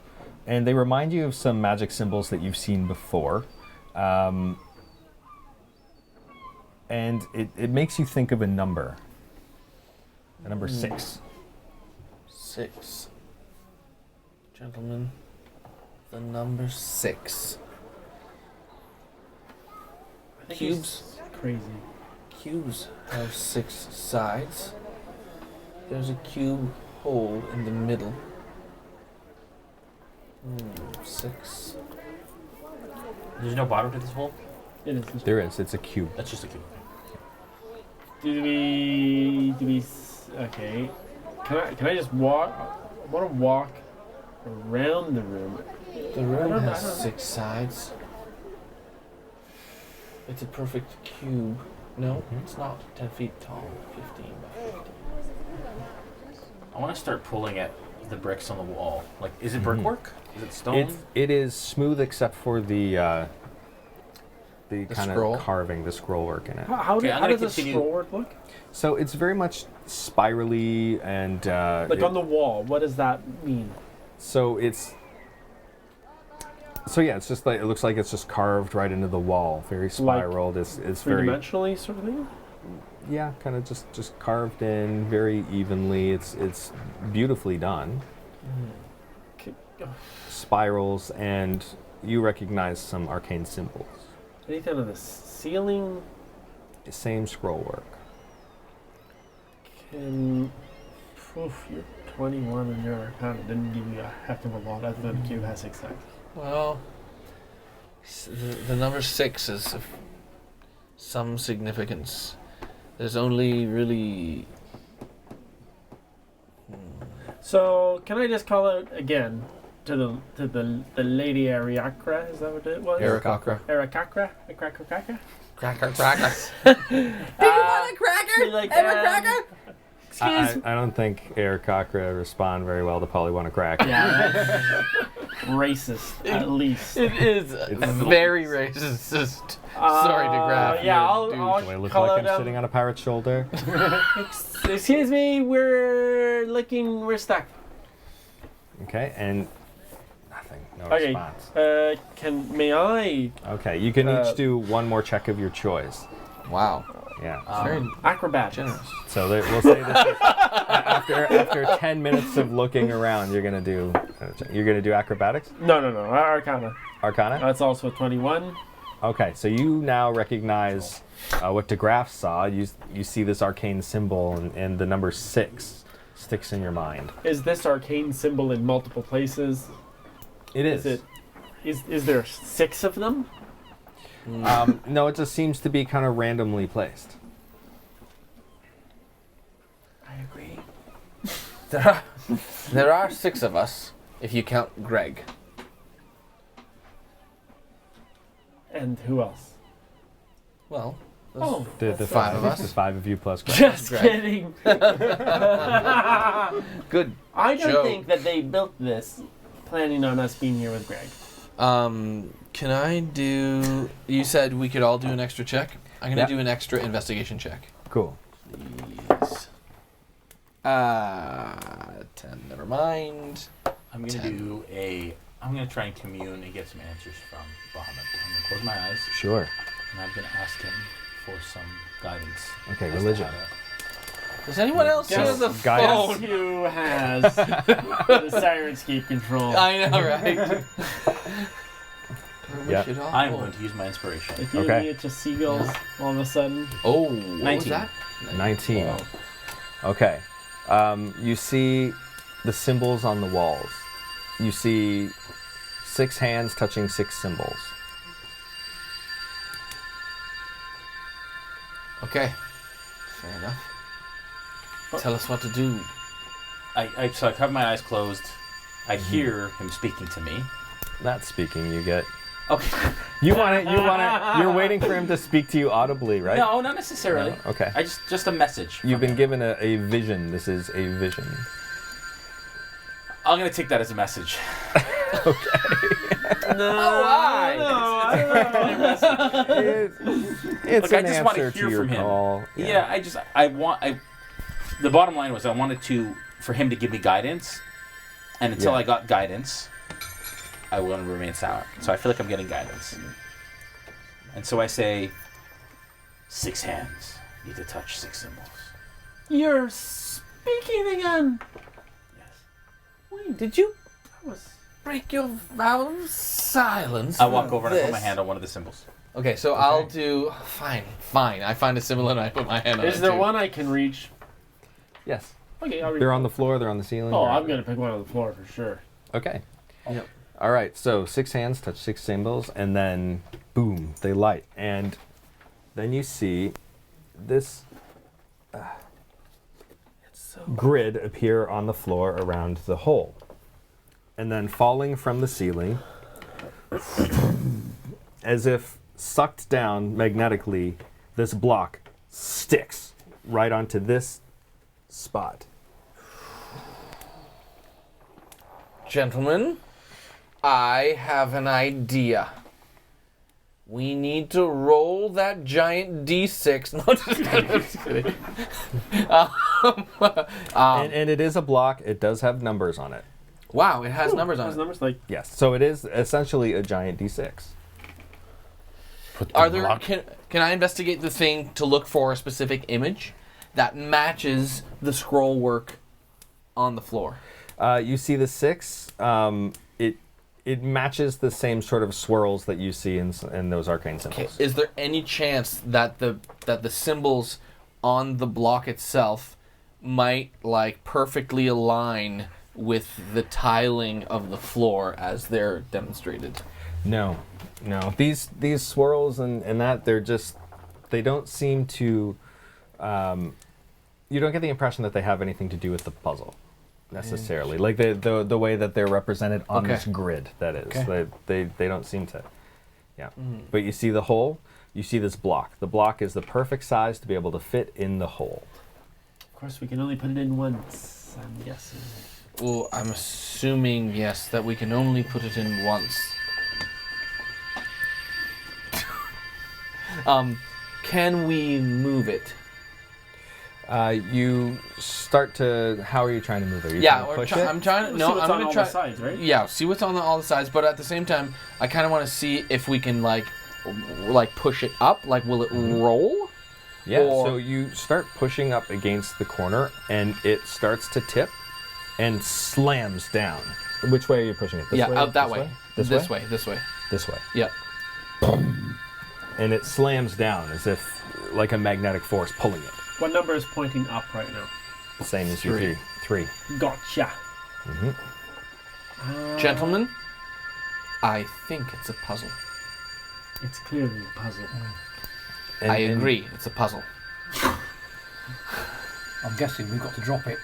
and they remind you of some magic symbols that you've seen before. And it makes you think of a number. A number 6. 6. Gentlemen, the number 6. I think Cubes. he's crazy. Cubes have 6 sides. There's a cube hole in the middle. 6. There's no bottom to this hole? It is. There is. It's a cube. That's just a cube. Okay. Can I just walk? I want to walk around the room. The room I has don't- 6 sides. It's a perfect cube. No, it's not 10 feet tall. 15 by 15. I want to start pulling at the bricks on the wall. Like, is it brickwork? Is it stone? It is smooth except for the kind scroll? of carving, the scroll work in it. How Okay, I'm does gonna the continue. scroll work look? So it's very much spirally and Like on the wall. What does that mean? so it's yeah, it's just like it looks like it's just carved right into the wall, very spiraled. It's very Three-dimensionally sort of thing? yeah, kind of just carved in very evenly. It's beautifully done. Okay. Spirals, and you recognize some arcane symbols. Anything on the ceiling? Same scroll work. Oof, you're 21 and your Arcana didn't give you a heck of a lot other than the cube has 6 sides. Well, the number 6 is of some significance. There's only really... So, can I just call out again to the lady Ariakra? Is that what it was? Arakakra. Arakakra? Arakakra? Cracker, cracker. Do you want a cracker? Like, cracker? Excuse me. I don't think Eric Cochra respond very well to Polly Want to Crack. Yeah. Racist, at least. It is very racist. Sorry to grab. Yeah, you, I'll Do I look call like out, I'm sitting on a pirate's shoulder? Excuse me, we're stuck. Okay, and nothing. No Okay. response. May I? Okay, you can each do one more check of your choice. Wow. Yeah. Very Acrobatics. generous. So we'll say this is, after 10 minutes of looking around, you're gonna do acrobatics, No, Arcana. Arcana. That's also a 21. Okay, so you now recognize what DeGraff saw. You see this arcane symbol, and the number 6 sticks in your mind. Is this arcane symbol in multiple places? It is. Is there 6 of them? No, it just seems to be kind of randomly placed. I agree. There are 6 of us, if you count Greg. And who else? Well, Oh, The 5 of us. The 5 of you plus Greg. just Greg. kidding. Good. I don't Joke. think that they built this planning on us being here with Greg. Can I do... You said we could all do an extra check? I'm going to Yeah. do an extra investigation check. Cool. Please. 10. Never mind. I'm gonna try and commune and get some answers from Bahamut. I'm gonna close my eyes Sure. and I'm gonna ask him for some guidance. Okay, as to religion. how Does anyone else hear the Guys. phone? Who has the Sirenscape control? I know, right? Yeah. I'm going to use my inspiration. If you Okay. get to seagulls all of a sudden. Oh, what was 19. that? 19. Wow. Okay. You see the symbols on the walls. You see 6 hands touching 6 symbols. Okay. Fair enough. Tell us what to do. So I cover my eyes closed. I hear him speaking to me. Not speaking, you get. Okay. You're waiting for him to speak to you audibly, right? No, not necessarily. No? Okay. I just a message. You've from been him. given a vision. This is a vision. I'm gonna take that as a message. Why? It's Look, I an just want to answer hear your from him. call. Yeah, the bottom line was I wanted for him to give me guidance, and until Yeah. I got guidance, I want to remain silent. So I feel like I'm getting guidance, and so I say, 6 hands need to touch 6 symbols. You're speaking again. Yes. Did you That was break your vow of silence? I walk over and I put my This? hand on one of the symbols. Okay, so I'll do. Fine. I find a symbol and I put my hand on it. Is there too. one I can reach? Yes. Okay, I'll reach. They're on the floor. They're on the ceiling. Oh, they're- I'm gonna pick one on the floor for sure. Okay. Yep. All right. So 6 hands touch 6 symbols, and then boom, they light, and then you see this grid appear on the floor around the hole, and then falling from the ceiling, as if sucked down magnetically, this block sticks right onto this spot. Gentlemen, I have an idea. We need to roll that giant D6. No, just kidding. And it is a block. It does have numbers on it. Wow, it has numbers on Those it. numbers like Yes. So it is essentially a giant D6. Are there? Can I investigate the thing to look for a specific image that matches the scroll work on the floor? You see the 6. It matches the same sort of swirls that you see in those arcane Okay. symbols. Is there any chance that the symbols on the block itself might like perfectly align with the tiling of the floor as they're demonstrated? No. These swirls and that they don't seem to. You don't get the impression that they have anything to do with the puzzle necessarily. Like the way that they're represented on Okay. this grid. That is. Okay. They don't seem to. Yeah. But you see the hole. You see this block. The block is the perfect size to be able to fit in the hole. Of course, we can only put it in once. I'm guessing. Well, I'm assuming, yes, that we can only put it in once. Can we move it? You start to. How are you trying to move it? Are you Yeah, trying to push or it? I'm trying. We'll No, see what's I'm on gonna all try. the sides, right? Yeah, see what's on all the sides, but at the same time, I kind of want to see if we can like push it up. Like, will it roll? Yeah, Or- so you start pushing up against the corner, and it starts to tip and slams down. Which way are you pushing it? This Yeah, way? out that This way. This, This way? way. This way. This way. Yep. And it slams down as if like a magnetic force pulling it. What number is pointing up right now? Same as you 3. 3. Gotcha. Gentlemen, I think it's a puzzle. It's clearly a puzzle. And, I agree, it's a puzzle. I'm guessing we've got to drop it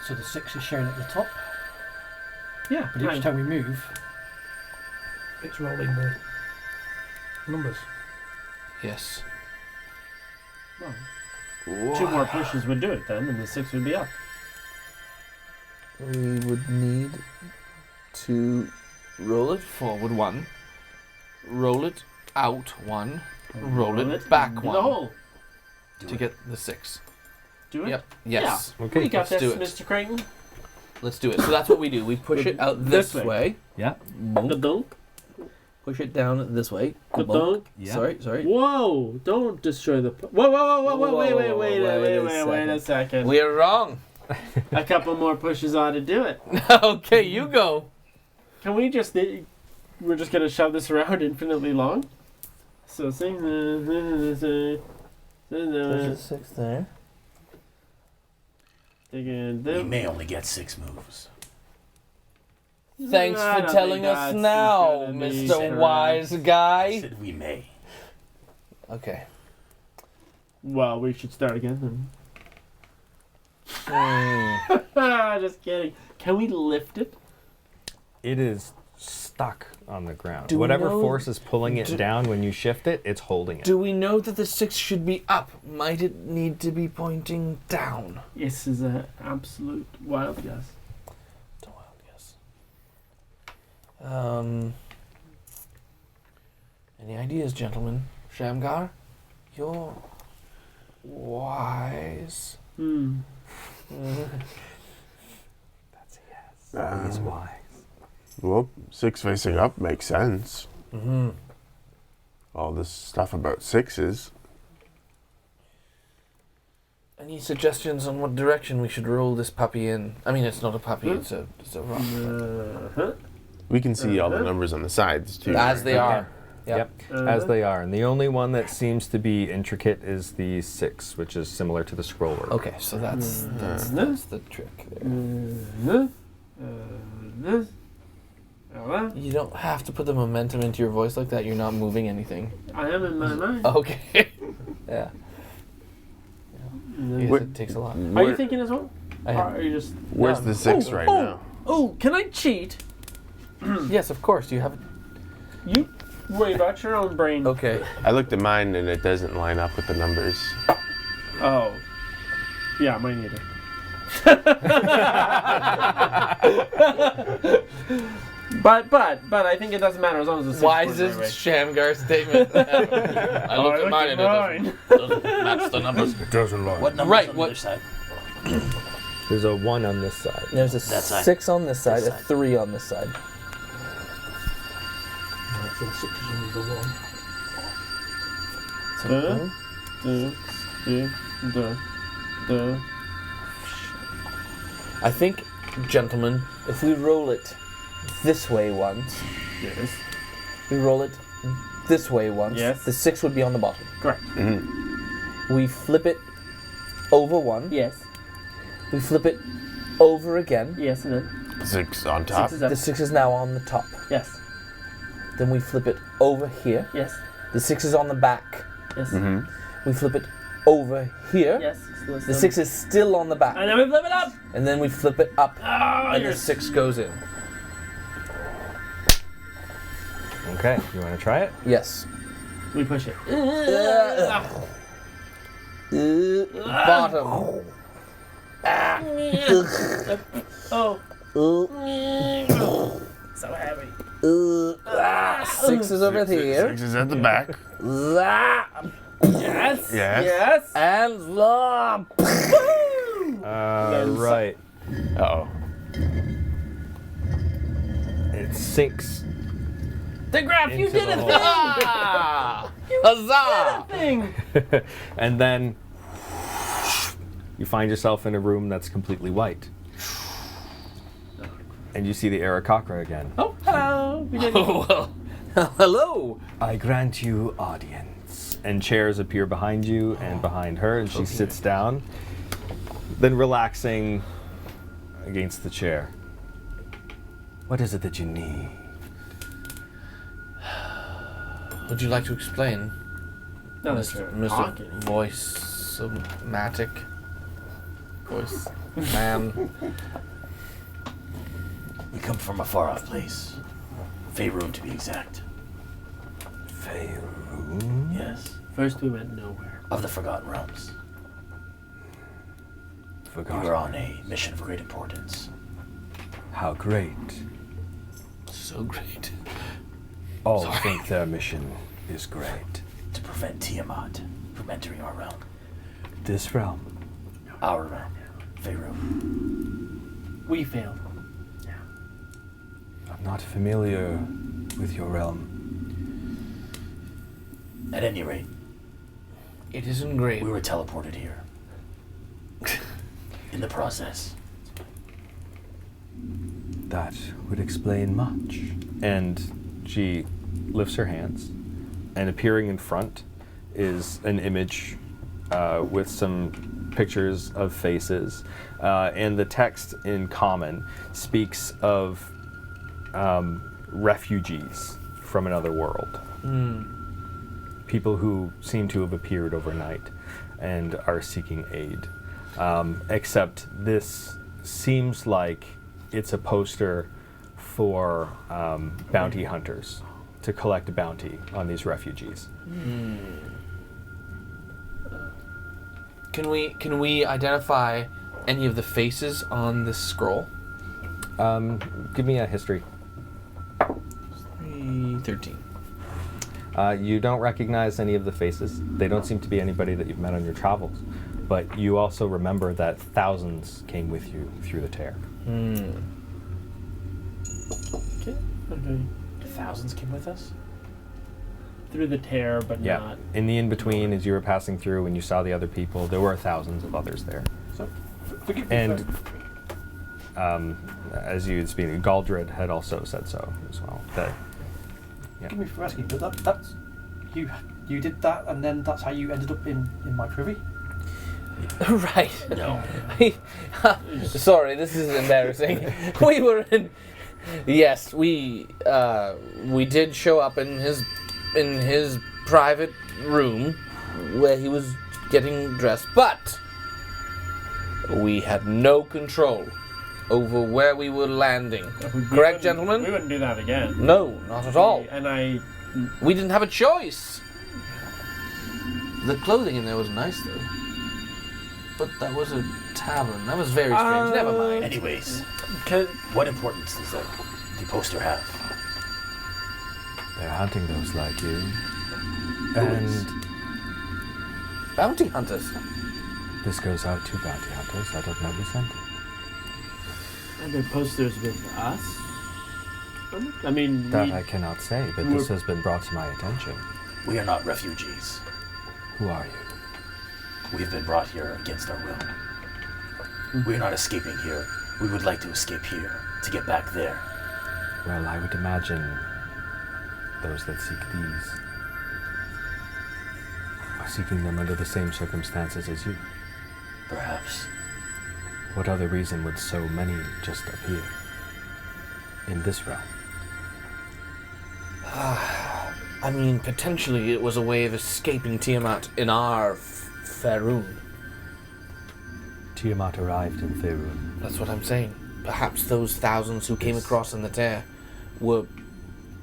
so the 6 is shown at the top. Yeah, But each time we move, it's rolling the numbers. Yes. Well, 2 more pushes would do it then, and the 6 would be up. We would need to roll it forward 1, roll it out 1, roll it back into 1 the hole. to get the 6. Do it. Yep. Yes. Okay, We got let's this, do it. Mr. Creighton. Let's do it. So that's what we do. We push it out this This way. way. Yeah. The dope. push it down this way. Ka-dunk. Sorry. Whoa! Don't destroy the. Whoa! Wait a second. We're wrong. A couple more pushes ought to do it. Okay, you go. Can we just? We're just gonna shove this around infinitely long. So sing. There's a 6 there. We may only get 6 moves. Thanks for telling us now, Mr. Wise I Guy. said we may. Okay. Well, we should start again Hmm. then. Just kidding. Can we lift it? It is stuck on the ground. Do we Whatever know- force is pulling it down when you shift it, it's holding it. Do we know that the 6 should be up? Might it need to be pointing down? This is an absolute wild guess. It's a wild guess. Any ideas, gentlemen? Shamgar? You're wise. That's a yes. He's wise. Well, 6 facing up makes sense. Mm-hmm. All this stuff about 6s. Any suggestions on what direction we should roll this puppy in? I mean, it's not a puppy, it's a rock. We can see all the numbers on the sides too. As they are. Yep, as they are. And the only one that seems to be intricate is the 6, which is similar to the scroll work. Okay, so that's the trick there. You don't have to put the momentum into your voice like that. You're not moving anything. I am in my mind. Okay. Yeah. What- It takes a lot. Are you thinking as well? I Or am. are you just? Where's the 6 right now? Oh, can I cheat? Yes, of course. You have. You worry about your own brain. Okay. I looked at mine and it doesn't line up with the numbers. Oh. Yeah, mine neither. But I think it doesn't matter as long as the 6 Why goes is this my way. Shamgar statement? I looked at mine and it doesn't match the numbers. It doesn't lie. What numbers Right, on what- the other side? There's a 1 on this side. There's a That side. 6 on this side, This a side. 3 on this side. Right, so the 6 is under the 1. I think, gentlemen, if we roll it this way once, Yes. we roll it this way once, Yes. the 6 would be on the bottom. Correct. We flip it over 1. Yes. We flip it over again. Yes, and then 6 on top. 6 is up. The 6 is now on the top. Yes. Then we flip it over here. Yes. The 6 is on the back. Yes. We flip it over here. Yes. The 6 is still on the back. And then we flip it up. And then we flip it up. Oh, And you're the 6 goes in. Okay, you want to try it? Yes. We push it. Bottom. Oh. So heavy. 6 is over here. 6 is at the back. Yes. Yes. Yes. And Right. Uh-oh. It sinks. The graph, you Into did the a hole. thing. Huzzah! Thing. And then you find yourself in a room that's completely white. And you see the Aarakocra again. Oh, hello. We did it. Well, hello. I grant you audience. And chairs appear behind you and behind her, and she sits down, then relaxing against the chair. What is it that you need? Would you like to explain, No, that's Mr. talking. Voice-matic? Voice man. We come from a far-off place. Faerun, to be exact. Faerun? Yes. First we went nowhere. Of the Forgotten Realms. Forgotten. We were on a mission of great importance. How great. So great. All think their mission is great. To prevent Tiamat from entering our realm. This realm. Our realm. Faerun. We failed. I'm not familiar with your realm. At any rate, It is engraved. we were teleported here. In the process. That would explain much. And she lifts her hands, and appearing in front is an image with some pictures of faces, and the text in common speaks of refugees from another world. People who seem to have appeared overnight and are seeking aid. Except this seems like it's a poster for bounty hunters to collect a bounty on these refugees. Can we identify any of the faces on this scroll? Give me a history. 13. You don't recognize any of the faces. They don't seem to be anybody that you've met on your travels. But you also remember that thousands came with you through the tear. Okay. Thousands came with us? Through the tear, but Yeah. not. In the in-between, as you were passing through and you saw the other people, there were thousands of others there. So, forgive me. And as you had speaking, Galdred had also said so as well. That Forgive me for asking, but that's you did that, and then that's how you ended up in my privy. Right. No. Sorry, this is embarrassing. We were in. Yes, we did show up in his private room where he was getting dressed, but we had no control over where we were landing. Correct, gentlemen? We wouldn't do that again. No, not at all. And We didn't have a choice. The clothing in there was nice, though. But that was a tavern. That was very strange. Never mind. Anyways, what importance does the poster have? they're hunting those like you. And Bounty hunters. this goes out to bounty hunters. I don't know who sent it. And their posters with us? I mean, That I cannot say, but this has been brought to my attention. We are not refugees. Who are you? We have been brought here against our will. We are not escaping here. We would like to escape here to get back there. Well, I would imagine those that seek these are seeking them under the same circumstances as you. Perhaps. What other reason would so many just appear in this realm? I mean, potentially it was a way of escaping Tiamat in our Faerun. Tiamat arrived in Faerun. That's what I'm saying. Perhaps those thousands who came across in the tear were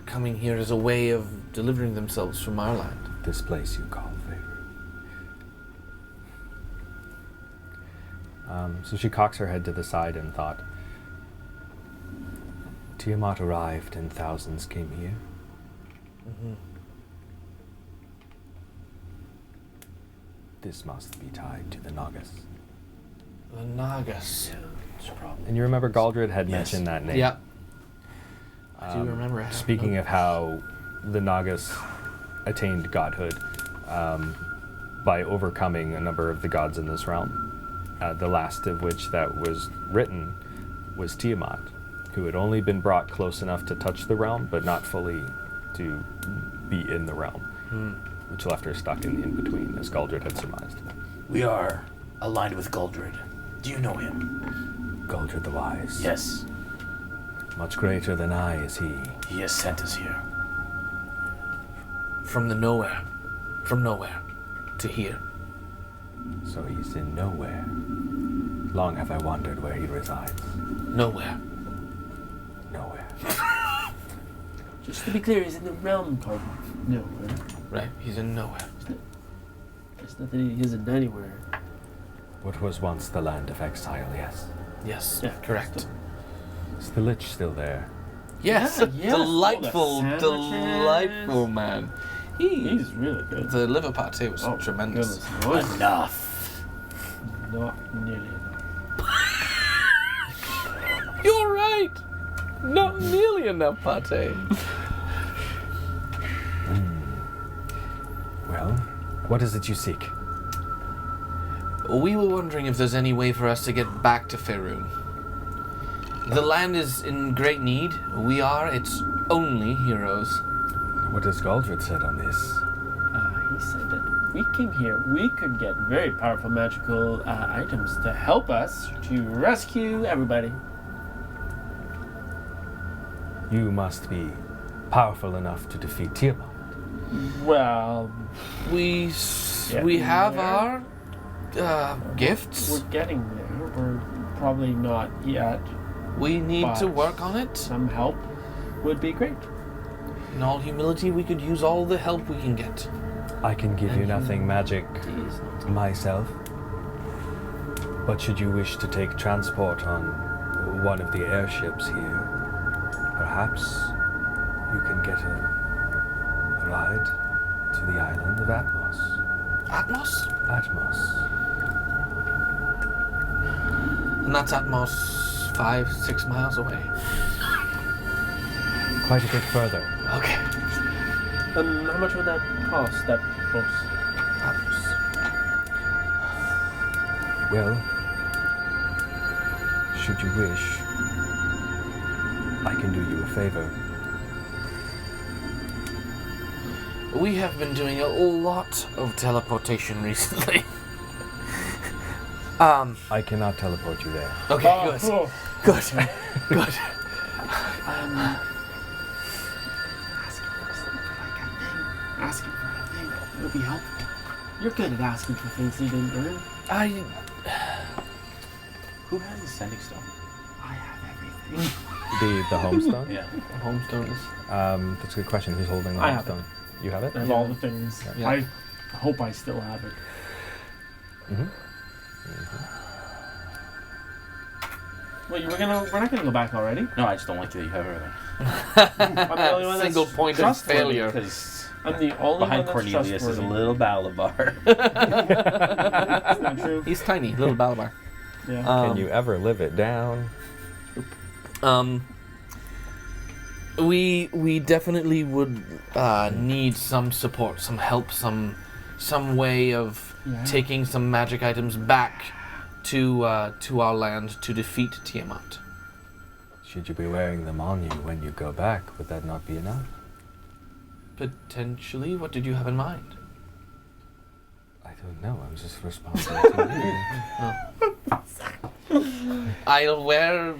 coming here as a way of delivering themselves from our land. This place you call Faerun. So she cocks her head to the side and thought, Tiamat arrived and thousands came here. Mm-hmm. This must be tied to the Nagas. The Nagas. And you remember Galdred had Yes. mentioned that name. Yeah. I do remember. I have Speaking notes. of how the Nagas attained godhood by overcoming a number of the gods in this realm, the last of which that was written was Tiamat, who had only been brought close enough to touch the realm, but not fully to be in the realm, which left her stuck in the in-between, as Galdred had surmised. We are aligned with Galdred. Do you know him? Galdred the Wise. Yes. Much greater than I is he. He has sent us here. From nowhere to here. So he's in nowhere. Long have I wondered where he resides. Nowhere. Nowhere. just to be clear, he's in the realm called nowhere. Right, he's in nowhere. It's not that he isn't anywhere. What was once the land of exile, yes. Yes, Yeah, correct. Is the Lich still there? Yes, Yeah. delightful, Oh, the delightful man. He's really good. The liver pate was tremendous. Goodness, what? Enough. Not nearly enough. You're right. Not nearly enough pate. What is it you seek? We were wondering if there's any way for us to get back to Faerun. The land is in great need. We are its only heroes. What has Galdred said on this? He said that if we came here, we could get very powerful magical items to help us to rescue everybody. You must be powerful enough to defeat Tiamat. Well, We have there. our gifts. We're getting there. We're probably not yet. We need to but work on it. Some help would be great. In all humility, we could use all the help we can get. I can give you nothing magic myself. But should you wish to take transport on one of the airships here, perhaps you can get a ride to the island of Atmos. Atmos? Atmos. And that's Atmos 5-6 miles away. Quite a bit further. Okay. How much would that cost? That close? Atmos. Well, should you wish, I can do you a favor. We have been doing a lot of teleportation recently. I cannot teleport you there. Okay, good. Good. Good. Asking for a thing would be helpful. You're good at asking for things you didn't earn. Who has the sending stone? I have everything. The homestone? Yeah. Homestone is. That's a good question. Who's holding the I have homestone? You have it? I have all the things. Yeah. I hope I still have it. Well, we're not gonna go back already. No, I just don't like that you have everything. I'm the only one Single that's point of trustworthy. failure. Because I'm the only behind one that's Cornelius is a trustworthy. little Balabar. That's not true. He's tiny, little Balabar. Yeah. Can you ever live it down? We definitely would need some support, some help, some way of taking some magic items back to our land to defeat Tiamat. Should you be wearing them on you when you go back? Would that not be enough? Potentially. What did you have in mind? I don't know. I'm just responding to you. I'll wear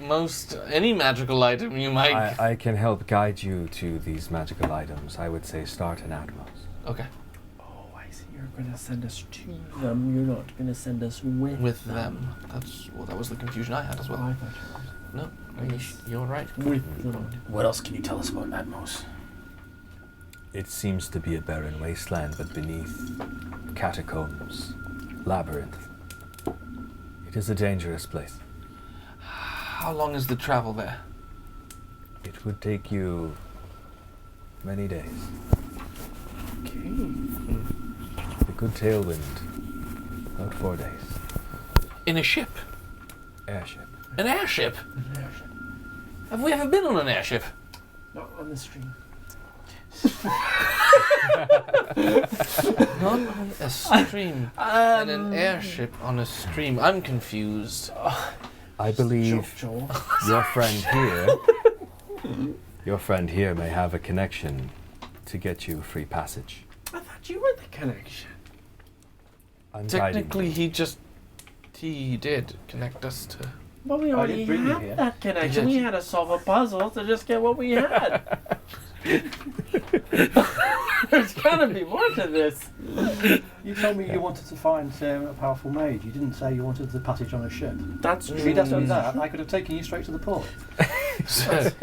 any magical item you might. I can help guide you to these magical items. I would say start in Atmos. Okay. Oh, I see. You're gonna send us to them. You're not gonna send us with them. That was the confusion I had as Oh, well. I thought you No, you're right. were with them. What else can you tell us about Atmos? It seems to be a barren wasteland, but beneath catacombs, labyrinth. It is a dangerous place. How long is the travel there? It would take you many days. Okay. A good tailwind, about 4 days. In a ship? Airship. An airship? Have we ever been on an airship? Not on the stream. Not on a stream. And an airship on a stream. I'm confused. I believe Joel. your friend here may have a connection to get you free passage. I thought you were the connection. I'm guiding Technically, you. he did connect us to. But we already bring you had here. that connection. Did. We had to solve a puzzle to just get what we had. There's gotta be more to this. You told me you wanted to find a powerful mage. You didn't say you wanted the passage on a ship. That's If true. you'd have done that, I could have taken you straight to the port.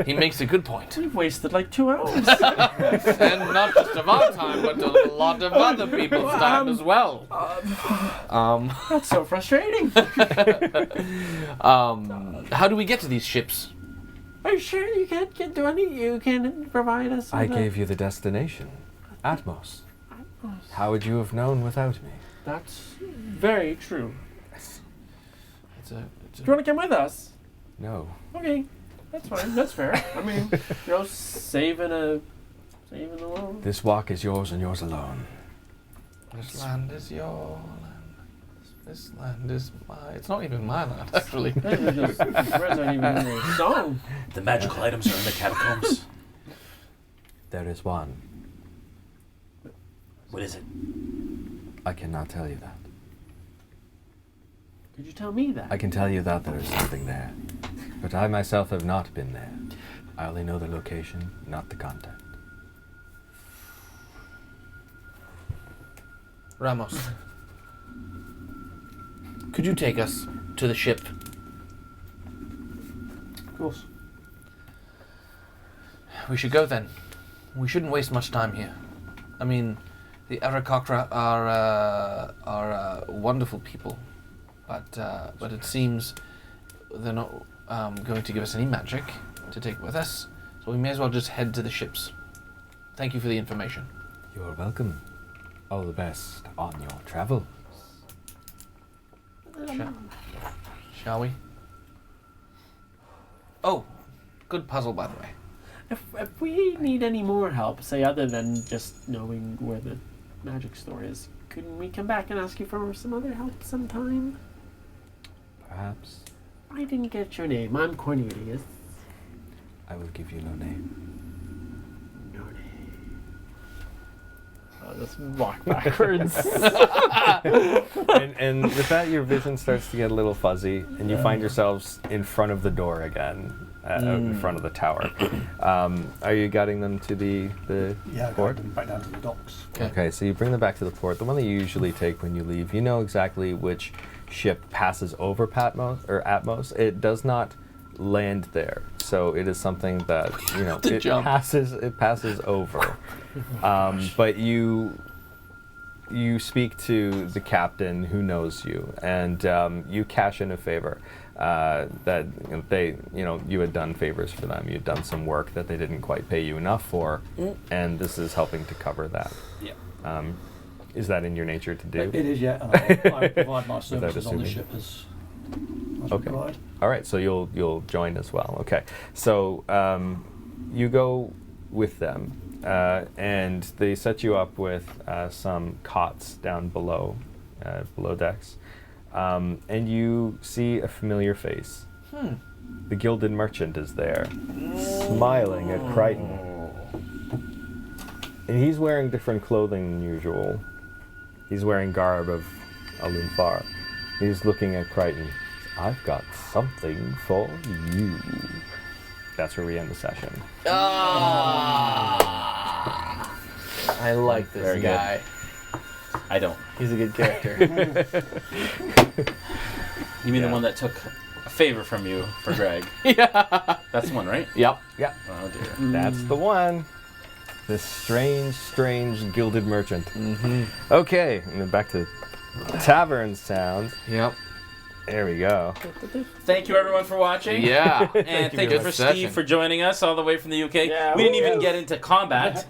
He makes a good point. We've wasted like 2 hours. And not just of our time, but a lot of other people's time as well. That's so frustrating. How do we get to these ships? Are you sure you can't do any? You can provide us. I with gave you the destination, Atmos. How would you have known without me? That's very true. It's Do you want to come with us? No. Okay, that's fine. That's fair. I mean, saving the world. This walk is yours and yours alone. This land is your land. This land is my... It's not even my land, actually. Those words aren't even in the song. The magical items are in the catacombs. There is one. What is it? I cannot tell you that. Could you tell me that? I can tell you that there is something there. But I myself have not been there. I only know the location, not the content. Ramos, could you take us to the ship? Of course. We should go then. We shouldn't waste much time here. I mean, the Arakocra are wonderful people, but it seems they're not going to give us any magic to take with us, so we may as well just head to the ships. Thank you for the information. You are welcome. All the best on your travel. Shall we? Oh, good puzzle, by the way. If we need any more help, say other than just knowing where the magic store is, couldn't we come back and ask you for some other help sometime? Perhaps. I didn't get your name. I'm Cornelius. I will give you no name. No name. Oh, let's walk backwards. And with that, your vision starts to get a little fuzzy, and you find yourselves in front of the door again, out in front of the tower. Are you guiding them to the port? Back down to the docks. Okay, so you bring them back to the port, the one that you usually take when you leave. You know exactly which ship passes over Atmos. It does not land there, so it is something that it passes over. But you speak to the captain who knows you, and you cash in a favor that you had done favors for them. You had done some work that they didn't quite pay you enough for, and this is helping to cover that. Yeah. Is that in your nature to do? It is, yeah. And I provide my services on the assuming? ship as Okay. required. All right, so you'll join as well. Okay, so you go with them, and they set you up with some cots down below decks, and you see a familiar face. The Gilded Merchant is there, smiling at Crichton, and he's wearing different clothing than usual. He's wearing garb of Alunfar. He's looking at Crichton. I've got something for you. That's where we end the session. I like this Very guy. I don't. He's a good character. You mean the one that took a favor from you for Greg? Yeah. That's the one, right? Yep. Yeah, Oh dear. that's the one. This strange Gilded Merchant. Okay, and then back to tavern sounds. Yep. There we go. Thank you everyone for watching. Yeah. And thank you for Steve for joining us all the way from the UK. Yeah, we didn't even get into combat.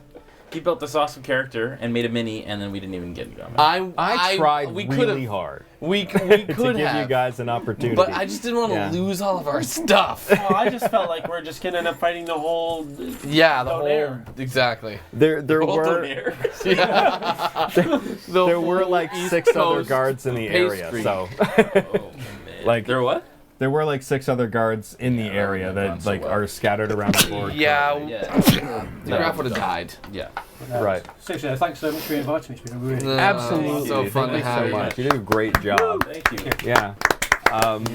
He built this awesome character and made a mini, and then we didn't even get into combat. I tried we really hard We to could give have, you guys an opportunity. but I just didn't want to Yeah. lose all of our stuff. Well, I just felt like we're just gonna end up fighting the whole. Yeah, the Don't whole air. exactly. there Whole were donair. Yeah. there were like East 6 other Coast guards in the area, pastry. so Oh, man. like There what? there were like 6 other guards in the area that that so like well. are scattered around the board. Yeah. Yeah. The graph would have died. Yeah. Right. Seriously, thanks so much for inviting me. It's been a really Absolutely. So fun Thank to you have so you. much. You did a great job. Thank you. Yeah.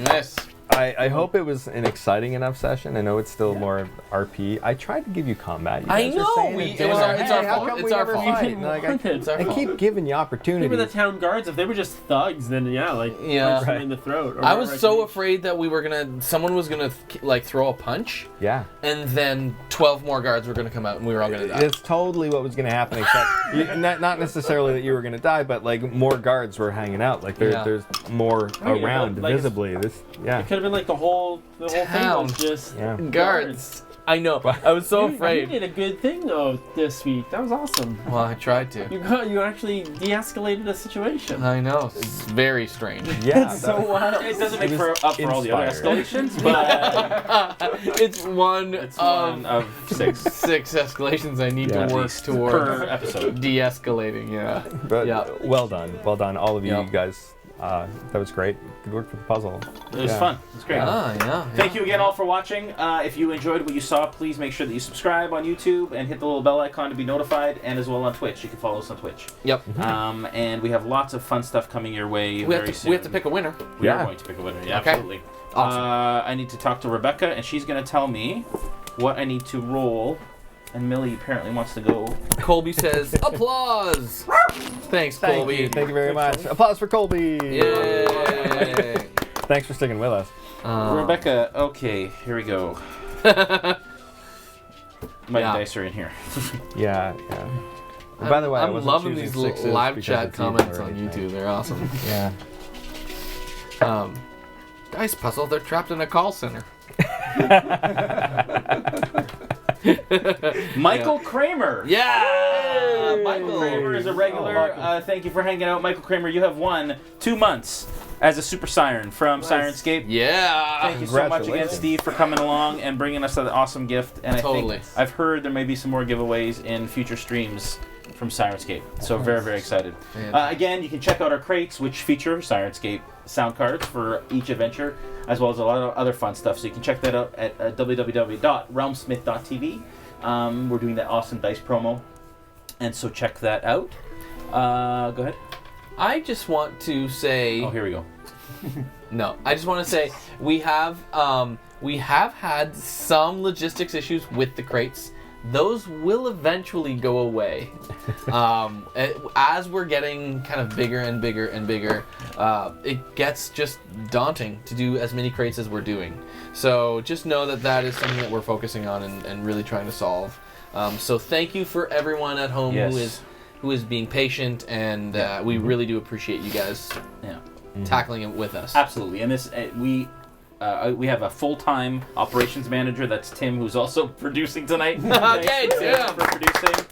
Yes. I hope it was an exciting enough session. I know it's still more RP. I tried to give you combat. You I guys were know, saying we- it it was our- didn't. it's our Hey, how fault. come It's we our never fault. fight? You And, like, didn't want it. It's our I fault. keep giving you They were opportunities. the town guards. If they were just thugs, then yeah, like Yeah. punch them Right. in the throat. Or I was whatever so can- afraid that someone was gonna like throw a punch, Yeah. and then 12 more guards were gonna come out, and we were all gonna die. It's totally what was going to happen, except not necessarily that you were going to die, but like more guards were hanging out. Like Yeah. there's more Oh, yeah, around but, like, visibly. This, yeah. It could have been like the whole thing Town. was just Yeah. Guards. I know. I was so You afraid. did a good thing though this week. That was awesome. Well, I tried to. You actually de-escalated a situation. I know. It's very strange. Yeah. So wild. It doesn't make up for all the other inspired. escalations, but It's one it's of one of 6 6 escalations I need Yeah. to work towards per episode. de-escalating. Yeah. But Yeah. well done, all of you Yep. guys. That was great. Good work for the puzzle. It was Yeah. fun. It was great. Yeah. Thank you again all for watching. If you enjoyed what you saw, please make sure that you subscribe on YouTube and hit the little bell icon to be notified, and as well on Twitch. You can follow us on Twitch. Yep. And we have lots of fun stuff coming your way We very have soon. to pick a winner. We Yeah. are going to pick a winner. Yeah, Okay. absolutely. Awesome. I need to talk to Rebecca, and she's going to tell me what I need to roll. And Millie apparently wants to go. Colby says, applause! Thanks, Colby. Thank you very much. Applause for Colby. Yay! Thanks for sticking with us. Rebecca, okay, here we go. My Yeah. dice are in here. Yeah. By the way, I I'm wasn't loving choosing these sixes live because chat it's even comments or on anything. YouTube. They're awesome. Yeah. Dice puzzle, they're trapped in a call center. Michael Kramer. Yeah! Michael Kramer is a regular. Thank you for hanging out. Michael Kramer, you have won 2 months as a Super Siren from Sirenscape. Yeah! Thank you so much again, Congratulations. Steve, for coming along and bringing us that awesome gift. And Totally. I think I've heard there may be some more giveaways in future streams from Sirenscape. So very, very excited. Again, you can check out our crates, which feature Sirenscape sound cards for each adventure, as well as a lot of other fun stuff. So you can check that out at www.realmsmith.tv. We're doing that awesome dice promo, and so check that out. Go ahead. I just want to say... Oh, here we go. No, I just want to say we have had some logistics issues with the crates. Those will eventually go away. As we're getting kind of bigger and bigger and bigger, it gets just daunting to do as many crates as we're doing. So just know that that is something that we're focusing on and really trying to solve. So thank you for everyone at home who is being patient, and we really do appreciate you guys tackling it with us. Absolutely. And this we have a full-time operations manager. That's Tim, who's also producing tonight. Okay, Thanks Tim. for producing.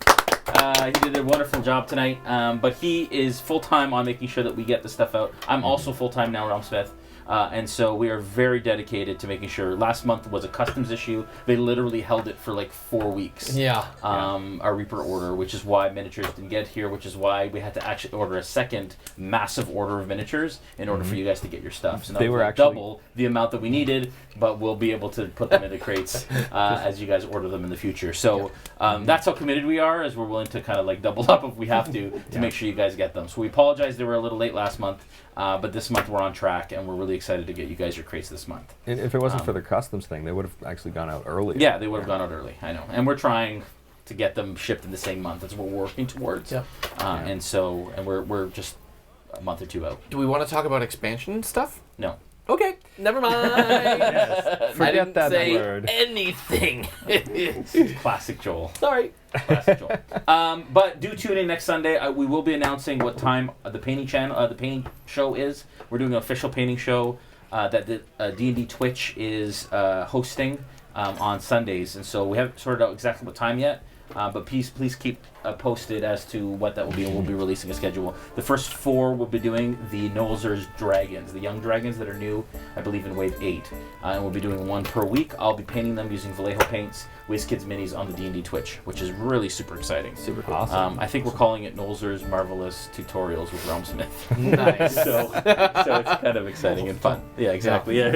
He did a wonderful job tonight. But he is full-time on making sure that we get the stuff out. I'm also full-time now, Realm Smith. And so we are very dedicated to making sure. Last month was a customs issue. They literally held it for like 4 weeks. Yeah. Our Reaper order, which is why miniatures didn't get here, which is why we had to actually order a second massive order of miniatures in order for you guys to get your stuff. So now They were we'll actually- double the amount that we needed, but we'll be able to put them into crates as you guys order them in the future. So that's how committed we are, as we're willing to kind of like double up if we have to make sure you guys get them. So we apologize they were a little late last month, but this month we're on track, and we're really excited to get you guys your crates this month. And if it wasn't for the customs thing, they would have actually gone out early. Yeah, they would have gone out early. I know, and we're trying to get them shipped in the same month. That's what we're working towards. Yep. And so, and we're just a month or two out. Do we want to talk about expansion stuff? No. Okay, never mind. I Forget didn't that say word. anything. Classic Joel. Sorry. Classic Joel. But do tune in next Sunday. We will be announcing what time the painting show is. We're doing an official painting show that the D&D Twitch is hosting on Sundays, and so we haven't sorted out exactly what time yet. But please keep posted as to what that will be, and we'll be releasing a schedule. The first 4 will be doing the Nolzur's dragons, the young dragons that are new, I believe, in Wave 8. And we'll be doing 1 per week. I'll be painting them using Vallejo paints, WizKids Minis on the D&D Twitch, which is really super exciting. Super cool. Awesome. I think we're calling it Nolzur's Marvelous Tutorials with Realm Smith. Nice. so it's kind of exciting and fun. Yeah, exactly. Yeah.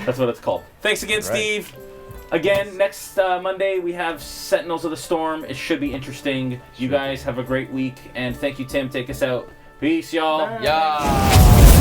That's what it's called. Thanks again, Steve. Again, next Monday we have Sentinels of the Storm. It should be interesting. You guys have a great week, and thank you, Tim. Take us out. Peace, y'all. Yeah.